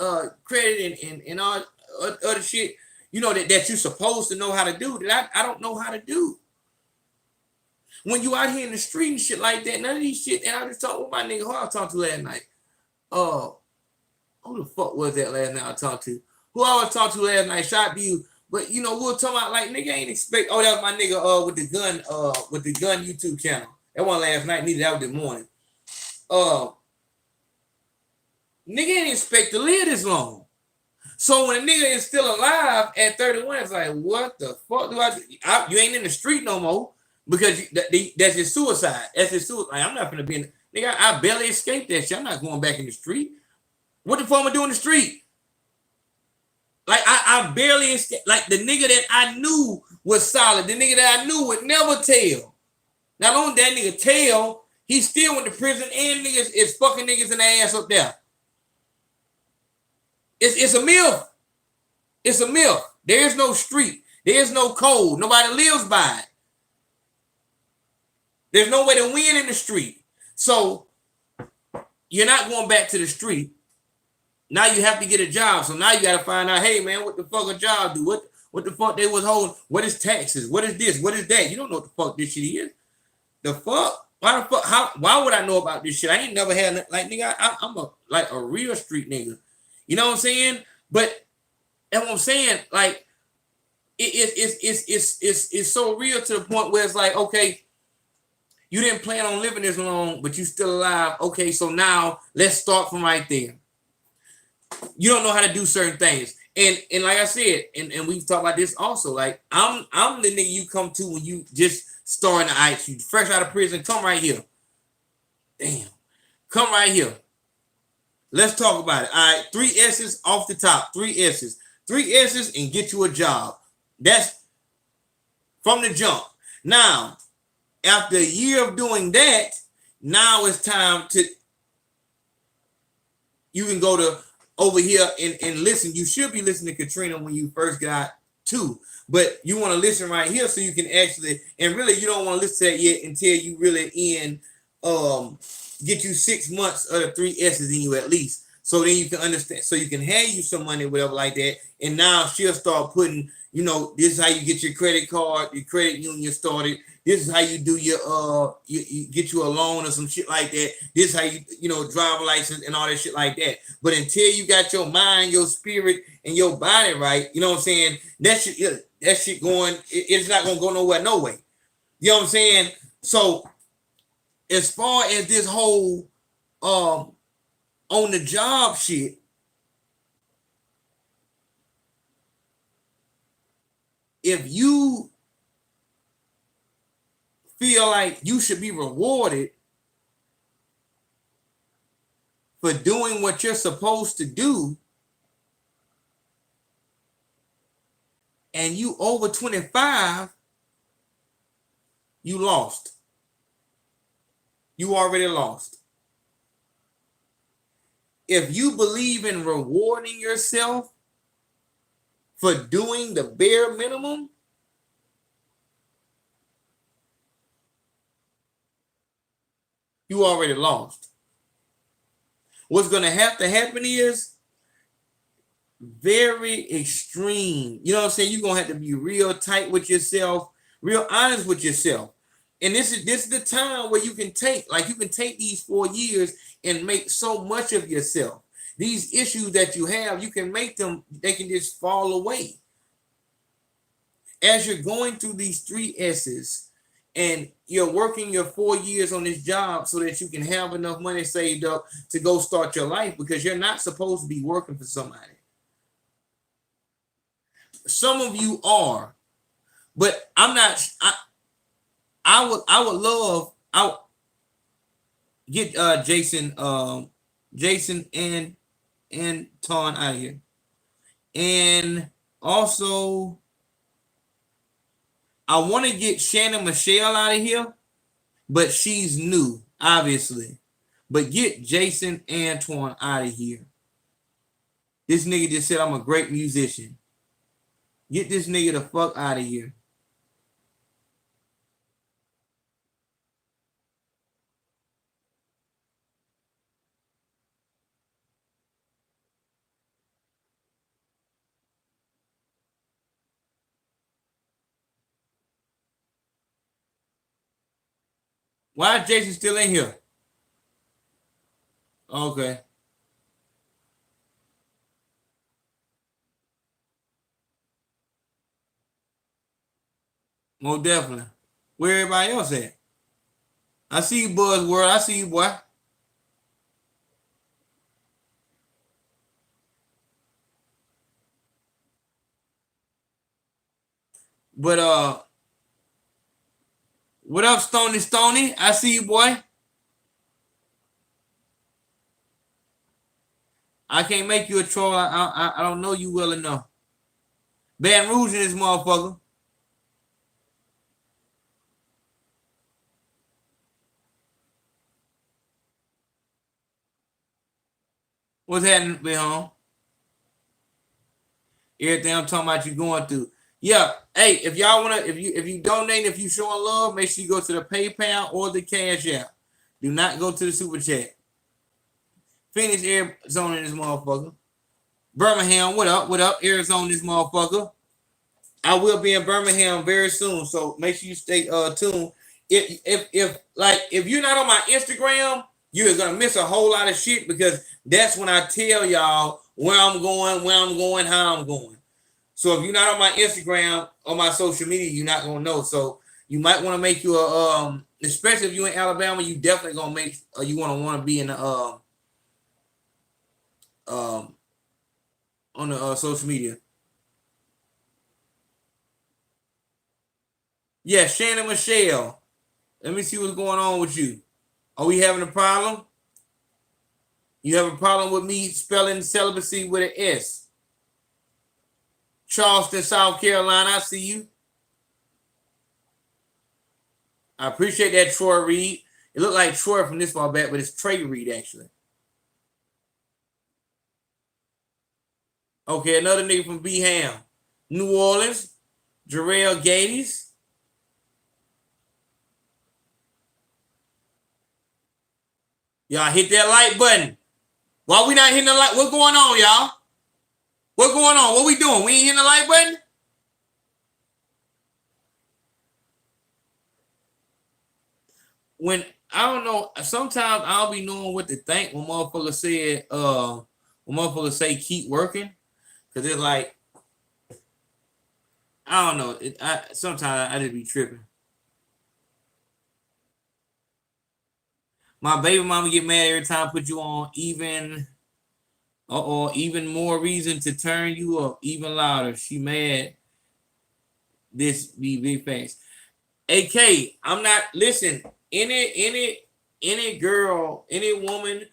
Speaker 2: credit and all other shit, you know, that you're supposed to know how to do, that I don't know how to do. When you out here in the street and shit like that, none of these shit, and I just talked with my nigga who I talked to last night. Who the fuck was that last night I talked to? Who I was talking to last night, shot to you. But you know, we were talking about like nigga ain't expect. Oh, that was my nigga with the gun YouTube channel. That one last night, neither that was this morning. Nigga ain't expect to live this long. So when a nigga is still alive at 31, it's like, what the fuck do I do? You ain't in the street no more, because that's your suicide. That's your suicide. Like, I'm not gonna be in nigga, I barely escaped that shit. I'm not going back in the street. What the fuck am I doing in the street? Like I barely escaped. Like the nigga that I knew was solid, the nigga that I knew would never tell. Not only that nigga tell, he still went to prison, and niggas is fucking niggas in the ass up there. It's a myth. It's a myth. There is no street. There is no code. Nobody lives by it. There's no way to win in the street. So you're not going back to the street. Now you have to get a job. So now you got to find out, hey, man, what the fuck a job do? What the fuck they was holding? What is taxes? What is this? What is that? You don't know what the fuck this shit is. The fuck? Why the fuck? Why would I know about this shit? I ain't never had, like, nigga, I'm a real street nigga. You know what I'm saying? But that's what I'm saying. Like, it's so real to the point where it's like, okay, you didn't plan on living this long, but you still alive. Okay, so now let's start from right there. You don't know how to do certain things. And like I said, and we've talked about this also, like I'm the nigga you come to when you just starting the ice, you fresh out of prison, come right here. Damn. Come right here. Let's talk about it. All right, 3 S's off the top. 3 S's. 3 S's and get you a job. That's from the jump. Now, after a year of doing that, now it's time to, you can go to over here and listen. You should be listening to Katrina when you first got too, but you want to listen right here so you can actually, and really you don't want to listen to that yet until you really get you 6 months of the 3 S's in you at least. So then you can understand, so you can hand you some money, whatever like that. And now she'll start putting, this is how you get your credit card, your credit union started. This is how you do your you get you a loan or some shit like that. This is how you driver license and all that shit like that. But until you got your mind, your spirit, and your body right, you know what I'm saying? That shit going, it's not gonna go nowhere, no way. You know what I'm saying? So as far as this whole on the job shit, if you feel like you should be rewarded for doing what you're supposed to do, and you over 25, you lost. You already lost. If you believe in rewarding yourself for doing the bare minimum, you already lost. What's going to have to happen is very extreme. You know what I'm saying? You're going to have to be real tight with yourself, real honest with yourself. And this is the time where you can take these 4 years and make so much of yourself. These issues that you have, you can make them, they can just fall away. As you're going through these 3 S's and you're working your 4 years on this job so that you can have enough money saved up to go start your life, because you're not supposed to be working for somebody. Some of you are, but I'm not. I would love. Get Jason and Ton out of here, and also I want to get Shannon Michelle out of here, but she's new, obviously. But get Jason Antoine out of here. This nigga just said I'm a great musician. Get this nigga the fuck out of here. Why is Jason still in here? Okay. Most definitely. Where everybody else at? I see you, Buzzword. I see you, boy. But what up, Stony? I see you, boy. I can't make you a troll. I don't know you well enough. Baton Rouge in this motherfucker. What's happening, big home? Everything I'm talking about you going through. Yeah. Hey, if y'all wanna, if you donate, if you showing love, make sure you go to the PayPal or the Cash App. Do not go to the Super Chat. Phoenix, Arizona in this motherfucker. Birmingham, what up? What up? Arizona in this motherfucker. I will be in Birmingham very soon, so make sure you stay tuned. If you're not on my Instagram, you're gonna miss a whole lot of shit, because that's when I tell y'all where I'm going, how I'm going. So if you're not on my Instagram or my social media, you're not gonna know. So you might want to make you a especially if you're in Alabama, you definitely gonna make you want to be in the on the social media. Yeah, Shannon Michelle. Let me see what's going on with you. Are we having a problem? You have a problem with me spelling celibacy with an S? Charleston, South Carolina, I see you. I appreciate that, Troy Reed. It looked like Troy from this far back, but it's Trey Reed, actually. Okay, another nigga from B-Ham. New Orleans, Jarrell Gades. Y'all hit that like button. Why we not hitting the like? What's going on, y'all? What's going on? What we doing? We ain't hitting the like button? When I don't know, sometimes I'll be knowing what to think when motherfuckers said, when motherfuckers say keep working. Cause it's like, I don't know. Sometimes I just be tripping. My baby mama get mad every time I put you on even more reason to turn you up even louder. She mad. This be big face. AK, I'm not listen. Any girl, any woman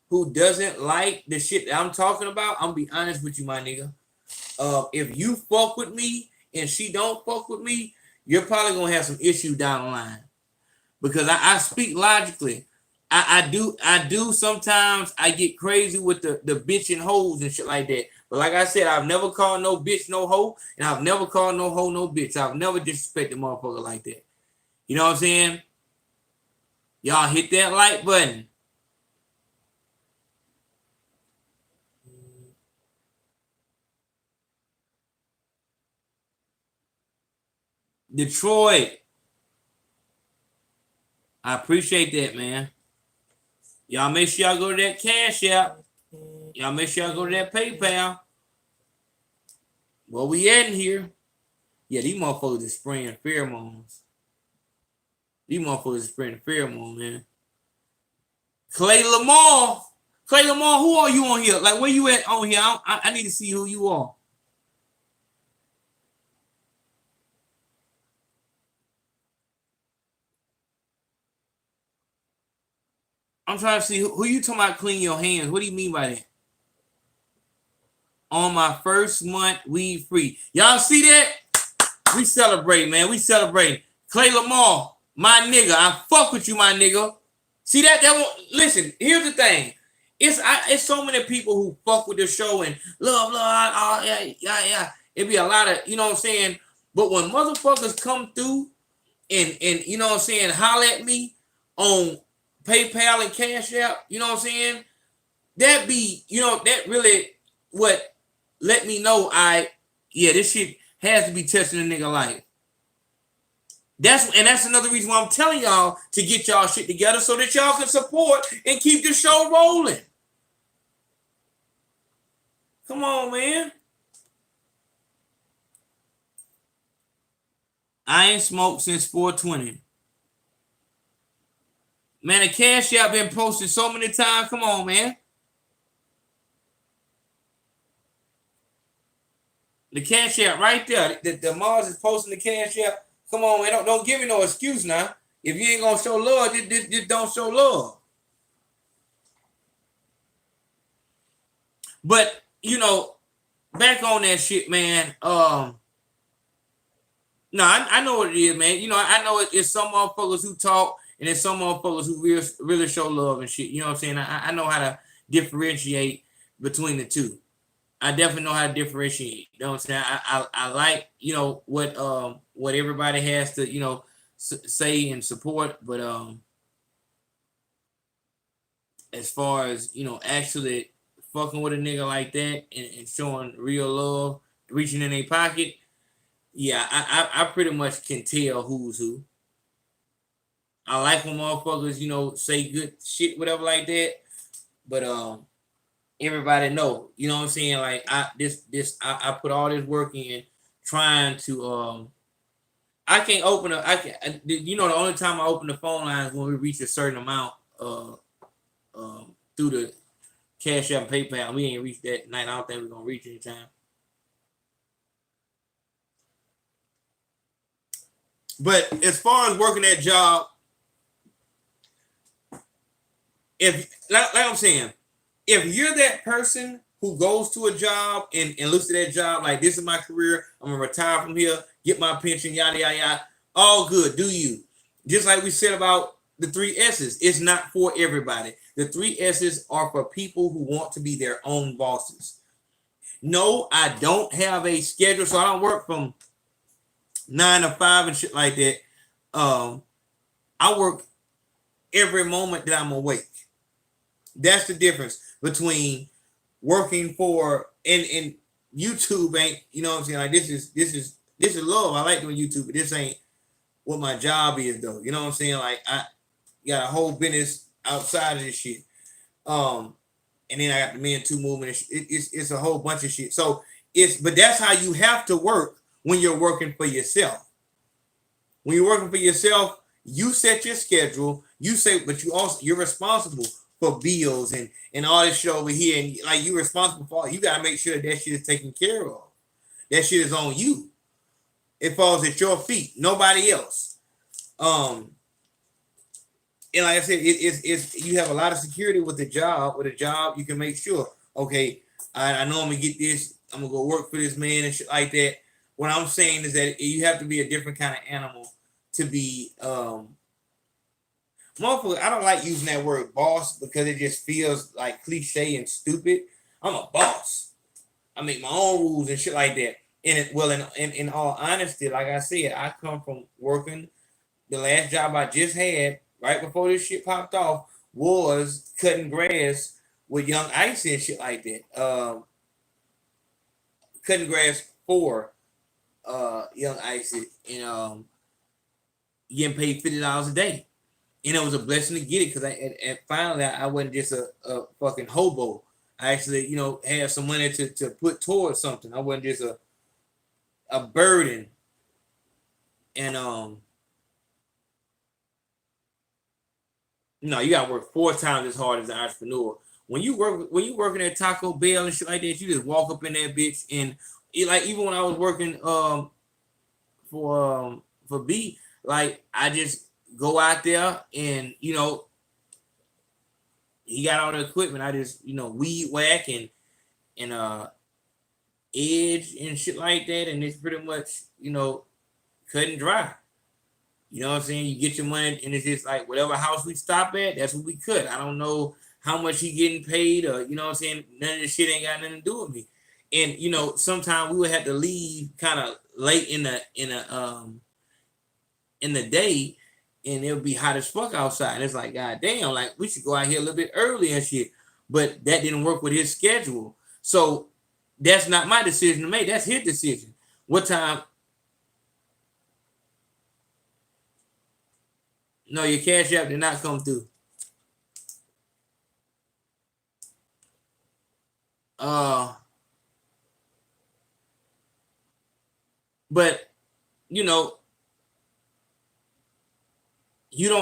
Speaker 2: who doesn't like the shit that I'm talking about, I'm be honest with you, my nigga. If you fuck with me and she don't fuck with me, you're probably gonna have some issue down the line. Because I speak logically. I do sometimes I get crazy with the bitch and hoes and shit like that. But like I said, I've never called no bitch no hoe, and I've never called no hoe no bitch. I've never disrespected motherfucker like that. You know what I'm saying? Y'all hit that like button. Detroit. I appreciate that, man. Y'all make sure y'all go to that Cash App. Y'all make sure y'all go to that PayPal. Where we at in here? Yeah, these motherfuckers is spraying pheromones. These motherfuckers is spraying pheromones, man. Clay Lamar, who are you on here? Like, where you at on here? I need to see who you are. I'm trying to see who you talking about clean your hands. What do you mean by that? On my first month, weed free. Y'all see that? We celebrate, man. We celebrate. Clay Lamar, my nigga. I fuck with you, my nigga. See that? Listen, here's the thing. It's so many people who fuck with the show and love, yeah. It be a lot of, you know what I'm saying? But when motherfuckers come through and you know what I'm saying, holler at me on PayPal and Cash App, you know what I'm saying? That be, you know, that really what let me know this shit has to be touching a nigga life. That's another reason why I'm telling y'all to get y'all shit together so that y'all can support and keep the show rolling. Come on, man. I ain't smoked since 420. Man, the Cash App been posted so many times. Come on, man. The Cash App right there. The Mars is posting the Cash App. Come on, man. Don't give me no excuse now. If you ain't gonna show love, just don't show love. But you know, back on that shit, man. No, I know what it is, man. You know, I know it's some motherfuckers who talk and there's some motherfuckers who really show love and shit. You know what I'm saying? I know how to differentiate between the two. I definitely know how to differentiate. You know what I'm saying? I like, you know, what everybody has to, you know, say and support. But as far as, you know, actually fucking with a nigga like that and showing real love, reaching in their pocket, yeah, I pretty much can tell who's who. I like when motherfuckers, you know, say good shit, whatever like that. But everybody know, you know what I'm saying? Like I put all this work in trying to I can't open you know, the only time I open the phone lines when we reach a certain amount through the Cash App and PayPal. We ain't reached that night. I don't think we're gonna reach anytime. But as far as working that job, if like I'm saying, if you're that person who goes to a job and looks at that job like this is my career, I'm gonna retire from here, get my pension, yada yada yada, all good, do you? Just like we said about the 3 S's, it's not for everybody. The 3 S's are for people who want to be their own bosses. No, I don't have a schedule, so I don't work from 9 to 5 and shit like that. I work every moment that I'm awake. That's the difference between working for and YouTube ain't, you know what I'm saying? Like this is love. I like doing YouTube, but this ain't what my job is though. You know what I'm saying? Like I got a whole business outside of this shit. And then I got the Men Too movement. It's a whole bunch of shit. So but that's how you have to work when you're working for yourself. When you're working for yourself, you set your schedule. You say, but you're responsible for bills and all this shit over here. And like you're responsible for, you gotta make sure that shit is taken care of. That shit is on you. It falls at your feet, nobody else. And like I said, it's you have a lot of security with the job. With a job, you can make sure, okay, I know I'm gonna get this, I'm gonna go work for this man and shit like that. What I'm saying is that you have to be a different kind of animal to be motherfucker. I don't like using that word boss because it just feels like cliche and stupid. I'm a boss. I make my own rules and shit like that. In all honesty, like I said, I come from working. The last job I just had right before this shit popped off was cutting grass with Young Icy and shit like that. Cutting grass for Young Icy and getting paid $50 a day. And it was a blessing to get it because and finally I wasn't just a fucking hobo. I actually, you know, had some money to put towards something. I wasn't just a burden. And no, you gotta work 4 times as hard as an entrepreneur. When you working at Taco Bell and shit like that, you just walk up in that bitch and like even when I was working for B, like I just go out there and you know he got all the equipment. I just weed whack and edge and shit like that, and it's pretty much cut and dry. You know what I'm saying? You get your money, and it's just like whatever house we stop at, that's what we cut. I don't know how much he getting paid, or you know what I'm saying. None of this shit ain't got nothing to do with me. And sometimes we would have to leave kind of late in the day, and it would be hot as fuck outside. And it's like, god damn, like we should go out here a little bit early and shit. But that didn't work with his schedule, so that's not my decision to make. That's his decision. What time? No, your cash app did not come through. But you don't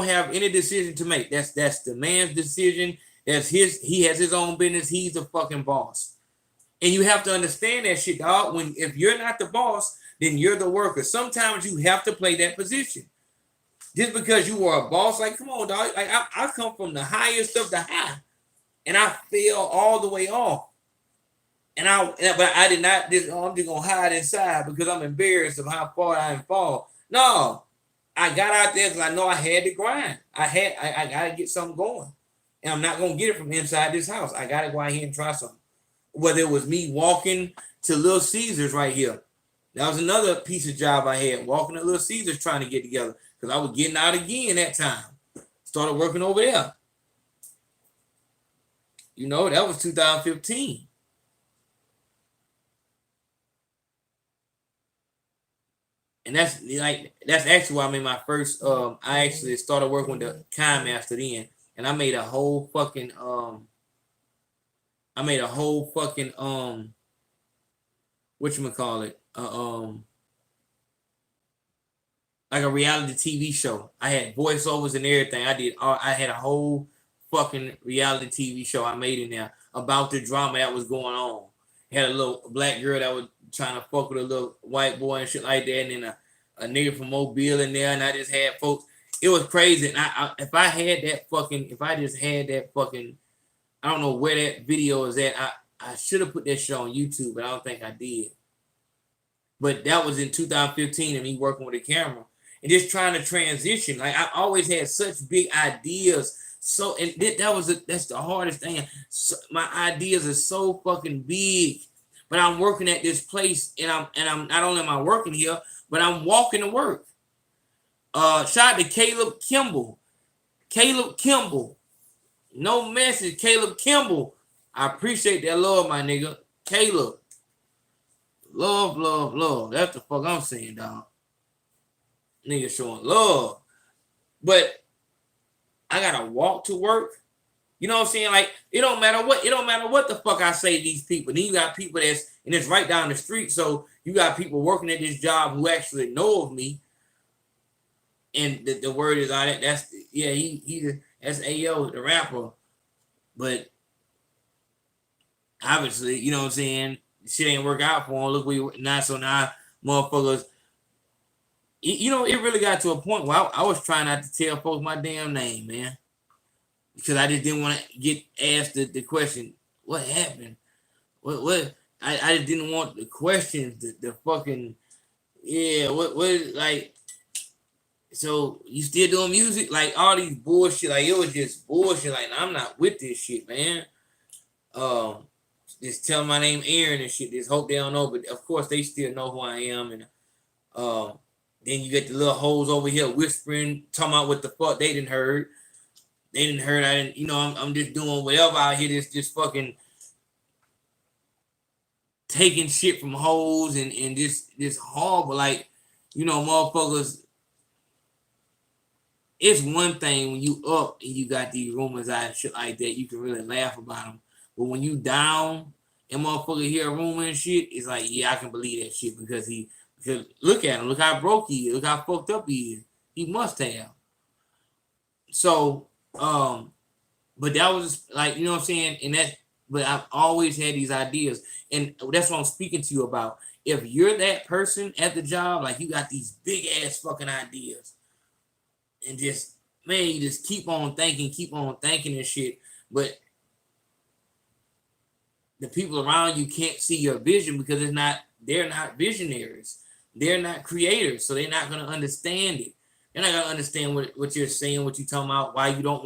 Speaker 2: have any decision to make. That's the man's decision. That's his. He has his own business. He's the fucking boss. And you have to understand that shit, dog. If you're not the boss, then you're the worker. Sometimes you have to play that position. Just because you were a boss, like, come on, dog. Like, I come from the highest of the high, and I fell all the way off. But I did not. I'm just gonna hide inside because I'm embarrassed of how far I fall. No, I got out there because I know I had to grind. I gotta get something going, and I'm not gonna get it from inside this house. I gotta go out here and try something. Whether it was me walking to Little Caesars right here, that was another piece of job I had. Walking to Little Caesars trying to get together. Because I was getting out again that time. Started working over there. That was 2015. And that's actually why I made my first I actually started working with the Kind Master then. And I made a whole fucking whatchamacallit? Like a reality TV show. I had voiceovers and everything. I had a whole fucking reality TV show I made in there about the drama that was going on. Had a little black girl that was trying to fuck with a little white boy and shit like that, and then a nigga from Mobile in there, and I just had folks. It was crazy. And if I just had that fucking, I don't know where that video is at. I should have put that shit on YouTube, but I don't think I did. But that was in 2015, and me working with a camera. And just trying to transition. Like I always had such big ideas. So that's the hardest thing. So, my ideas are so fucking big, but I'm working at this place, and I'm not only am I working here, but I'm walking to work. Shout out to Caleb Kimball. Caleb Kimball. No message, Caleb Kimball. I appreciate that love, my nigga. Caleb. Love, love, love. That's the fuck I'm saying, dog. Nigga showing love. But I gotta walk to work. You know what I'm saying? Like, it don't matter what the fuck I say to these people. Then you got people and it's right down the street. So you got people working at this job who actually know of me. And the word is on it. That's that's AO, the rapper. But obviously, you know what I'm saying, shit ain't work out for him. Look, now motherfuckers. You know, it really got to a point where I was trying not to tell folks my damn name, man. Because I just didn't want to get asked the question, what happened? What I just didn't want the questions, the fucking, what like, so you still doing music? Like, all these bullshit, like, it was just bullshit. Like, I'm not with this shit, man. Just tell my name Aaron and shit. Just hope they don't know, but of course they still know who I am. And then you get the little hoes over here whispering, talking about what the fuck they didn't heard. They didn't heard. I didn't. You know, I'm just doing whatever out here. Just fucking taking shit from hoes and this horrible, like, you know, motherfuckers. It's one thing when you up and you got these rumors out and shit like that, you can really laugh about them. But when you down and motherfucker hear a rumor and shit, it's like, yeah, I can believe that shit because look at him, look how broke he is, look how fucked up he is. He must have. So, but that was like, you know what I'm saying? But I've always had these ideas, and that's what I'm speaking to you about. If you're that person at the job, like, you got these big ass fucking ideas, and just, man, you just keep on thinking and shit, but the people around you can't see your vision because they're not visionaries. They're not creators, so they're not going to understand it. They're not going to understand what you're saying, what you're talking about, why you don't